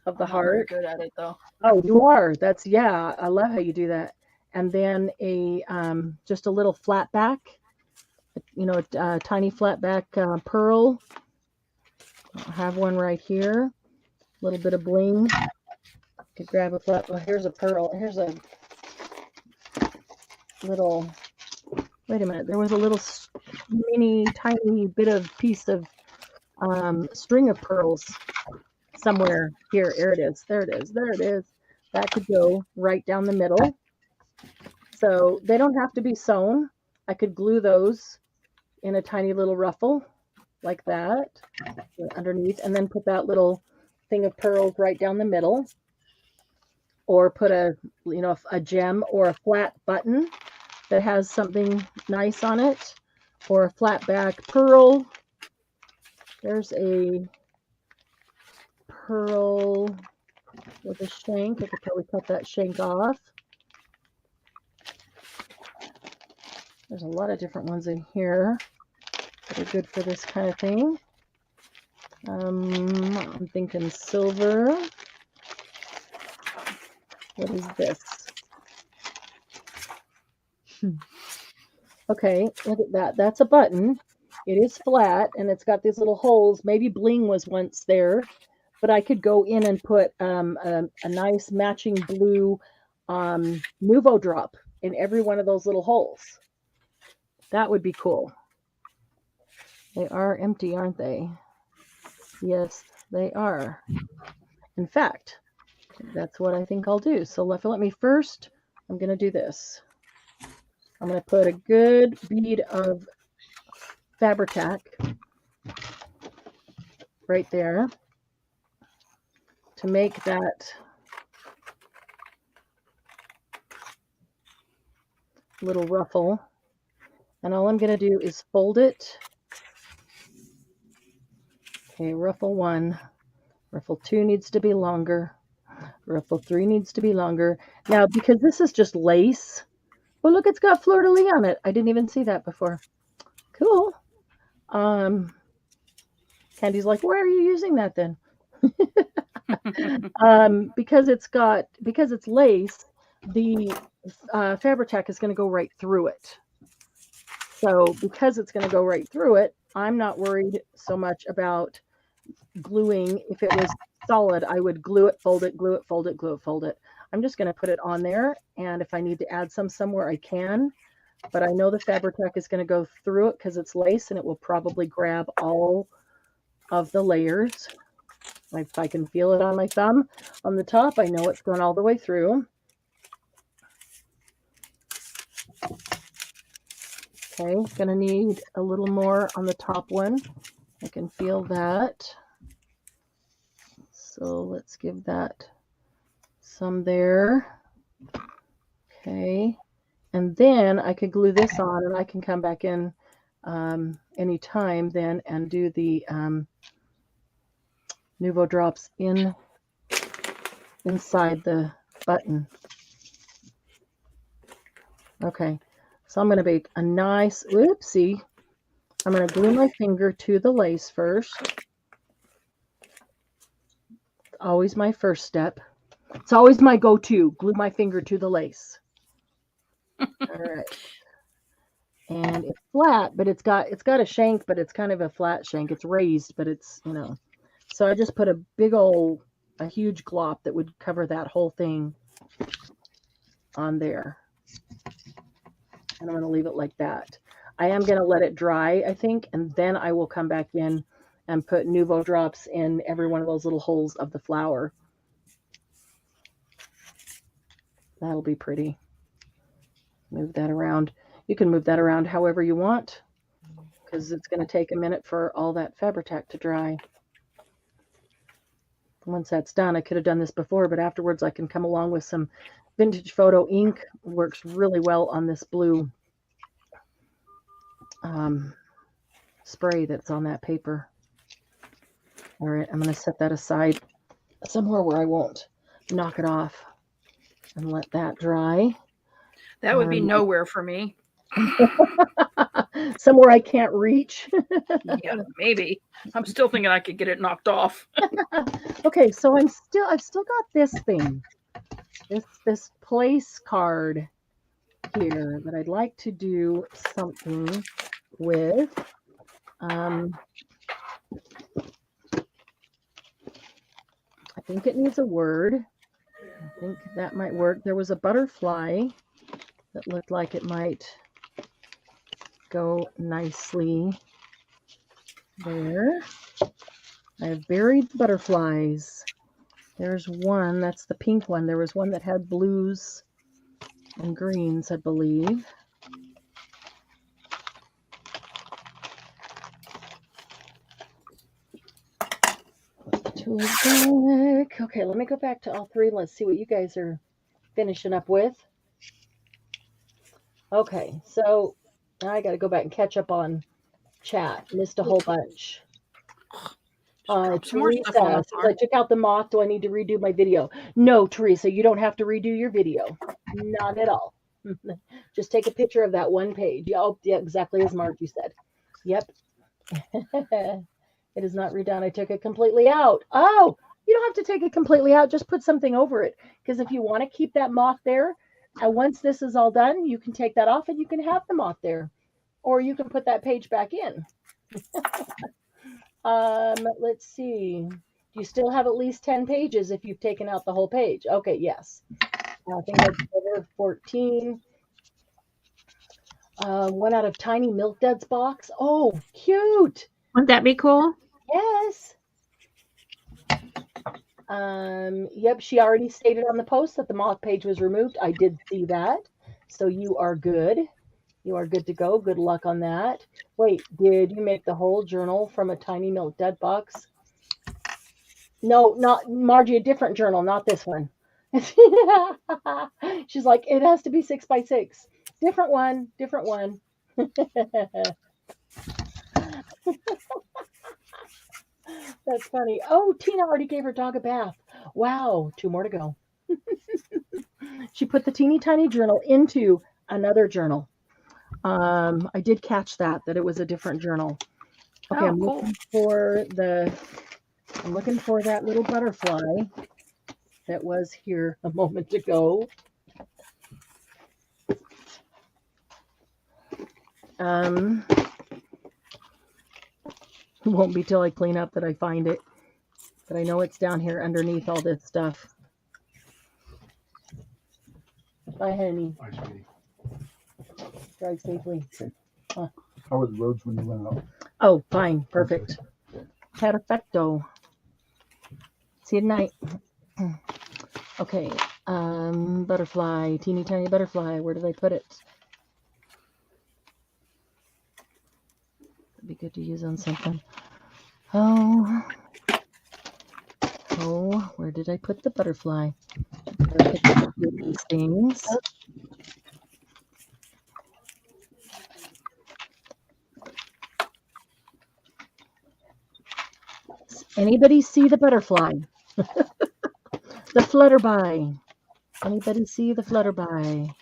of the I'm not very heart. good at it though. Oh, you are. That's, yeah. I love how you do that. And then just a little flat back, a tiny flat back pearl. I have one right here. A little bit of bling. Could grab a flat. Well, here's a pearl. Here's a little. Wait a minute. There was a little mini, tiny bit of piece of string of pearls somewhere here. Here it is. There it is. There it is. That could go right down the middle. So they don't have to be sewn. I could glue those in a tiny little ruffle like that underneath, and then put that little thing of pearls right down the middle, or put a gem or a flat button that has something nice on it, or a flat back pearl. There's a pearl with a shank. I could probably cut that shank off. There's a lot of different ones in here that are good for this kind of thing. I'm thinking silver. What is this? Okay, look at that. That's a button. It is flat and it's got these little holes. Maybe bling was once there, but I could go in and put a nice matching blue Nuvo drop in every one of those little holes. That would be cool. They are empty, aren't they? Yes, they are. In fact, that's what I think I'll do. So let me first, I'm going to do this. I'm going to put a good bead of Fabri-Tac right there to make that little ruffle. And all I'm going to do is fold it. Okay, ruffle 1. Ruffle 2 needs to be longer. Ruffle 3 needs to be longer. Now, because this is just lace, oh, look, it's got fleur-de-lis on it. I didn't even see that before. Cool. Candy's like, why are you using that then? Because it's lace, the Fabri-Tac is going to go right through it. So because it's going to go right through it, I'm not worried so much about gluing. If it was solid, I would glue it, fold it, glue it, fold it, glue it, fold it. I'm just going to put it on there, and if I need to add some somewhere, I can. But I know the Fabri-Tac is going to go through it because it's lace, and it will probably grab all of the layers. If I can feel it on my thumb on the top, I know it's gone all the way through. Okay, gonna need a little more on the top one. I can feel that. So let's give that some there. Okay, and then I could glue this on, and I can come back in anytime then and do the Nuvo drops inside the button. Okay, so I'm going to make a nice, oopsie, I'm going to glue my finger to the lace first. It's always my first step. It's always my go-to, glue my finger to the lace. All right. And it's flat, but it's got a shank, but it's kind of a flat shank. It's raised, but it's, so I just put a huge glop that would cover that whole thing on there. And I'm going to leave it like that. I am going to let it dry, I think, and then I will come back in and put Nuvo drops in every one of those little holes of the flower. That'll be pretty. Move that around. You can move that around however you want, because it's going to take a minute for all that Fabri-Tac to dry. Once that's done, I could have done this before, but afterwards I can come along with some vintage photo ink. It works really well on this blue spray that's on that paper. All right, I'm going to set that aside somewhere where I won't knock it off and let that dry. That would be nowhere for me. Somewhere I can't reach. Yeah, maybe. I'm still thinking I could get it knocked off. Okay, so I've still got this thing. This place card here that I'd like to do something with. I think it needs a word. I think that might work. There was a butterfly that looked like it might go nicely there. I have buried butterflies. There's one, that's the pink one. There was one that had blues and greens, I believe. Tools back. Okay, let me go back to all three. Let's see what you guys are finishing up with. Okay, so I got to go back and catch up on chat. Missed a whole bunch. Drop some more Teresa stuff on the says, I took out the moth. Do I need to redo my video? No, Teresa, you don't have to redo your video. Not at all. Just take a picture of that one page. Oh, yeah, exactly as Margie said. Yep. It is not redone. I took it completely out. Oh, you don't have to take it completely out. Just put something over it. Because if you want to keep that moth there, and once this is all done, you can take that off and you can have the moth there. Or you can put that page back in. Let's see. You still have at least 10 pages if you've taken out the whole page. Okay, yes. I think that's over 14. One out of Tiny Milk Duds box. Oh, cute. Wouldn't that be cool? Yes. Yep, she already stated on the post that the moth page was removed. I did see that. So you are good. You are good to go. Good luck on that. Wait, did you make the whole journal from a Tiny Milk Dud box? No, not Margie, a different journal, not this one. She's like, it has to be 6 by 6. Different one, different one. That's funny. Oh, Tina already gave her dog a bath. Wow, 2 more to go. She put the teeny tiny journal into another journal. I did catch that it was a different journal. Okay, Oh, cool. I'm looking for that little butterfly that was here a moment ago. It won't be till I clean up that I find it, but I know it's down here underneath all this stuff. Bye, honey. Bye, sweetie. Drive safely. How were the roads when you went out? Oh, fine. Perfect. Perfecto. See you tonight. Okay. Butterfly. Teeny tiny butterfly. Where did I put it? It'd be good to use on something. Oh, where did I put the butterfly? These things. Anybody see the butterfly? The flutterby. Anybody see the flutterby?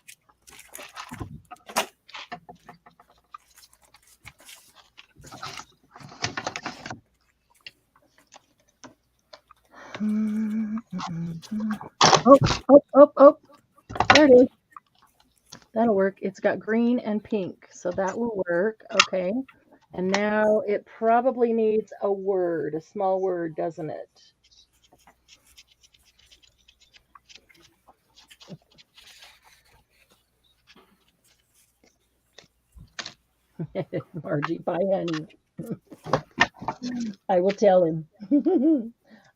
Oh. There it is. That'll work. It's got green and pink, so that will work. Okay. And now it probably needs a word, a small word, doesn't it? Margie, bye, honey. I will tell him.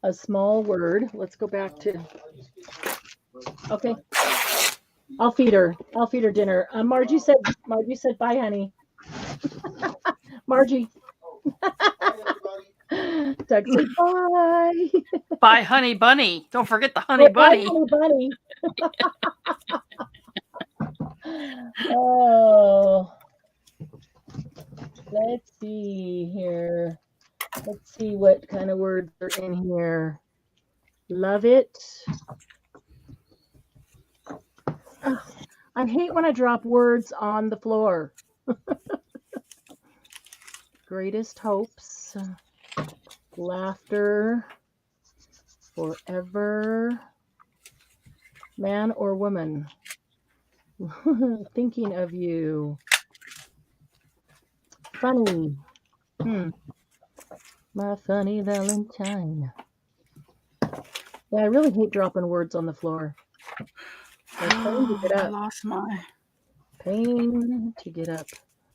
A small word. Let's go back to. Okay. I'll feed her. I'll feed her dinner. Margie said bye, honey. Margie. Doug said bye. Bye, honey bunny. Don't forget the honey bunny. Bye, honey bunny. Oh. Let's see here. Let's see what kind of words are in here. Love it. Ugh, I hate when I drop words on the floor. Greatest hopes. Laughter. Forever. Man or woman. Thinking of you. Funny. My funny Valentine. Yeah, I really hate dropping words on the floor. They're pain to get I up. lost my. Pain to get up.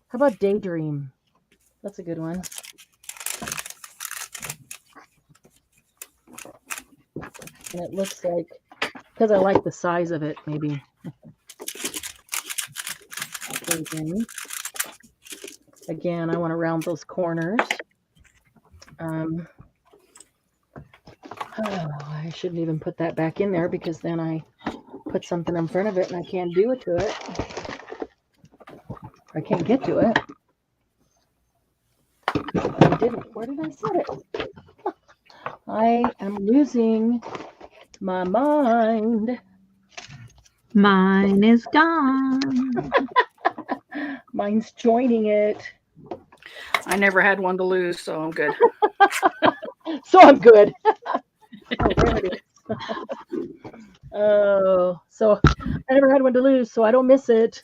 How about daydream? That's a good one. And it looks like, because I like the size of it, maybe. Daydream. Again, I want to round those corners. I shouldn't even put that back in there because then I put something in front of it and I can't do it to it. I can't get to it. I didn't. Where did I set it? I am losing my mind. Mine is gone. Mine's joining it. I never had one to lose, so I'm good. So I'm good. Oh, there it is. Oh, so I never had one to lose, so I don't miss it.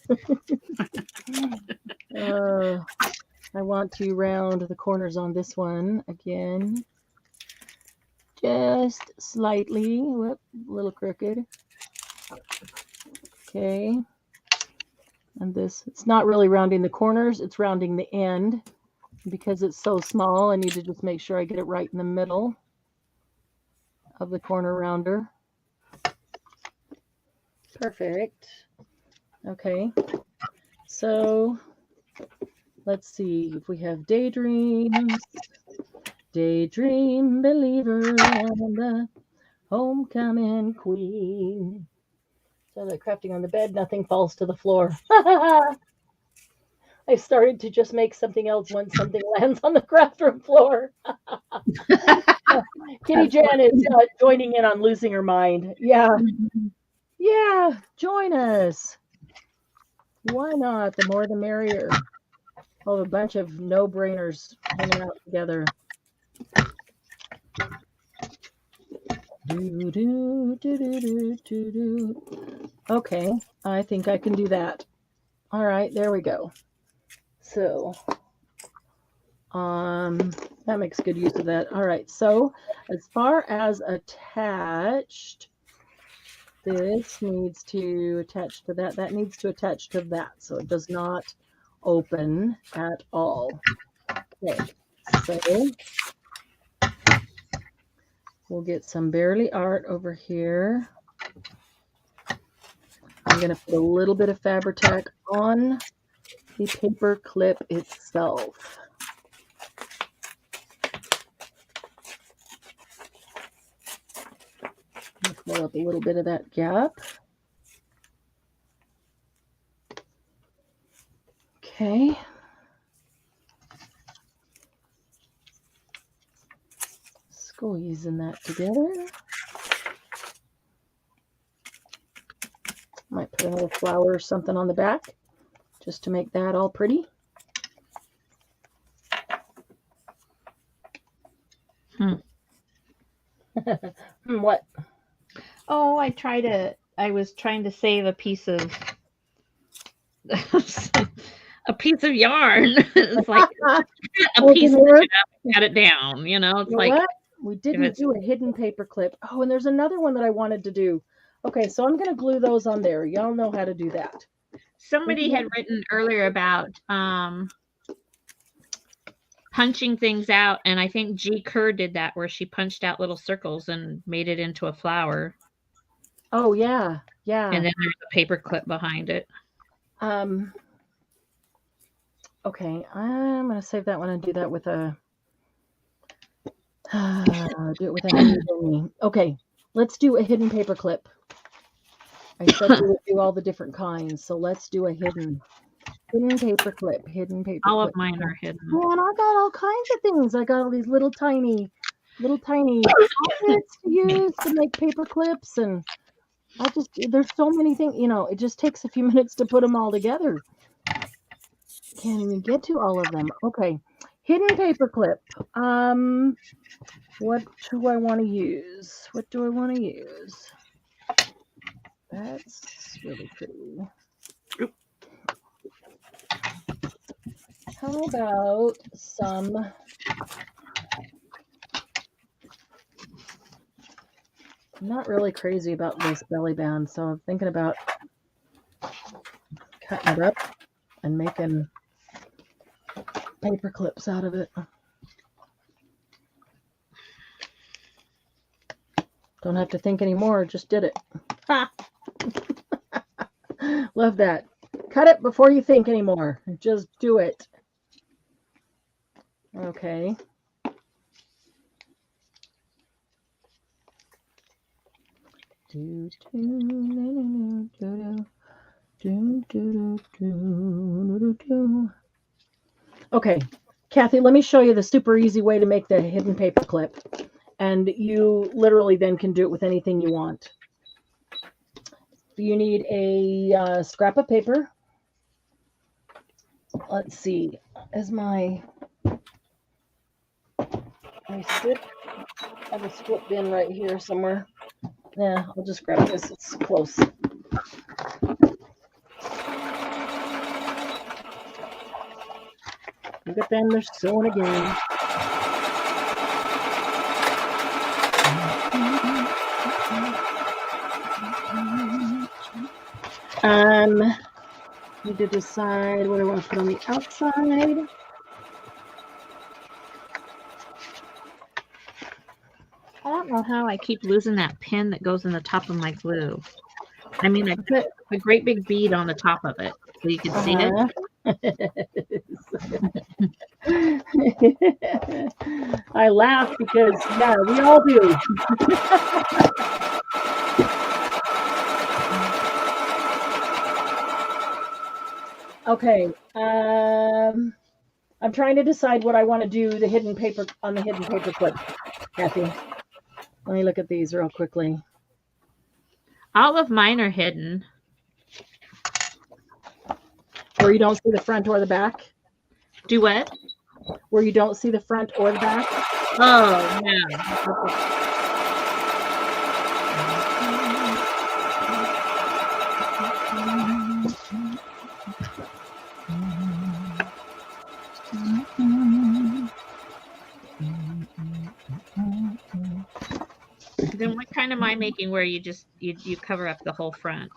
I want to round the corners on this one again. Just slightly. Whoop, a little crooked. Okay. And this, it's not really rounding the corners, it's rounding the end. Because it's so small, I need to just make sure I get it right in the middle of the corner rounder. Perfect. Okay. So let's see if we have daydreams. Daydream believer and the homecoming queen. So the crafting on the bed, nothing falls to the floor. I started to just make something else when something lands on the craft room floor. Kitty Jan is joining in on losing her mind. Yeah. Yeah, join us. Why not? The more the merrier. Oh, a bunch of no-brainers hanging out together. Do, do, do, do, do, do, do. Okay, I think I can do that. All right, there we go. So, that makes good use of that. All right, so as far as attached, this needs to attach to that. That needs to attach to that, so it does not open at all. Okay, so we'll get some Barely Art over here. I'm going to put a little bit of Fabri-Tac on the paper clip itself. Fill up a little bit of that gap. Okay. Squeezing that together. Might put another flower or something on the back just to make that all pretty. What? Oh, I was trying to save a piece of yarn. It's like a piece of it, cut it down, you know. It's like what? We didn't do a hidden paper clip. Oh, and there's another one that I wanted to do. Okay, so I'm going to glue those on there. Y'all know how to do that. Somebody had written earlier about punching things out, and I think G. Kerr did that, where she punched out little circles and made it into a flower. Oh, yeah, yeah. And then there's a paper clip behind it. Okay, I'm going to save that one and do that with a... do it with a handy. Okay, let's do a hidden paper clip. I said we would do all the different kinds, so let's do a hidden paper clip. Hidden paper all clip. Of mine are hidden. Man, I got all kinds of things. I got all these little tiny pockets to use to make paper clips, and there's so many things, it just takes a few minutes to put them all together. Can't even get to all of them. Okay, hidden paper clip. What do I want to use? That's really pretty. How about some I'm not really crazy about this belly band, so I'm thinking about cutting it up and making paper clips out of it. Don't have to think anymore, just did it. Ha! Love that. Cut it before you think anymore. Just do it. Okay. Okay, Kathy, let me show you the super easy way to make the hidden paper clip. And you literally then can do it with anything you want. You need a scrap of paper. Let's see, is my slip? I have a split bin right here somewhere. Yeah, I'll just grab this. It's close. Look at them, they're sewing again. Need to decide what I want to put on the outside. I don't know how I keep losing that pin that goes in the top of my glue. I mean, I put a great big bead on the top of it so you can see it. I laugh because, yeah, we all do. Okay, I'm trying to decide what I want to do on the hidden paper clip, Kathy. Let me look at these real quickly. All of mine are hidden. Where you don't see the front or the back? Do what? Where you don't see the front or the back? Oh, no. Okay. Then what kind am I making where you just you cover up the whole front?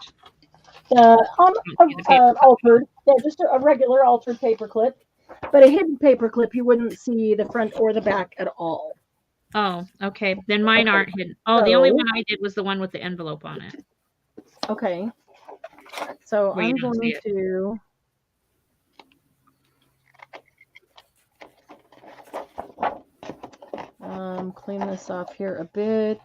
Altered. Yeah, just a regular altered paper clip. But a hidden paper clip, you wouldn't see the front or the back at all. Oh, okay. Then mine aren't hidden. Oh, the only one I did was the one with the envelope on it. Okay. So Where I'm going to clean this off here a bit.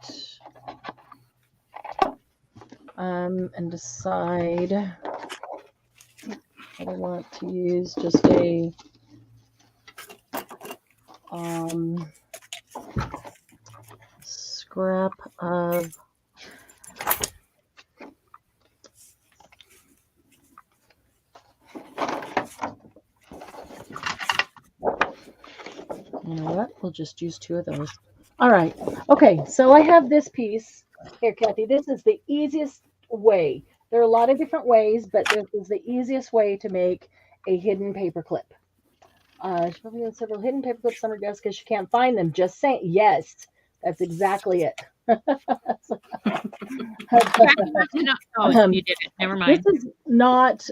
And decide I want to use just a scrap of you know what? We'll just use 2 of those. All right. Okay, so I have this piece here, Kathy. This is the easiest way. There are a lot of different ways, but this is the easiest way to make a hidden paper clip. She probably has several hidden paper clips on her desk because she can't find them. Just saying, yes, that's exactly it. Oh, you did it. Never mind. This is not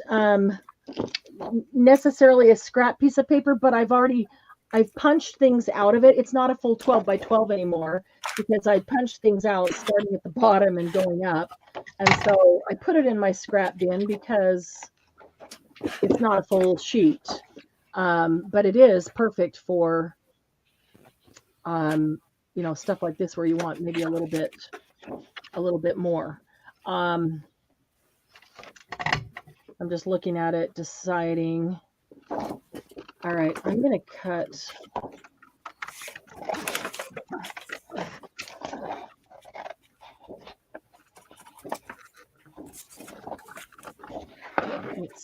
necessarily a scrap piece of paper, but I've punched things out of it. It's not a full 12 by 12 anymore because I punched things out starting at the bottom and going up. And so I put it in my scrap bin because it's not a full sheet. But it is perfect for, stuff like this where you want maybe a little bit more. I'm just looking at it, deciding. All right, I'm going to cut.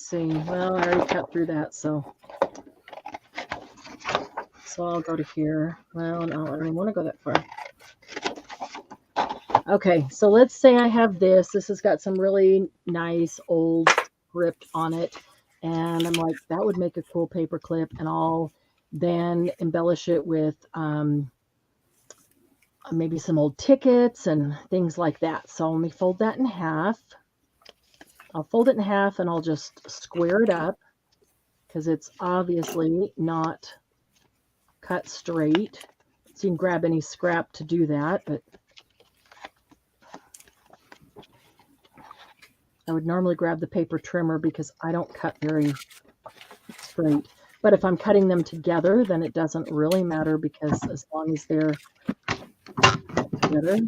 see. Well, I already cut through that, so I'll go to here. Well, no, I don't want to go that far. Okay, so let's say I have this. This has got some really nice old script on it, and I'm like, that would make a cool paper clip, and I'll then embellish it with maybe some old tickets and things like that. So let me fold that in half. I'll fold it in half, and I'll just square it up because it's obviously not cut straight. So you can grab any scrap to do that, but I would normally grab the paper trimmer because I don't cut very straight. But if I'm cutting them together, then it doesn't really matter because as long as they're together.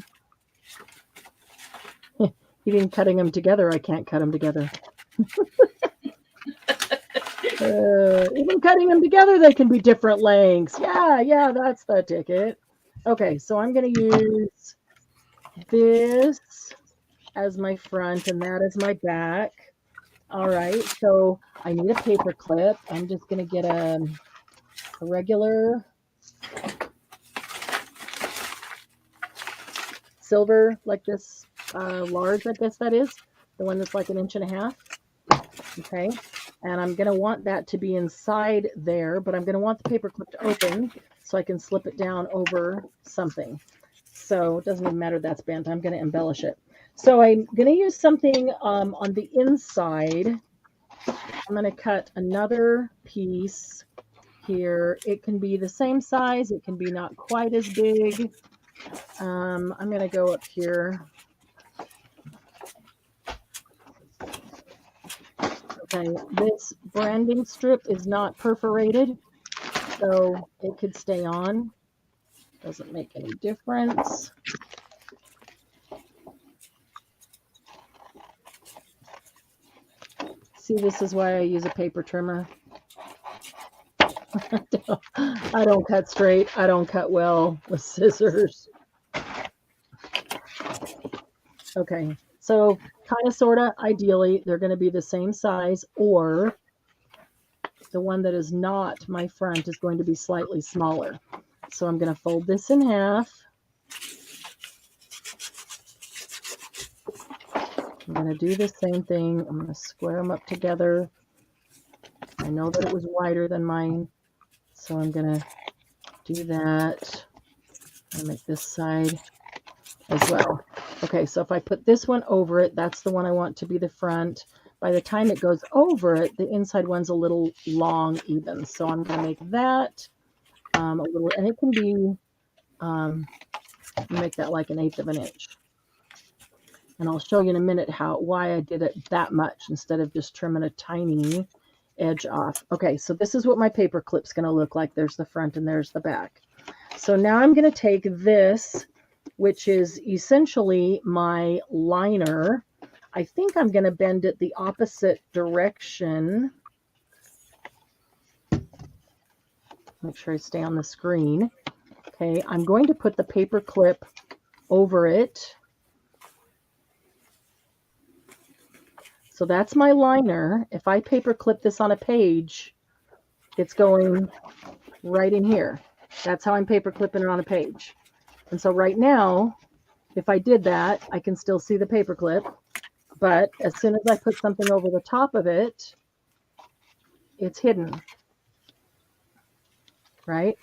Even cutting them together, I can't cut them together. Even cutting them together, they can be different lengths. Yeah, that's the ticket. Okay, so I'm going to use this as my front and that as my back. All right, so I need a paper clip. I'm just going to get a regular silver, like this, large, I guess that is, the one that's like 1.5 inches. Okay, and I'm going to want that to be inside there, but I'm going to want the paper clip to open so I can slip it down over something. So it doesn't even matter if that's bent. I'm going to embellish it. So I'm going to use something on the inside. I'm going to cut another piece here. It can be the same size. It can be not quite as big. I'm going to go up here. Okay, this branding strip is not perforated, so it could stay on. Doesn't make any difference. See, this is why I use a paper trimmer. I don't cut straight. I don't cut well with scissors. Okay, so kind of, sort of, ideally, they're going to be the same size, or the one that is not my front is going to be slightly smaller. So I'm going to fold this in half. I'm going to do the same thing. I'm going to square them up together. I know that it was wider than mine, so I'm going to do that. I'll make this side as well. Okay, so if I put this one over it, that's the one I want to be the front. By the time it goes over it, the inside one's a little long even. So I'm going to make that a little, and it can be, make that like 1/8 inch. And I'll show you in a minute why I did it that much instead of just trimming a tiny edge off. Okay, so this is what my paper clip's going to look like. There's the front and there's the back. So now I'm going to take this, which is essentially my liner. I think I'm going to bend it the opposite direction. Make sure I stay on the screen. Okay, I'm going to put the paper clip over it. So that's my liner. If I paper clip this on a page, it's going right in here. That's how I'm paper clipping it on a page. And so right now, if I did that, I can still see the paper clip. But as soon as I put something over the top of it, it's hidden. Right?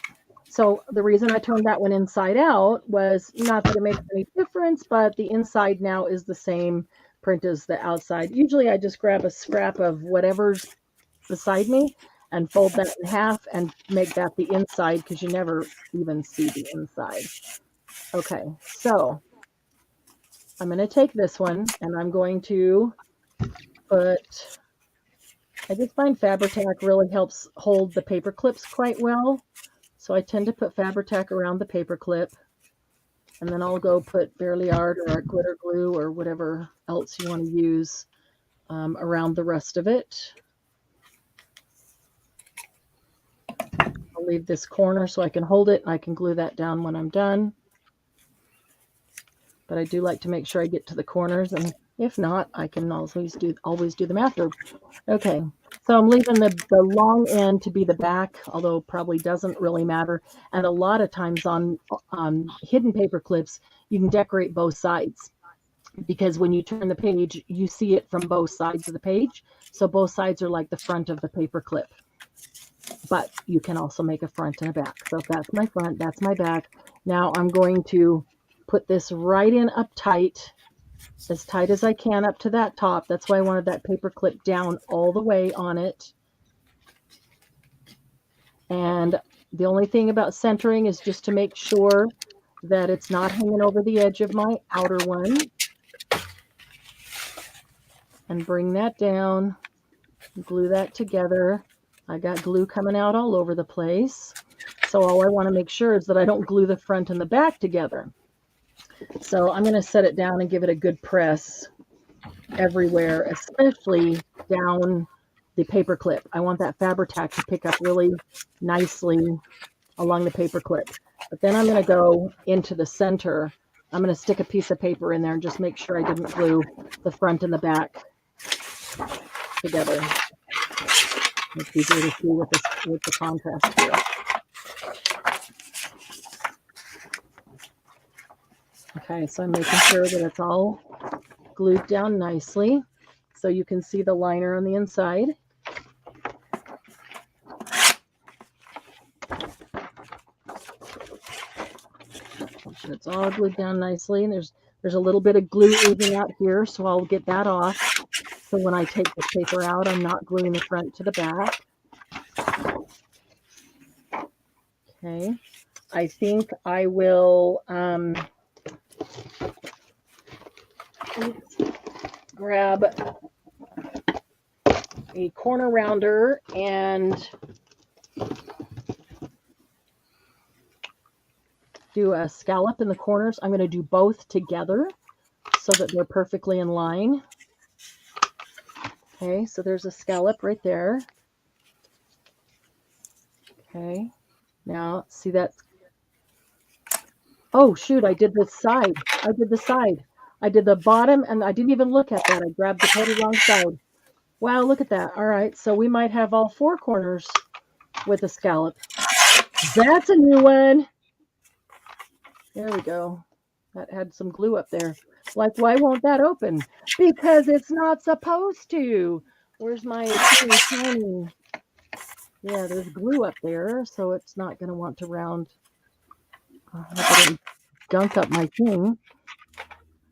So the reason I turned that one inside out was not that it makes any difference, but the inside now is the same print as the outside. Usually I just grab a scrap of whatever's beside me and fold that in half and make that the inside, because you never even see the inside. Okay, so I'm going to take this one and I'm going to put, I just find Fabri-Tac really helps hold the paper clips quite well. So I tend to put Fabri-Tac around the paper clip, and then I'll go put Barely Art or glitter glue or whatever else you want to use around the rest of it. I'll leave this corner so I can hold it and I can glue that down when I'm done. But I do like to make sure I get to the corners, and If not, I can always do them after. Okay, so I'm leaving the long end to be the back, although probably doesn't really matter. And a lot of times on hidden paper clips, you can decorate both sides, because when you turn the page, you see it from both sides of the page. So both sides are like the front of the paper clip. But you can also make a front and a back. So if that's my front, that's my back. Now I'm going to put this right in up tight, as tight as I can up to that top. That's why I wanted that paper clip down all the way on it. And the only thing about centering is just to make sure that it's not hanging over the edge of my outer one. And bring that down, glue that together. I got glue coming out all over the place. So all I want to make sure is that I don't glue the front and the back together. So I'm going to set it down and give it a good press everywhere, especially down the paper clip. I want that Fabri-Tac to pick up really nicely along the paper clip. But then I'm going to go into the center. I'm going to stick a piece of paper in there and just make sure I didn't glue the front and the back together. It's easier to see with the contrast here. Okay, so I'm making sure that it's all glued down nicely, so you can see the liner on the inside. Make sure it's all glued down nicely, and there's a little bit of glue oozing out here, so I'll get that off. So when I take the paper out, I'm not gluing the front to the back. Okay, I think I will grab a corner rounder and do a scallop in the corners. I'm going to do both together so that they're perfectly in line. Okay, so there's a scallop right there. Okay, now see that. Oh shoot, I did this side. I did the side. I did the bottom, and I didn't even look at that. I grabbed the total wrong side. Wow, look at that. All right, so we might have all four corners with a scallop. That's a new one. There we go. That had some glue up there. Like, why won't that open? Because it's not supposed to. Where's my tiny? Yeah, there's glue up there, so it's not going to want to round. I hope I didn't gunk up my thing.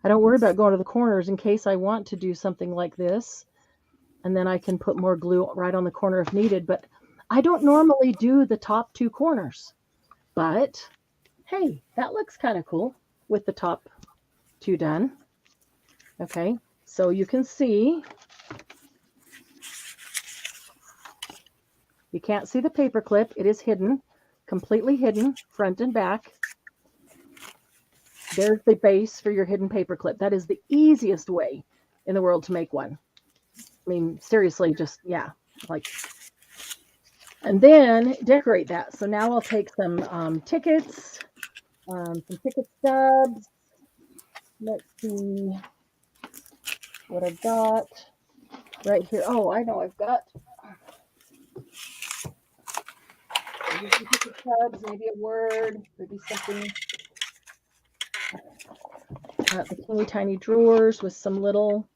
I don't worry about going to the corners in case I want to do something like this. And then I can put more glue right on the corner if needed. But I don't normally do the top two corners. But, hey, that looks kind of cool with the top two done. Okay, so you can see. You can't see the paper clip. It is hidden, completely hidden, front and back. There's the base for your hidden paper clip. That is the easiest way in the world to make one. I mean, seriously, just, yeah, like, and then decorate that. So now I'll take some tickets, some ticket stubs. Let's see what I've got right here. Oh, I know I've got ticket stubs, maybe a word, maybe something. The teeny tiny drawers with some little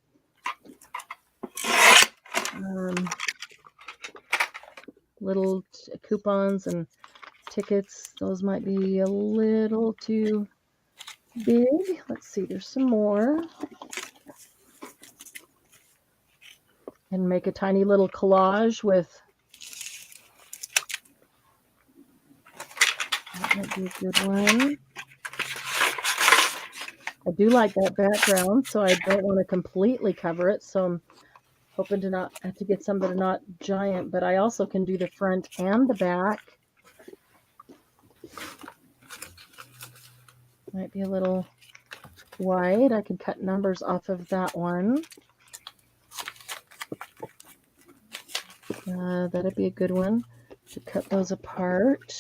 coupons and tickets. Those might be a little too big. Let's see, there's some more. And make a tiny little collage with, that might be a good one. I do like that background, so I don't want to completely cover it. So I'm hoping to not have to get some that are not giant, but I also can do the front and the back. Might be a little wide. I could cut numbers off of that one. That'd be a good one to cut those apart.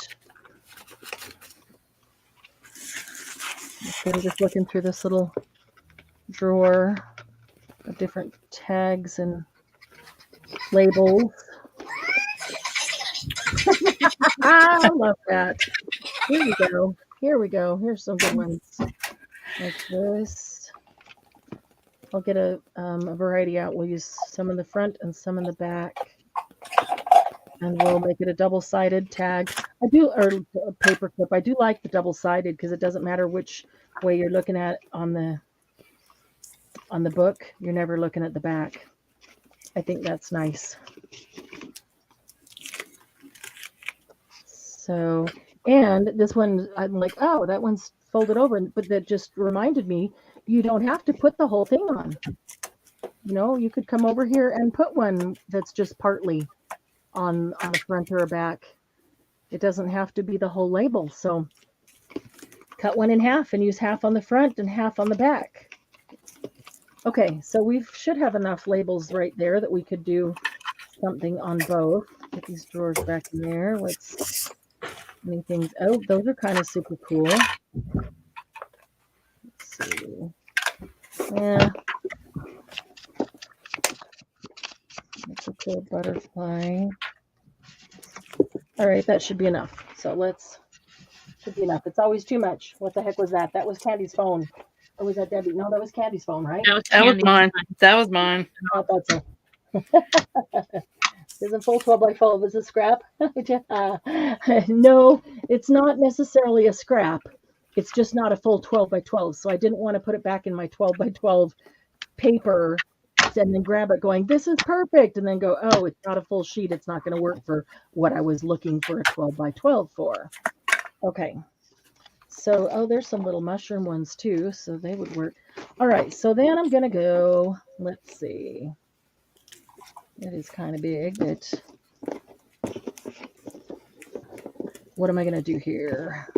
I'm just looking through this little drawer. of different tags and labels. I love that. Here we go. Here we go. Here's some good ones. Like this. I'll get a variety out. We'll use some in the front and some in the back. And we'll make it a double-sided tag. Or a paper clip. I do like the double-sided because it doesn't matter which way you're looking at on the book. You're never looking at the back. I think that's nice. So, and this one, I'm like, oh, that one's folded over. But that just reminded me, you don't have to put the whole thing on. You know, you could come over here and put one that's just partly on the front or back. It doesn't have to be the whole label. So cut one in half and use half on the front and half on the back. Okay, so we should have enough labels right there that we could do something on both. Get these drawers back in there. Let's anything. Oh, those are kind of super cool. Let's see. Yeah. That's a cool butterfly. All right, that should be enough. So should be enough. It's always too much. What the heck was that? That was Candy's phone. Or was that Debbie? No, that was Candy's phone, right? That was That was Candy's mine. one. That was mine. I thought so. Isn't full 12 by 12 is a scrap? No, it's not necessarily a scrap. It's just not a full 12 by 12. So I didn't want to put it back in my 12 by 12 paper and then grab it going, this is perfect. And then go, oh, it's not a full sheet. It's not going to work for what I was looking for a 12 by 12 for. Okay. So, oh, there's some little mushroom ones too. So they would work. All right. So then I'm going to go, let's see. It is kind of big, but what am I going to do here?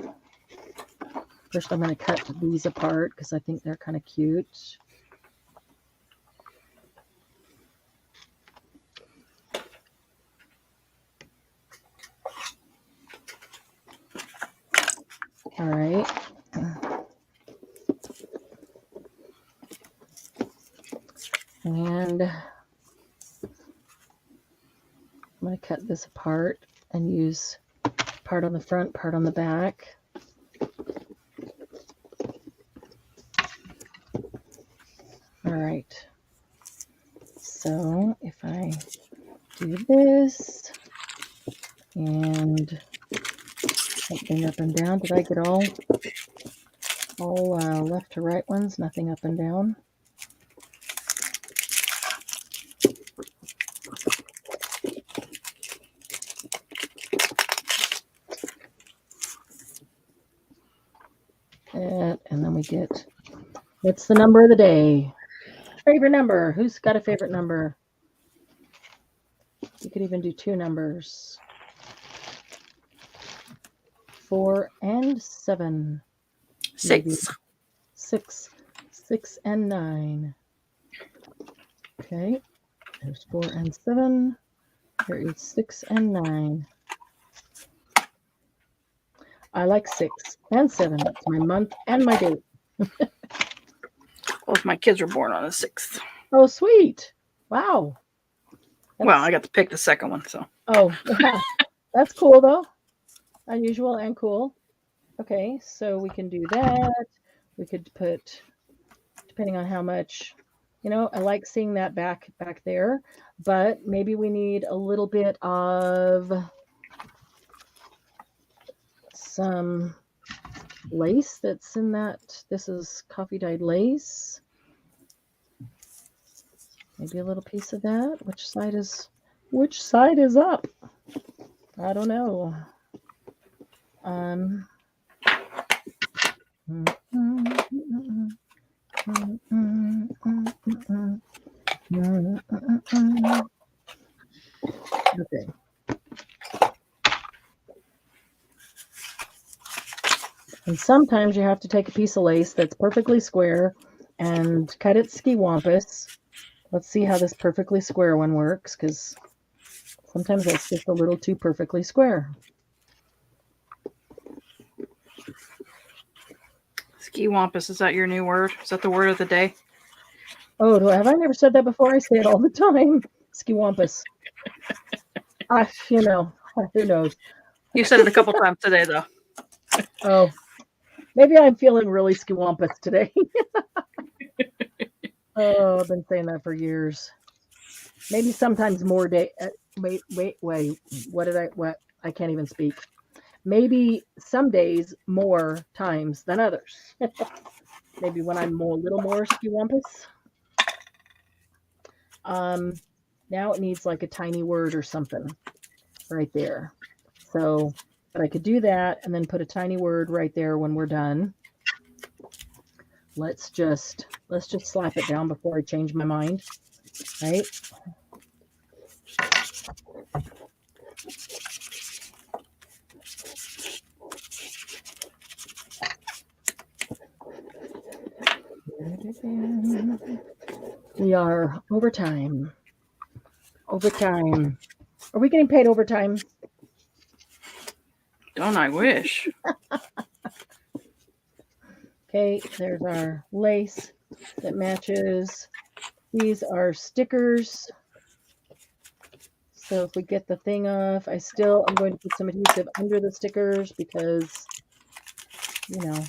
First, I'm going to cut these apart because I think they're kind of cute. All right. And I'm going to cut this apart and use part on the front, part on the back. All right. So if I do this and something up and down, did I get all left to right ones? Nothing up and down. And then we get, what's the number of the day? Favorite number. Who's got a favorite number? You could even do two numbers. 4 and 7. 6. Maybe. 6. 6 and 9. Okay. There's 4 and 7. There is 6 and 9. I like 6 and 7. That's my month and my date. Both my kids were born on the 6th. Oh, sweet. Wow. Well, I got to pick the second one, so. Oh, yeah. That's cool, though. Unusual and cool. Okay, so we can do that. We could put, depending on how much, I like seeing that back there, but maybe we need a little bit of some lace that's in that. This is coffee dyed lace. Maybe a little piece of that. Which side is up? I don't know. Okay. And sometimes you have to take a piece of lace that's perfectly square and cut it ski-wampus. Let's see how this perfectly square one works, because sometimes that's just a little too perfectly square. Ski-wampus, is that your new word? Is that the word of the day? Oh, have I never said that before? I say it all the time. Skiwampus. You know, who knows? You said it a couple times today, though. Oh, maybe I'm feeling really skiwampus today. Oh, I've been saying that for years. Maybe sometimes more day. Wait. What? I can't even speak. Maybe some days more times than others. Maybe when I'm a little more skiwampus. Now it needs like a tiny word or something right there. So, but I could do that and then put a tiny word right there when we're done. Let's just slap it down before I change my mind, right? We are overtime. Overtime. Are we getting paid overtime? Don't I wish? Okay, there's our lace that matches. These are stickers. So if we get the thing off, I'm going to put some adhesive under the stickers because, you know,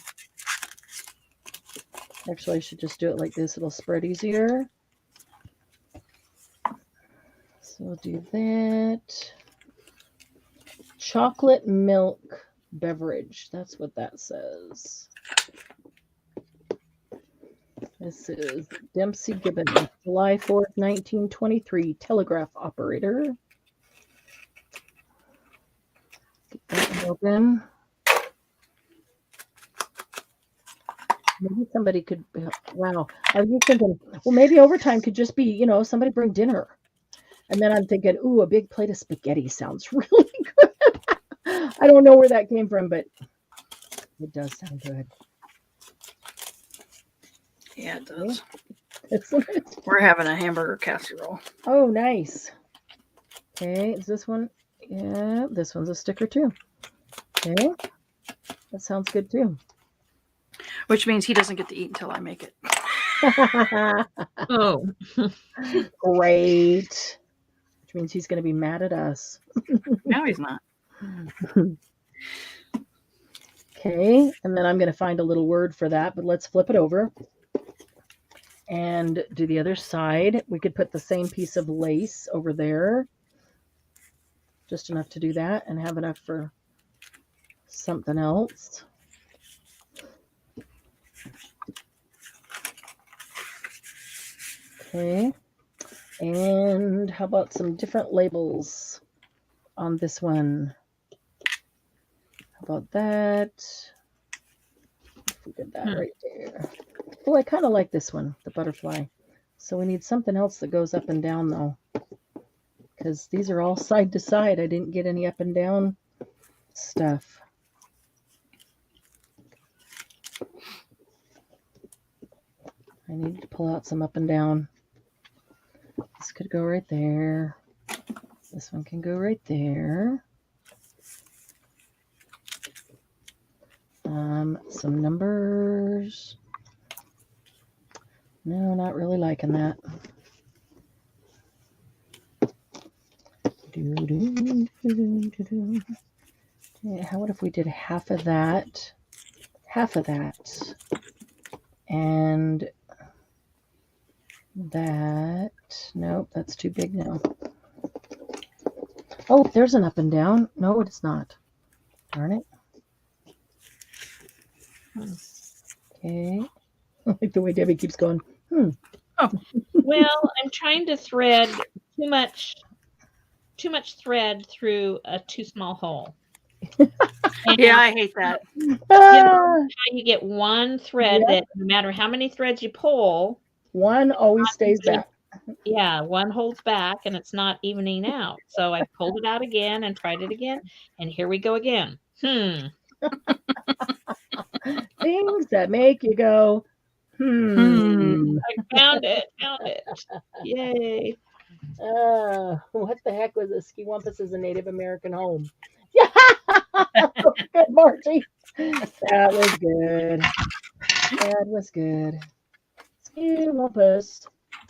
actually I should just do it like this. It'll spread easier. So we'll do that. Chocolate milk beverage. That's what that says. This is Dempsey Gibbons, July 4th, 1923, telegraph operator. Get that one open. Maybe somebody could, wow. I was just thinking, well, maybe overtime could just be, you know, somebody bring dinner. And then I'm thinking, ooh, a big plate of spaghetti sounds really good. I don't know where that came from, but it does sound good. Yeah, it does. Isn't it? We're having a hamburger casserole. Oh, nice. Okay, is this one? Yeah, this one's a sticker too. Okay, that sounds good too. Which means he doesn't get to eat until I make it. Oh, Great. Which means he's going to be mad at us. No, he's not. Okay, and then I'm going to find a little word for that, but let's flip it over and do the other side. We could put the same piece of lace over there. Just enough to do that and have enough for something else. Okay, and how about some different labels on this one? How about that? If we did that right there. Oh, I kind of like this one, the butterfly. So we need something else that goes up and down though, because these are all side to side. I didn't get any up and down stuff. I need to pull out some up and down. This could go right there. This one can go right there. Some numbers. No, not really liking that. Yeah, how about if we did half of that, and that? Nope, that's too big now. Oh, there's an up and down. No, it's not. Darn it. Okay. I like the way Debbie keeps going. Oh. well, I'm trying to thread too much thread through a too small hole. Yeah, I hate that. How you get one thread that no matter how many threads you pull, one always stays back. Yeah, one holds back and it's not evening out. So I pulled it out again and tried it again, and here we go again. Things that make you go, I found it. Yay. What the heck was this? Skiwampus is a Native American home. Yeah, good, Margie. That was good. Skiwampus.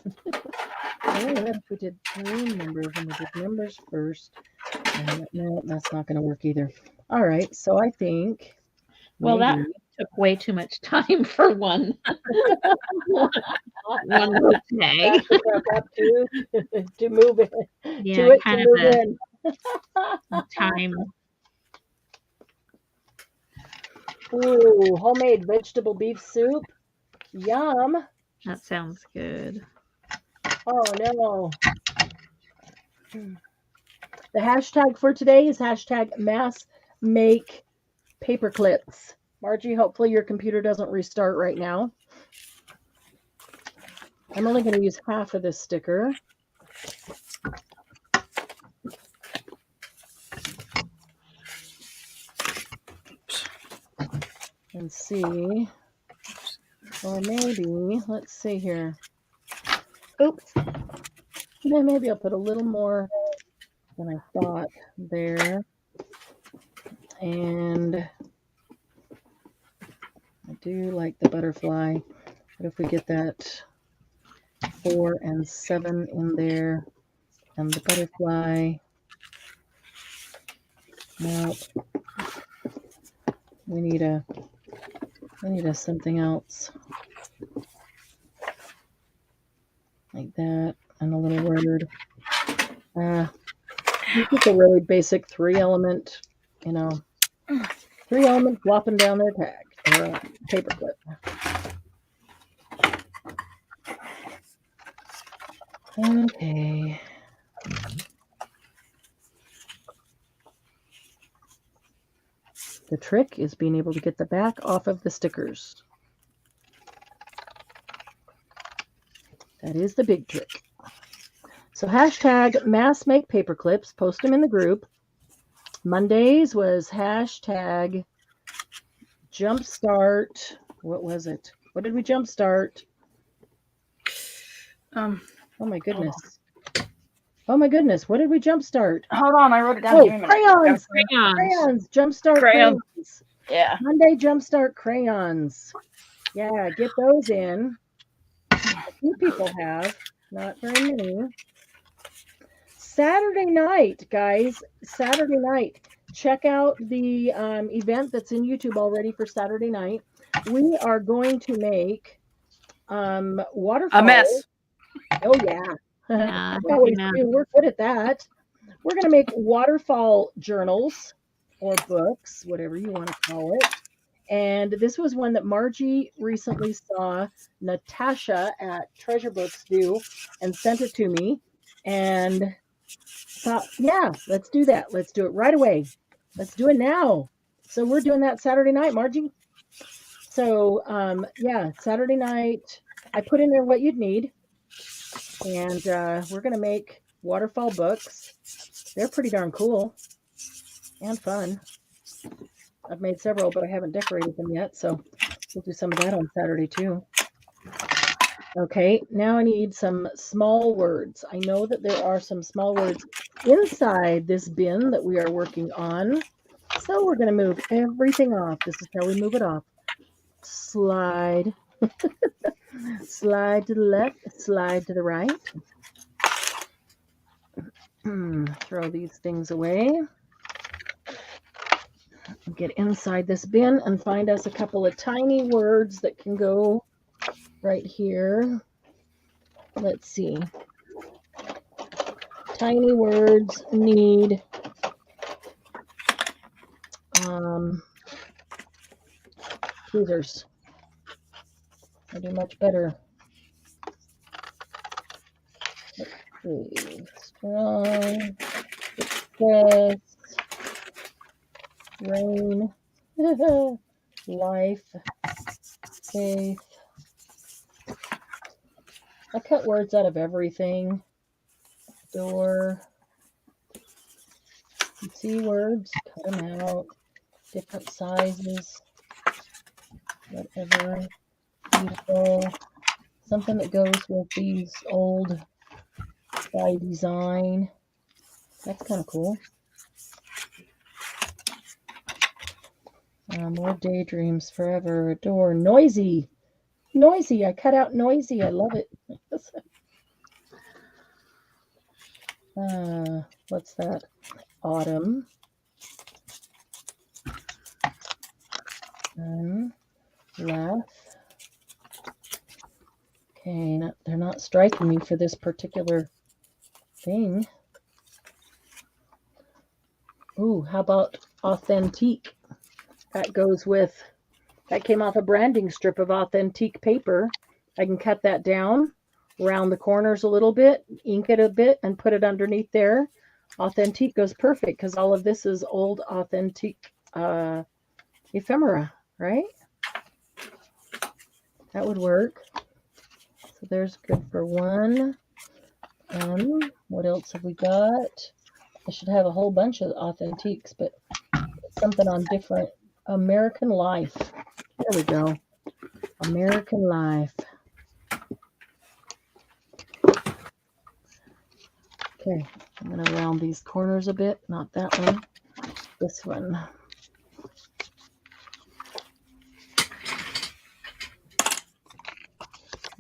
Oh, what if we did room numbers and we did numbers first? No, that's not going to work either. All right, so I think Well, that maybe took way too much time for one little tag. back the truck up to move it Yeah, to it kind to of move a in. time. Ooh, homemade vegetable beef soup. Yum. That sounds good. Oh no. The hashtag for today is hashtag mass make paperclips. Margie, hopefully your computer doesn't restart right now. I'm only going to use half of this sticker. And see. Or maybe, let's see here. Oops. Yeah, maybe I'll put a little more than I thought there. And I do like the butterfly. What if we get that 4 and 7 in there? And the butterfly. Nope. We need a something else. Like that. And a little word. Just a really basic 3-element, 3-element flopping down their tag or paperclip. Okay. The trick is being able to get the back off of the stickers. That is the big trick. So hashtag mass make paperclips. Post them in the group. Mondays was hashtag jumpstart. What was it? What did we jumpstart? Oh my goodness. Oh my goodness. What did we jumpstart? Hold on, I wrote it down. Oh, Give me a minute. crayons. Crayons. Crayons. Jumpstart Crayon. crayons. Yeah. Monday jumpstart crayons. Yeah, get those in. A few people have, not very many. Saturday night, guys. Saturday night. Check out the event that's in YouTube already for Saturday night. We are going to make waterfalls. A mess. Oh yeah. Yeah, We always yeah. do. We're good at that. We're going to make waterfall journals or books, whatever you want to call it. And this was one that Margie recently saw Natasha at Treasure Books do and sent it to me. And thought, yeah, let's do that. Let's do it right away. Let's do it now. So we're doing that Saturday night, Margie. So yeah, Saturday night, I put in there what you'd need. And we're going to make waterfall books. They're pretty darn cool and fun. I've made several, but I haven't decorated them yet. So we'll do some of that on Saturday too. Okay, now I need some small words. I know that there are some small words inside this bin that we are working on. So we're going to move everything off. This is how we move it off. Slide. Slide to the left, slide to the right. Throw these things away. Get inside this bin and find us a couple of tiny words that can go right here. Let's see. Tiny words need tweezers. I do much better. Let's see. Strong, success, rain, life, faith. I cut words out of everything. Door. You see words, cut them out. Different sizes. Whatever. Beautiful. Something that goes with these old by design. That's kind of cool. More daydreams forever. A door. Noisy. Noisy. I cut out noisy. I love it. What's that? Autumn. Laugh. Okay, they're not striking me for this particular thing. Ooh, how about authentique? That goes with, that came off a branding strip of authentique paper. I can cut that down, round the corners a little bit, ink it a bit, and put it underneath there. Authentique goes perfect because all of this is old authentique ephemera, right? That would work. So there's good for one. What else have we got? I should have a whole bunch of authentiques, but something on different. American Life. There we go. American Life. Okay, I'm going to round these corners a bit. Not that one. This one.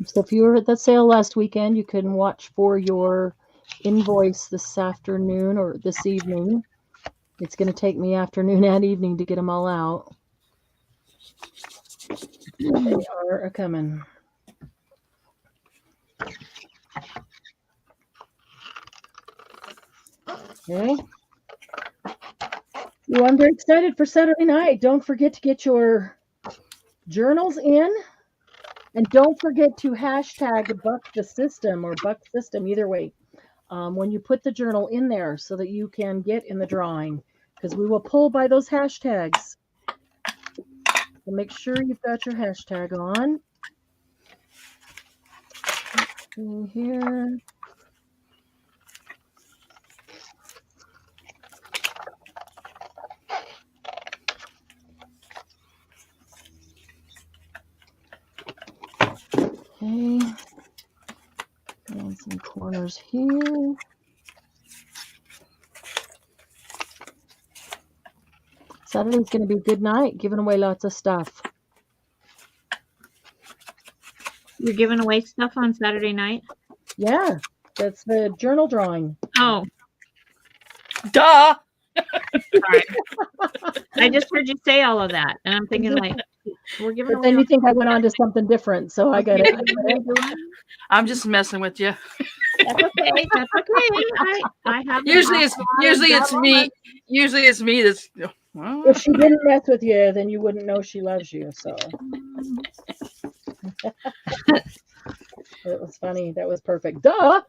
So if you were at the sale last weekend, you can watch for your invoice this afternoon or this evening. It's going to take me afternoon and evening to get them all out. They are a-coming. Okay. Well, I'm very excited for Saturday night. Don't forget to get your journals in. And don't forget to hashtag Buck the System or Buck System, either way, when you put the journal in there so that you can get in the drawing, because we will pull by those hashtags. So make sure you've got your hashtag on. In here. Okay. And some corners here. Saturday's going to be a good night, giving away lots of stuff. You're giving away stuff on Saturday night? Yeah, that's the journal drawing. Oh, Duh. sorry. I just heard you say all of that, and I'm thinking like, we're giving But away. then you think I went on to something different, so I got it. I'm just messing with you. That's okay. That's okay. I have. Usually it's me. Usually it's me that's. Well, If she didn't mess with you, then you wouldn't know she loves you. So it was funny. That was perfect. Duh.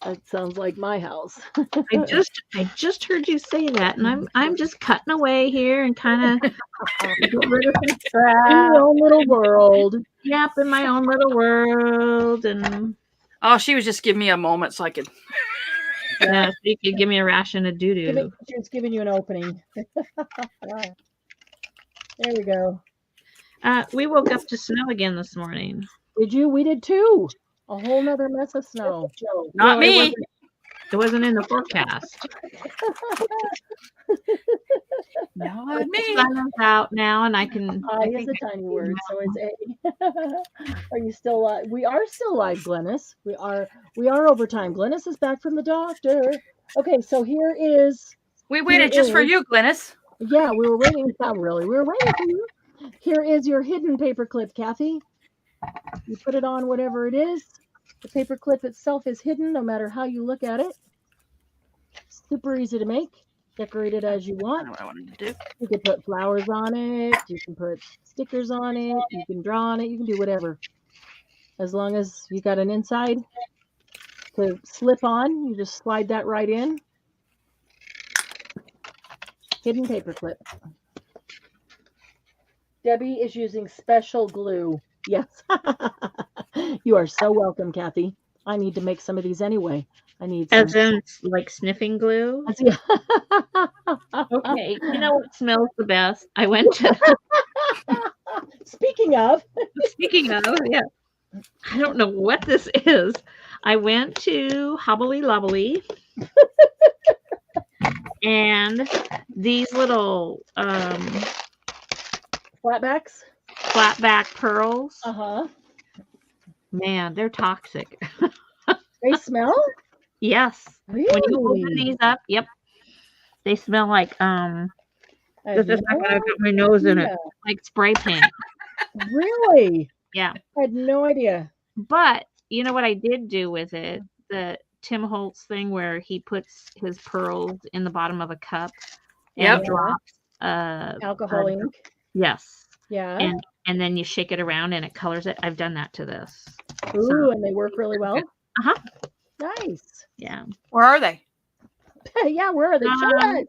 That sounds like my house. I just heard you say that, and I'm just cutting away here and kind of get rid of some In crap. your own little world. Yep, in my own little world, and oh, she was just giving me a moment so I could. yeah, so you could give me a ration of doo doo. She was giving you an opening. There we go. We woke up to snow again this morning. Did you? We did too. A whole nother mess of snow. Not me. It wasn't in the forecast. Not me. The sun is out now, and I can. I is a tiny word, so is A. Are you still live? We are still live, Glennis. We are overtime. Glennis is back from the doctor. Okay, so here is. We waited just for you, Glennis. Yeah, we were waiting. Not really. We were waiting for you. Here is your hidden paperclip, Kathy. You put it on whatever it is. The paperclip itself is hidden no matter how you look at it. Super easy to make. Decorate it as you I want. know what I wanted to do. You can put flowers on it. You can put stickers on it. You can draw on it. You can do whatever. As long as you got an inside to slip on, you just slide that right in. Hidden paperclip. Debbie is using special glue. Yes. You are so welcome, Kathy. I need to make some of these anyway. I need some. As in, like sniffing glue. Okay, you know what smells the best? I went to. Speaking of, yeah, I don't know what this is. I went to Hobbly Lobbly, and these little flatbacks. Flatback pearls. Uh-huh. Man, they're toxic. They smell? Yes. When you open Really? these up, yep, they smell like I Just had a second, no I've got my nose in it, idea. like spray paint. Really? Yeah. I had no idea. But you know what I did do with it? The Tim Holtz thing where he puts his pearls in the bottom of a cup and Yep. drops Alcohol ink. yes. Yeah. And then you shake it around and it colors it. I've done that to this. Ooh, and they work really well. Uh-huh. Nice. Yeah. Where are they? Yeah, where are they? Show us.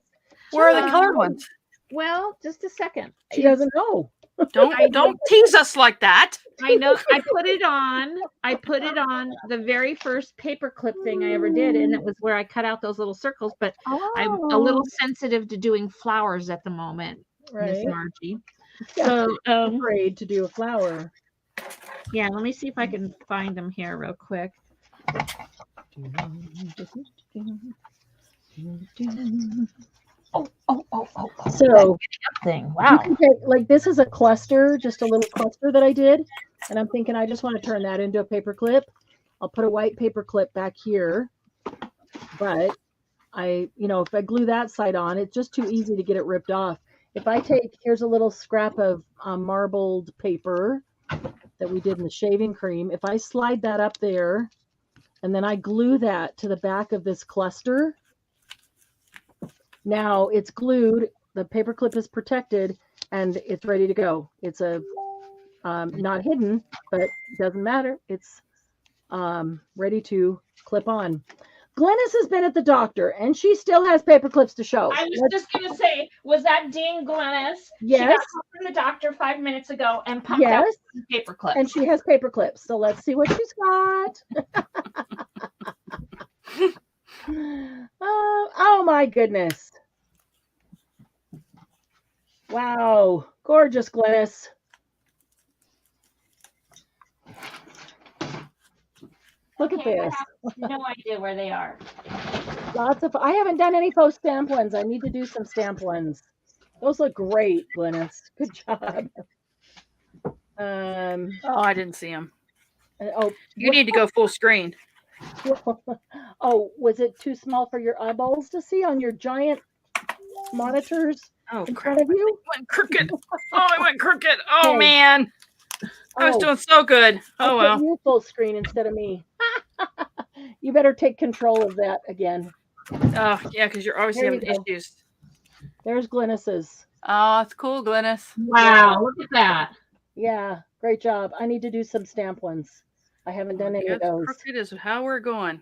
Where are the Um, colored ones? Well, just a second. She doesn't know. Don't tease us like that. I know. I put it on the very first paperclip thing I ever did, and it was where I cut out those little circles. But I'm a little sensitive to doing flowers at the moment, Miss Right. Margie. Yeah, So, afraid to do a flower. yeah. Let me see if I can find them here real quick. So Thing. you Wow. can take, like, this is a cluster, just a little cluster that I did, and I'm thinking I just want to turn that into a paper clip. I'll put a white paper clip back here, but if I glue that side on, it's just too easy to get it ripped off. If I take, here's a little scrap of marbled paper that we did in the shaving cream. If I slide that up there and then I glue that to the back of this cluster, now it's glued, the paper clip is protected, and it's ready to go. It's not hidden, but doesn't matter. It's ready to clip on. Glennis has been at the doctor, and she still has paper clips to show. I was just going to say, was that Dean Glennis? Yes. She got home from the doctor 5 minutes ago and pumped out some paper clips. And she has paper clips. So let's see what she's got. Oh my goodness. Wow. Gorgeous, Glennis. Look at this. I have no idea where they are. Lots of, I haven't done any faux stamp ones. I need to do some stamp ones. Those look great, Glennis. Good job. Oh, I didn't see them. Oh, You need to go full screen. Oh, was it too small for your eyeballs to see on your giant monitors Oh, in crap. front of you? It went crooked. Oh, it went crooked. Oh, Hey. man. I was doing so good. I'll Oh, put well. you full screen instead of me. You better take control of that again. Oh, yeah, because you're obviously There you having go. issues. There's Glennis's. Oh, that's cool, Glennis. Wow, look at that. Yeah, great job. I need to do some stamp ones. I haven't done any of That's those. crooked is how we're going.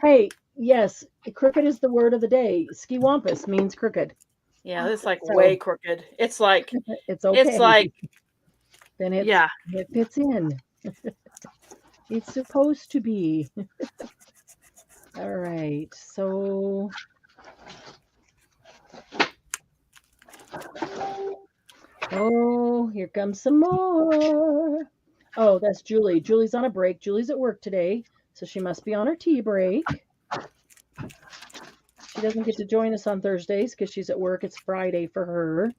Hey, yes, crooked is the word of the day. Skiwampus means crooked. Yeah, it's like So- way crooked. It's like, It's okay. it's like, then it yeah. fits in. It's supposed to be. All right, so oh, here comes some more. Oh, that's Julie. Julie's on a break. Julie's at work today, so she must be on her tea break. She doesn't get to join us on Thursdays because she's at work. It's Friday for her,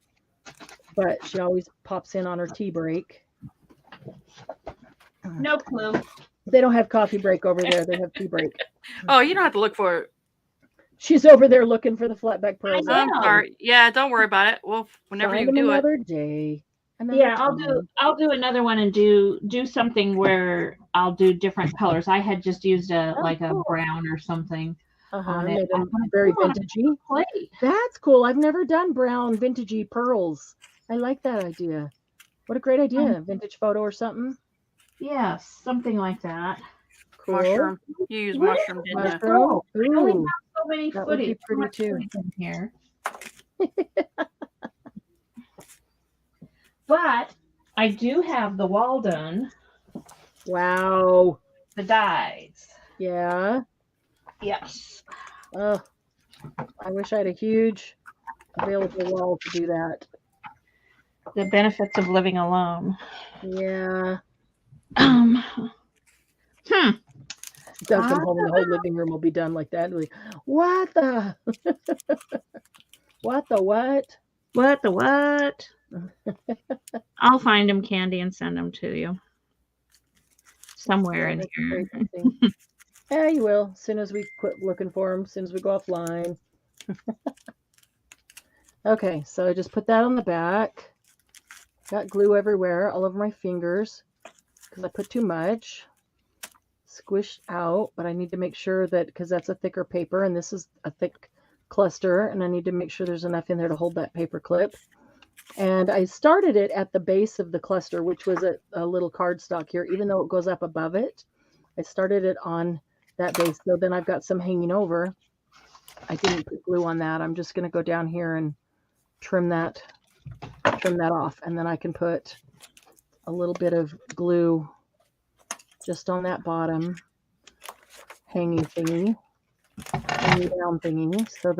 but she always pops in on her tea break. No clue. They don't have coffee break over there. They have tea break. Oh, you don't have to look for it. She's over there looking for the flatback pearls. I know. I'm sorry. Yeah, don't worry about it. Well, whenever Find you them do it. another day. Another Yeah, time. I'll do another one and do something where I'll do different colors. I had just used a cool. brown or something on it. Made them I'm gonna very put 'em on a vintagey. plate. That's cool. I've never done brown vintagey pearls. I like that idea. What a great idea. Vintage photo or something. Yes, something like that. Cool. Mushroom. You use What? mushroom, didn't you? Mushroom. I only Ooh. have so many That would be footage. pretty Much too. footage in here. But I do have the Walden, Wow. the dies. Yeah. Yes. Oh, I wish I had a huge available wall to do that. The benefits of living alone. Yeah. Does come home and the whole living room will be done like that. Like, what the? What the what? What the what? I'll find them, Candy, and send them to you. Somewhere in That's here. great thing. Yeah, you will. As soon as we quit looking for them, as soon as we go offline. Okay, so I just put that on the back. Got glue everywhere, all over my fingers, because I put too much. Squished out, but I need to make sure that, because that's a thicker paper, and this is a thick cluster, and I need to make sure there's enough in there to hold that paper clip. And I started it at the base of the cluster, which was a little cardstock here, even though it goes up above it. I started it on that base, so then I've got some hanging over. I didn't put glue on that. I'm just going to go down here and trim that off, and then I can put a little bit of glue just on that bottom hanging thingy, hanging down thingy, so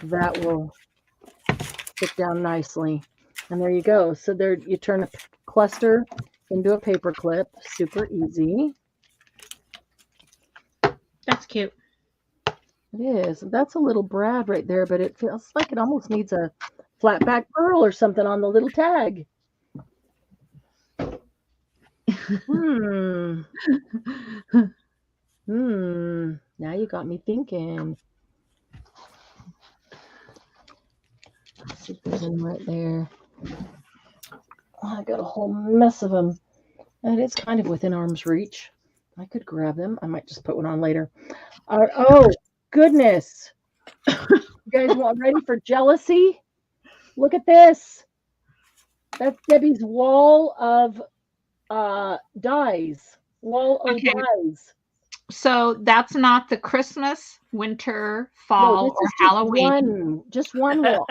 that will stick down nicely. And there you go. So there you turn a cluster into a paper clip. Super easy. That's cute. It is. That's a little brad right there, but it feels like it almost needs a flat back pearl or something on the little tag. Now you got me thinking. Let's see if there's any right there. Oh, I got a whole mess of them. And it's kind of within arm's reach. I could grab them. I might just put one on later. Oh, goodness. You guys ready for jealousy? Look at this. That's Debbie's wall of dies. Wall of Okay. dies. So that's not the Christmas, winter, fall, No, or Halloween. Just one wall.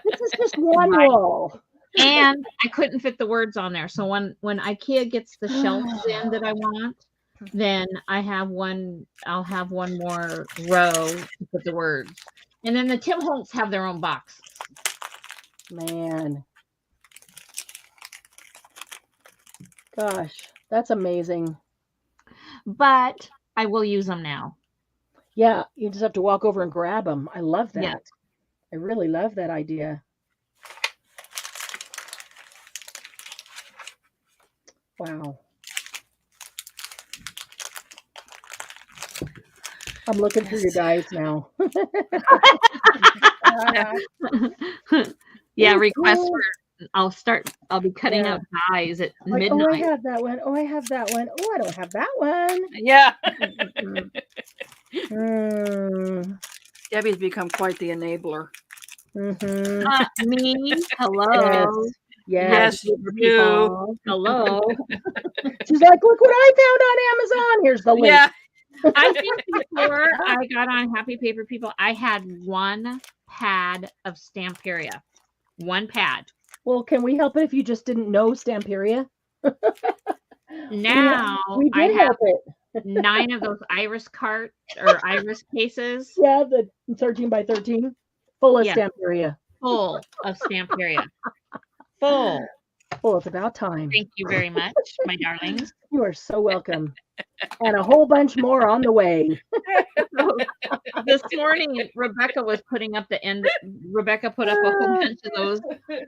This is just one wall. And I couldn't fit the words on there. So when IKEA gets the shelves in that I want, then I'll have one more row to put the words. And then the Tim Holtz have their own box. Man. Gosh, that's amazing. But I will use them now. Yeah, you just have to walk over and grab them. I love that. Yeah. I really love that idea. Wow. I'm looking for your dies now. Yeah, Ooh, request cool. for I'll be cutting out dies at Like, midnight. oh, I have that one. Oh, I have that one. Oh, I don't have that one. Yeah. Mm. Debbie's become quite the enabler. Mm-hmm. Me? Hello. Yes. Yes, you People. Hello. She's like, look what I found on Amazon. Here's the link. Yeah. I think before I got on Happy Paper People, I had one pad of Stamperia. One pad. Well, can we help it if you just didn't know Stamperia? Now we I did have help it. 9 of those iris cart or iris cases Yeah, the 13 by 13, full of Yeah. Stamperia. full of Stamperia. Full. Well, it's about time. Thank you very much, my darlings. You are so welcome. And a whole bunch more on the way. So, this morning, Rebecca was putting up the end. Rebecca put up a whole bunch of those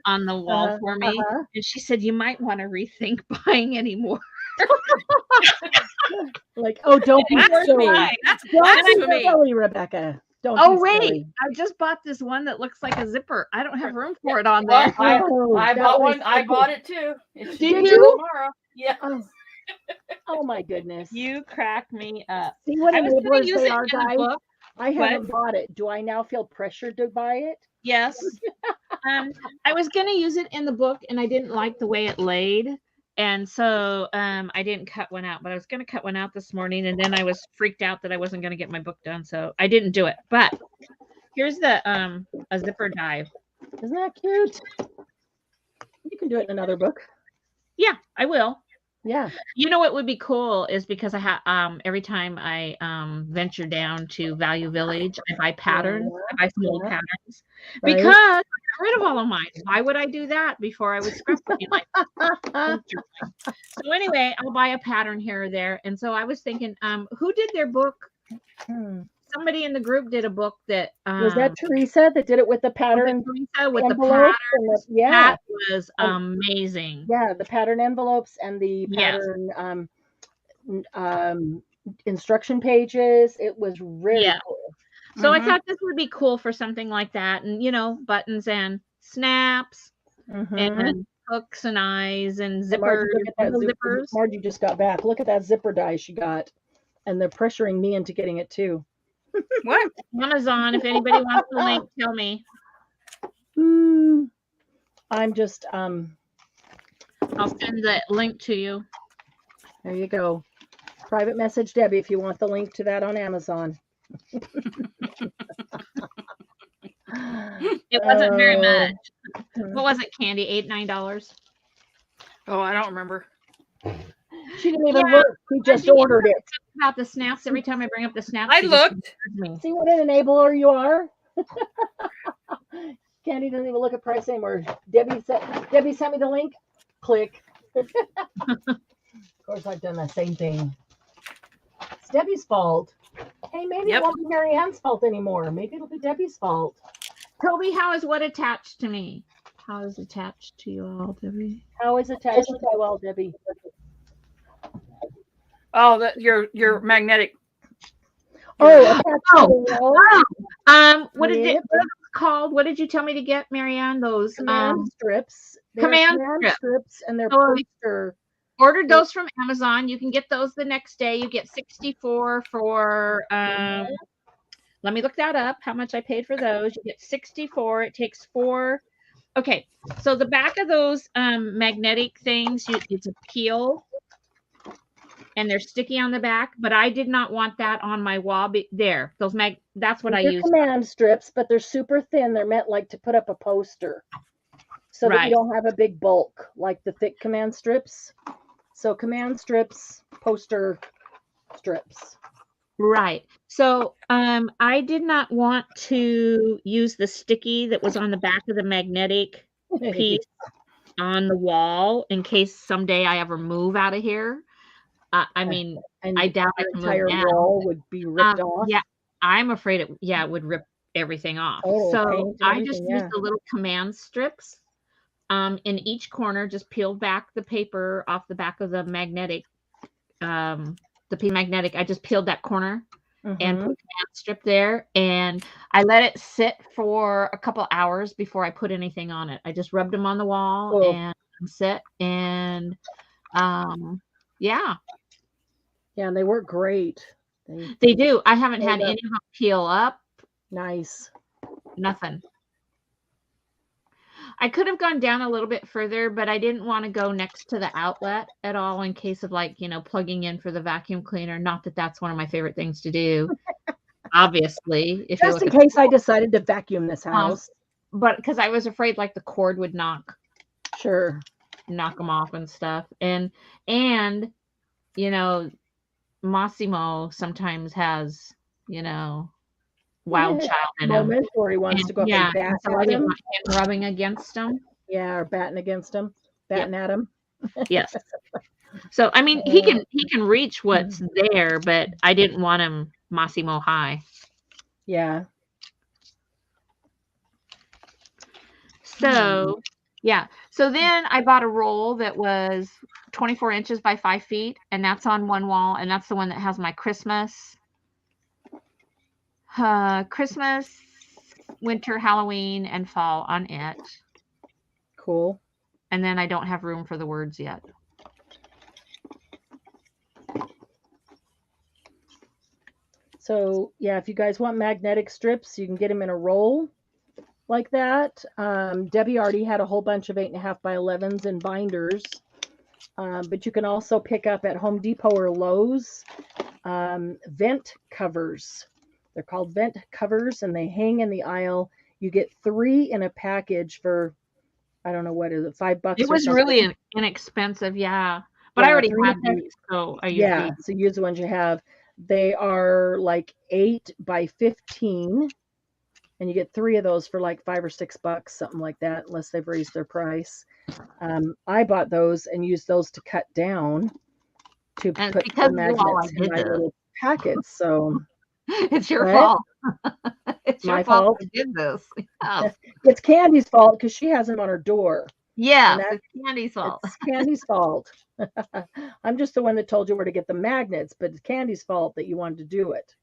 on the wall for me. And she said, you might want to rethink buying any more. Like, oh, don't be silly. That's Don't be blasphemy. silly, Rebecca. Don't Oh, be wait. silly. I just bought this one that looks like a zipper. I don't have room for it on there. Oh, I that bought was one. I so bought good. it too. It's Did due you? tomorrow. Yeah. Oh my goodness. You crack me up. See what I was going to enablers use they it are, in the guys? book. I haven't bought it. Do I now feel pressured to buy it? Yes. I was going to use it in the book, and I didn't like the way it laid. And so I didn't cut one out, but I was going to cut one out this morning, and then I was freaked out that I wasn't going to get my book done, so I didn't do it. But here's the a zipper die. Isn't that cute? You can do it in another book. Yeah, I will. Yeah. You know what would be cool is because I have every time I venture down to Value Village, I buy patterns. I buy some old patterns because I got rid of all of mine. Why would I do that before I was scrapbooking like So anyway, I'll buy a pattern here or there. And so I was thinking, who did their book? Somebody in the group did a book that was that Teresa that did it with the pattern Teresa with the envelopes patterns. and That was amazing. Yeah, the pattern envelopes and the pattern instruction pages. It was really Yeah. cool. So I Mhm. thought this would be cool for something like that. And, buttons and snaps Mm-hmm. and hooks and eyes and And Margie, zippers. look at that Little zippers. Margie just got back. Look at that zipper die she got. And they're pressuring me into getting it too. What? Amazon, if anybody wants the link, tell me. I'm just I'll send the link to you. there you go. Private message Debbie if you want the link to that on Amazon. It wasn't very much. Oh. What was it, Candy? $8, $9? Oh, I don't remember. She didn't even Yeah, look. She just ordered it. About the snaps, every time I bring up the snaps, I she just looked. ignores me. See what an enabler you are? Candy doesn't even look at price anymore. Debbie sent me the link. Click. Of course, I've done the same thing. It's Debbie's fault. Hey, maybe Yep. it won't be Mary Ann's fault anymore. Maybe it'll be Debbie's fault. Toby, how is what attached to me? How is attached to you all, Debbie? How is attached to you all, Debbie? Oh, that your magnetic. Oh, attached to the wall. What did Yep. it what are those called? What did you tell me to get, Marianne? Those Command strips. They're command strips, and they're So- poster. ordered those from Amazon. You can get those the next day. You get 64 for let me look that up, how much I paid for those. You get 64. It takes 4. Okay, so the back of those magnetic things, it's a peel, and they're sticky on the back, but I did not want that on my wall. There, that's what I They're use. command strips, but they're super thin. They're meant like to put up a poster, so that Right. you don't have a big bulk like the thick command strips. So command strips, poster strips. Right. So I did not want to use the sticky that was on the back of the magnetic piece on the wall in case someday I ever move out of here. I mean, And I doubt I your can entire move now. wall would be ripped off. Yeah, I'm afraid it would rip everything off. Total So paint and I just everything, used yeah. the little command strips in each corner, just peeled back the paper off the back of the magnetic, magnetic. I just peeled that corner and put a command strip there, and I let it sit for a couple hours before I put anything on it. I just rubbed them on the wall Cool. and sit, and yeah. Yeah, and they work great. They do. I haven't had Hold up. any of them peel up. Nice. Nothing. I could have gone down a little bit further, but I didn't want to go next to the outlet at all in case of plugging in for the vacuum cleaner. Not that that's one of my favorite things to do. Obviously, if Just in case I decided to vacuum this house. But because I was afraid the cord would knock Sure. them off and stuff. And Massimo sometimes has, wild child in him. Moment where he wants to go up and bat so I at didn't him. want him rubbing against him. Yeah, or batting against him. Batting at him. Yes. So I mean, he can reach what's there, but I didn't want him Massimo high. Yeah. So yeah. So then I bought a roll that was 24 inches by 5 feet, and that's on one wall, and that's the one that has my Christmas, winter, Halloween, and fall on it. Cool. And then I don't have room for the words yet. So yeah, if you guys want magnetic strips, you can get them in a roll like that. Debbie already had a whole bunch of 8.5 by 11s and binders. But you can also pick up at Home Depot or Lowe's vent covers. They're called vent covers, and they hang in the aisle. You get 3 in a package for, I don't know, what is it, $5? It was really inexpensive, yeah. But I already had these, so I used these. So use the ones you have. They are like 8 by 15, and you get 3 of those for like $5 or $6, something like that, unless they've raised their price. I bought those and used those to cut down to And put because the of you all, magnets I in did my this. little packets. So It's your What? fault. It's My your fault fault? I did this. Yes. it's Candy's fault because she has them on her door. Yes, that- it's Candy's fault. It's Candy's fault. I'm just the one that told you where to get the magnets, but it's Candy's fault that you wanted to do it.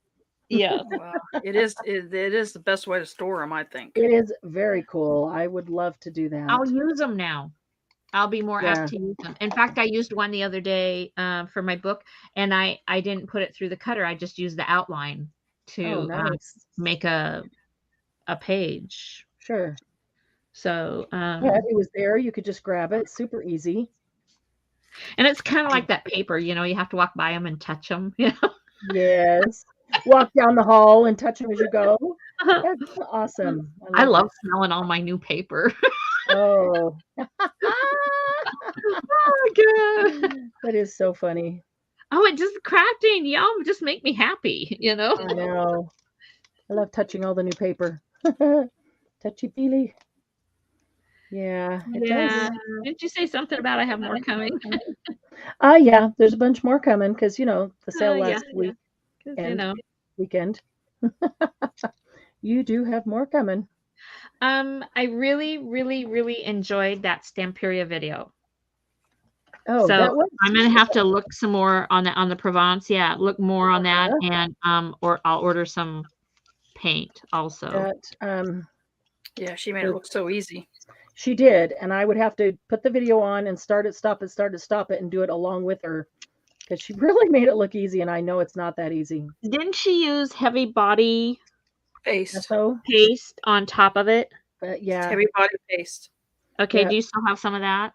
Yeah. Wow. It is the best way to store them, I think. It is very cool. I would love to do that. I'll use them now. I'll be more Yeah. apt to use them. In fact, I used one the other day for my book, and I didn't put it through the cutter. I just used the outline to Oh, nice. make a page. Sure. So Yeah, it was there. You could just grab it. Super easy. and it's kind of like that paper, you have to walk by them and touch them. Yes. Walk down the hall and touch them as you go. That's awesome. I love smelling all my new paper. Oh. Oh my God. That is so funny. Oh, it just crafting, y'all just make me happy, I know. I love touching all the new paper. Touchy feely. Yeah, it Yeah. does. Didn't you say something about I have more coming? Yeah, there's a bunch more coming because the sale last week 'Cause, and weekend. You do have more coming. I really, really, really enjoyed that Stamperia video. Oh, So that was I'm gonna have to look some more on the Provence. Yeah, look more on that, and or I'll order some paint also. that. Yeah, she made it look so easy. She did, and I would have to put the video on and start it, stop it, and do it along with her because she really made it look easy, and I know it's not that easy. Didn't she use heavy body Paste. So, paste on top of it? yeah. Heavy body paste. Okay, Yeah. do you still have some of that?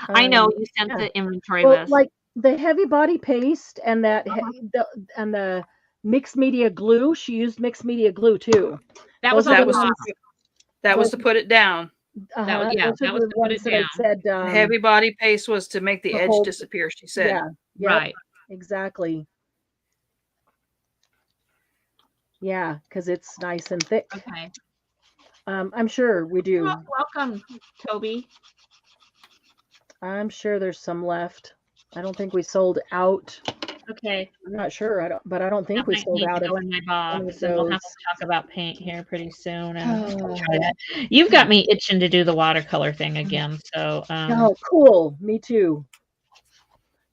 I know you sent yeah. the inventory Well, list. like the heavy body paste and the mixed media glue. She used mixed media glue too. That was That on the was bottom. that was to put it down. That was those are to the put ones it that I down. said. The heavy body paste was to make the to edge hold- disappear, she said. Yeah. Yep, Right. exactly. Yeah, because it's nice and thick. Okay. I'm sure we do. Well, welcome, Toby. I'm sure there's some left. I don't think we sold out. Okay. I'm not sure. I don't think That we might sold need out to of go in my box, of and we'll have those. to talk about paint here pretty soon. And Oh. try that. You've got me itching to do the watercolor thing again. So Oh, cool. Me too.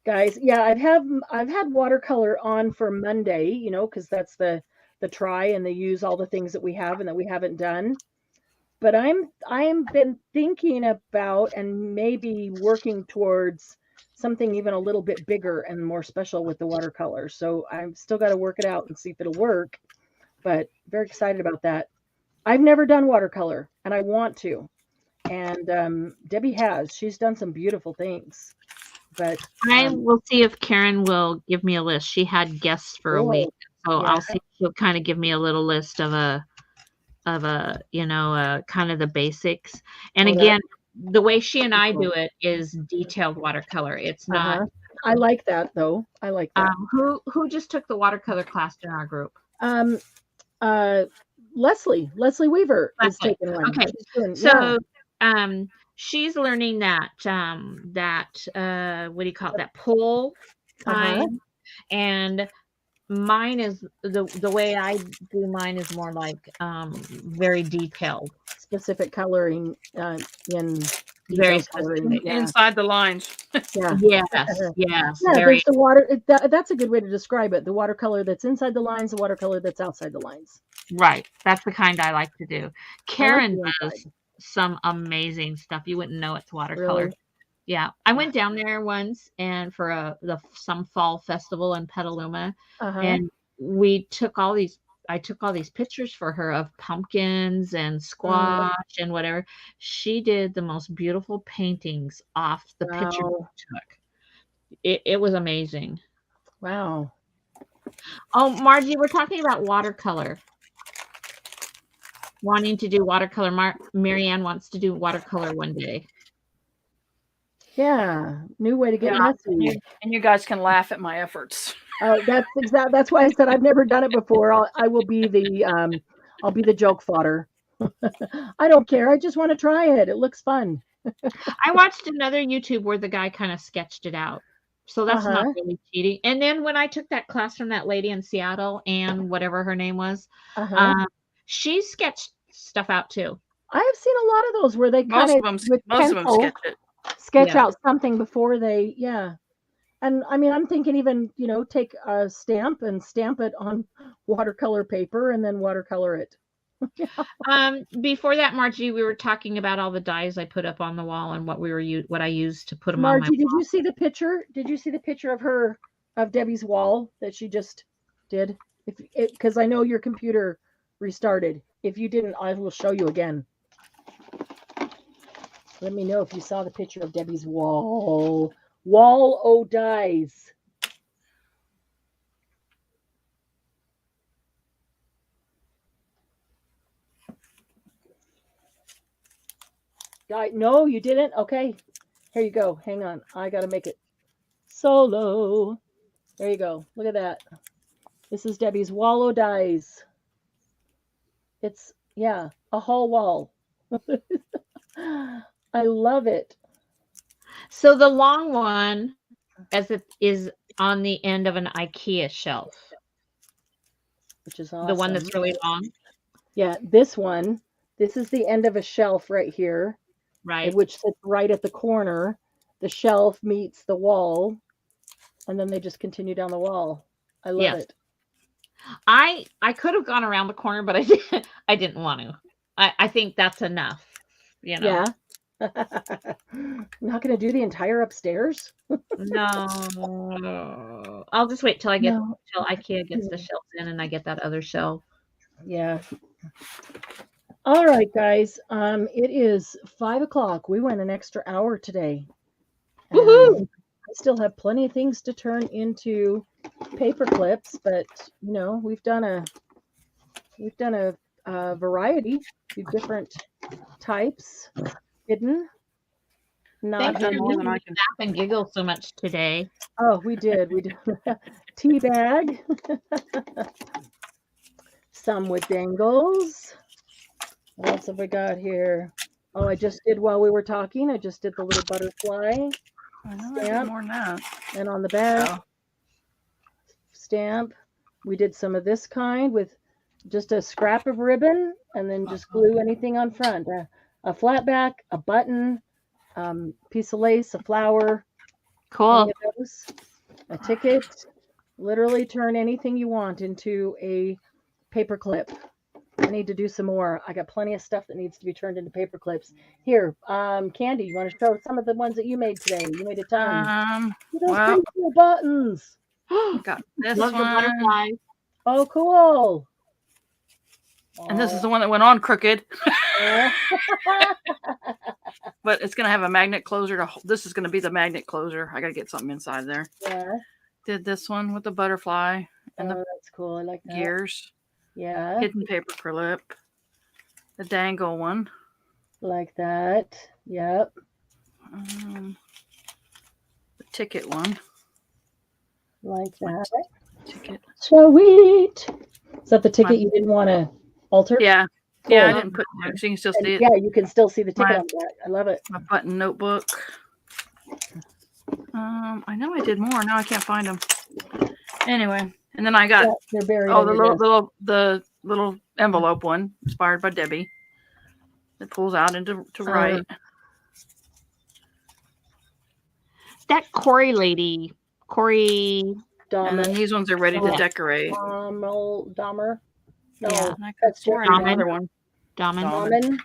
Guys, yeah, I've had watercolor on for Monday, because that's the try and they use all the things that we have and that we haven't done. But I'm been thinking about and maybe working towards something even a little bit bigger and more special with the watercolor. So I've still got to work it out and see if it'll work. But very excited about that. I've never done watercolor and I want to. And Debbie has. She's done some beautiful things. But I will see if Karen will give me a list. She had guests for a week, so yeah. I'll see if she'll kind of give me a little list of a kind of the basics. And again, the way she and I do it is detailed watercolor. It's not. I like that though. I like that. Who just took the watercolor class in our group? Leslie Weaver is Leslie. taking one. Okay, so she's learning that what do you call it? That pull time, and mine is the way I do mine is more like very detailed, specific coloring in very coloring. specific. Yeah. Inside the lines. Yeah. Yes. Yeah, Very. there's the water. That's a good way to describe it. The watercolor that's inside the lines, the watercolor that's outside the lines. Right. That's the kind I like to do. Karen does some amazing stuff. You wouldn't know it's watercolor. Really? Yeah. I went down there once and for some fall festival in Petaluma, and I took all these pictures for her of pumpkins and squash and whatever. She did the most beautiful paintings off the pictures she took. It was amazing. Wow. Oh, Margie, we're talking about watercolor. Wanting to do watercolor. Marianne wants to do watercolor one day. Yeah, new way to get messy. And you guys can laugh at my efforts. That's why I said I've never done it before. I will be the joke fodder. I don't care. I just want to try it. It looks fun. I watched another YouTube where the guy kind of sketched it out. So that's not really cheating. And then when I took that class from that lady in Seattle, Anne, whatever her name was, she sketched stuff out too. I have seen a lot of those where they kind of most of them sketch it. Sketch out something before they, And I mean, I'm thinking even, take a stamp and stamp it on watercolor paper and then watercolor it. Before that, Margie, we were talking about all the dies I put up on the wall and what I used to put them on my Margie, did you see the picture? Did you see the picture of Debbie's wall that she just did? Because I know your computer restarted. If you didn't, I will show you again. Let me know if you saw the picture of Debbie's wall. Wall o' dies. No, you didn't? Okay. Here you go. Hang on. I got to make it solo. There you go. Look at that. This is Debbie's wall o' dies. It's, yeah, a whole wall. I love it. So the long one, as it is on the end of an IKEA shelf. Which is awesome. The one that's really long. Yeah, this one. This is the end of a shelf right here. Right. Which sits right at the corner. The shelf meets the wall. And then they just continue down the wall. I love it. I could have gone around the corner, but I didn't want to. I think that's enough. Yeah. Not going to do the entire upstairs? No. I'll just wait till IKEA gets the shelves in and I get that other shelf. Yeah. All right, guys. It is 5:00. We went an extra hour today. Woohoo! I still have plenty of things to turn into paper clips, but we've done a variety of different types. Hidden. Not Thanks hidden. for laugh and giggle so much today. Oh, we did. Tea bag. Some with dangles. What else have we got here? Oh, I just did while we were talking. I just did the little butterfly stamp. More than that. And on the back, stamp. We did some of this kind with just a scrap of ribbon and then just glue anything on front. A flat back, a button, piece of lace, a flower. Cool. A ticket. Literally turn anything you want into a paper clip. I need to do some more. I got plenty of stuff that needs to be turned into paper clips. Here, Candy, you want to show some of the ones that you made today? You made a ton. Those pretty cool buttons. Got this one. Oh, cool. And this is the one that went on crooked. But it's going to have a magnet closer. This is going to be the magnet closer. I got to get something inside there. Yeah. Did this one with the butterfly and the that's cool. I like that. gears. Yeah. Hidden paper clip. The dangle one. Like that. Yep. The ticket one. Like that. Ticket. Sweet. Is that the ticket you didn't want to alter? Yeah. Cool. Yeah, I didn't put it. So you can still see it. Yeah, you can still see the ticket on that. I love it. My button notebook. I know I did more. Now I can't find them. Anyway, and then I got they're buried the little envelope one inspired by Debbie. It pulls out into write. That Corey lady, Dahmer. And then these ones are ready to decorate. Dahmer. No, yeah, that's another one. Dahman.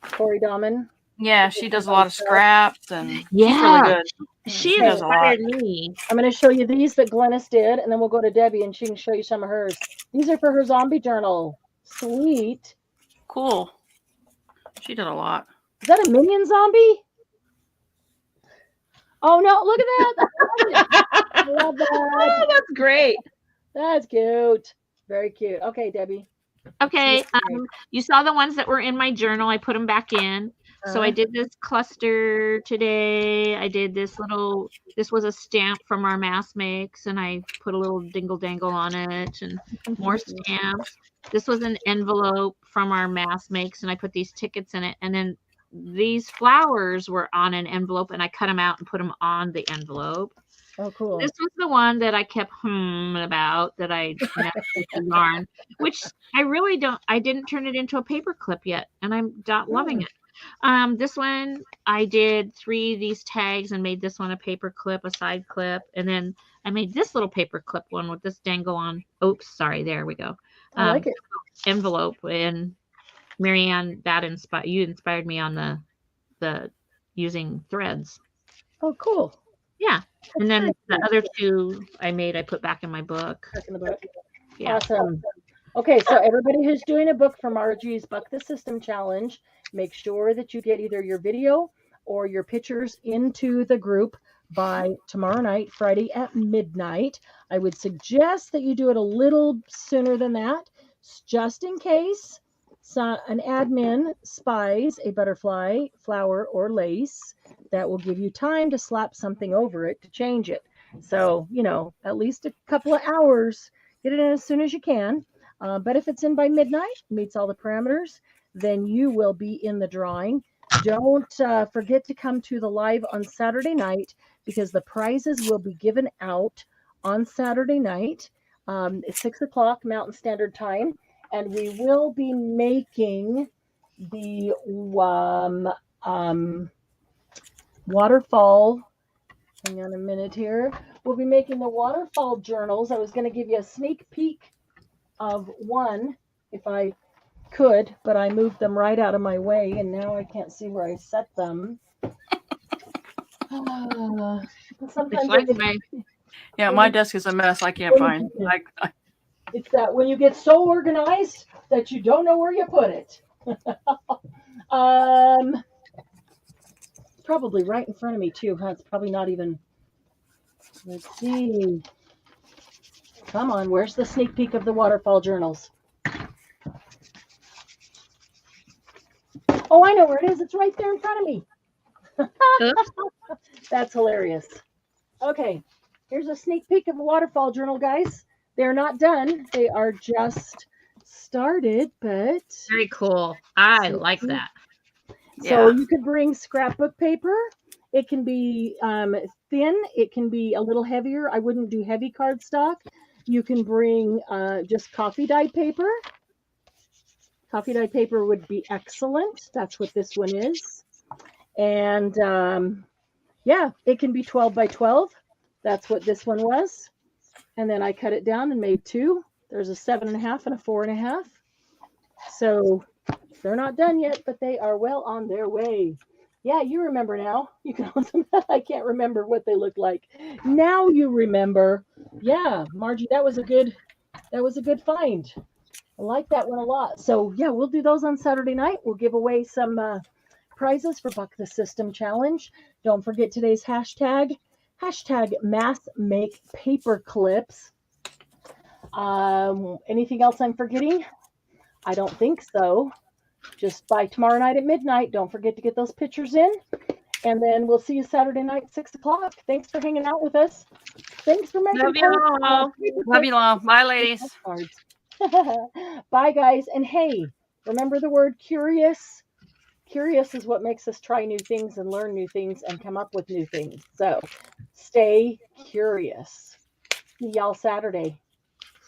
Corey Dahman. Yeah, she does a lot of scraps and she's yeah, really good. She does a lot. me. I'm going to show you these that Glennis did, and then we'll go to Debbie and she can show you some of hers. These are for her zombie journal. Sweet. Cool. She did a lot. Is that a minion zombie? Oh no! Look at that. I love that. Oh, that's great. That's cute. Very cute. Okay, Debbie. Okay. You saw the ones that were in my journal. I put them back in. So I did this cluster today. I did this was a stamp from our mass makes, and I put a little dingle dangle on it and more stamps. This was an envelope from our mass makes, and I put these tickets in it. And then these flowers were on an envelope, and I cut them out and put them on the envelope. Oh, cool. This was the one that I kept about that I never yarn, which I didn't turn it into a paper clip yet, and I'm not loving it. This one I did 3 of these tags and made this one a paper clip, a side clip, and then I made this little paper clip one with this dangle on. Oops, sorry. There we go. I like it. Envelope. And Marianne, you inspired me on the using threads. Oh, cool. Yeah. And then That's the nice. other 2 I made, I put back in my book. Back in the book. Yeah. Awesome. Okay, so everybody who's doing a book for Margie's Buck the System Challenge, make sure that you get either your video or your pictures into the group by tomorrow night, Friday at midnight. I would suggest that you do it a little sooner than that, just in case an admin spies a butterfly, flower, or lace. That will give you time to slap something over it to change it. So, at least a couple of hours. Get it in as soon as you can. But if it's in by midnight, meets all the parameters, then you will be in the drawing. Don't forget to come to the live on Saturday night because the prizes will be given out on Saturday night. It's 6 o'clock Mountain Standard Time. And we will be making the waterfall. Hang on a minute here. We'll be making the waterfall journals. I was going to give you a sneak peek of one if I could, but I moved them right out of my way and now I can't see where I set them. Sometimes my desk is a mess. I can't find. It's that when you get so organized that you don't know where you put it. Probably right in front of me too. Huh? It's probably not even. Let's see. Come on, where's the sneak peek of the waterfall journals? Oh, I know where it is. It's right there in front of me. That's hilarious. Okay, here's a sneak peek of a waterfall journal, guys. They're not done. They are just started, but very cool. I like that. So you could bring scrapbook paper. It can be thin. It can be a little heavier. I wouldn't do heavy cardstock. You can bring just coffee dyed paper. Coffee dyed paper would be excellent. That's what this one is. And it can be 12 by 12. That's what this one was. And then I cut it down and made 2. There's a 7.5 and a 4.5. So they're not done yet, but they are well on their way. Yeah, you remember now. You can also, I can't remember what they look like. Now you remember. Yeah, Margie, that was a good find. I like that one a lot. So yeah, we'll do those on Saturday night. We'll give away some prizes for Buck the System Challenge. Don't forget today's hashtag mass make paper clips. Anything else I'm forgetting? I don't think so. Just by tomorrow night at midnight. Don't forget to get those pictures in. And then we'll see you Saturday night, 6 o'clock. Thanks for hanging out with us. Thanks for making Love you all. Love you all. Bye, ladies. Bye, guys. And hey, remember the word curious? Curious is what makes us try new things and learn new things and come up with new things. So stay curious. See y'all Saturday.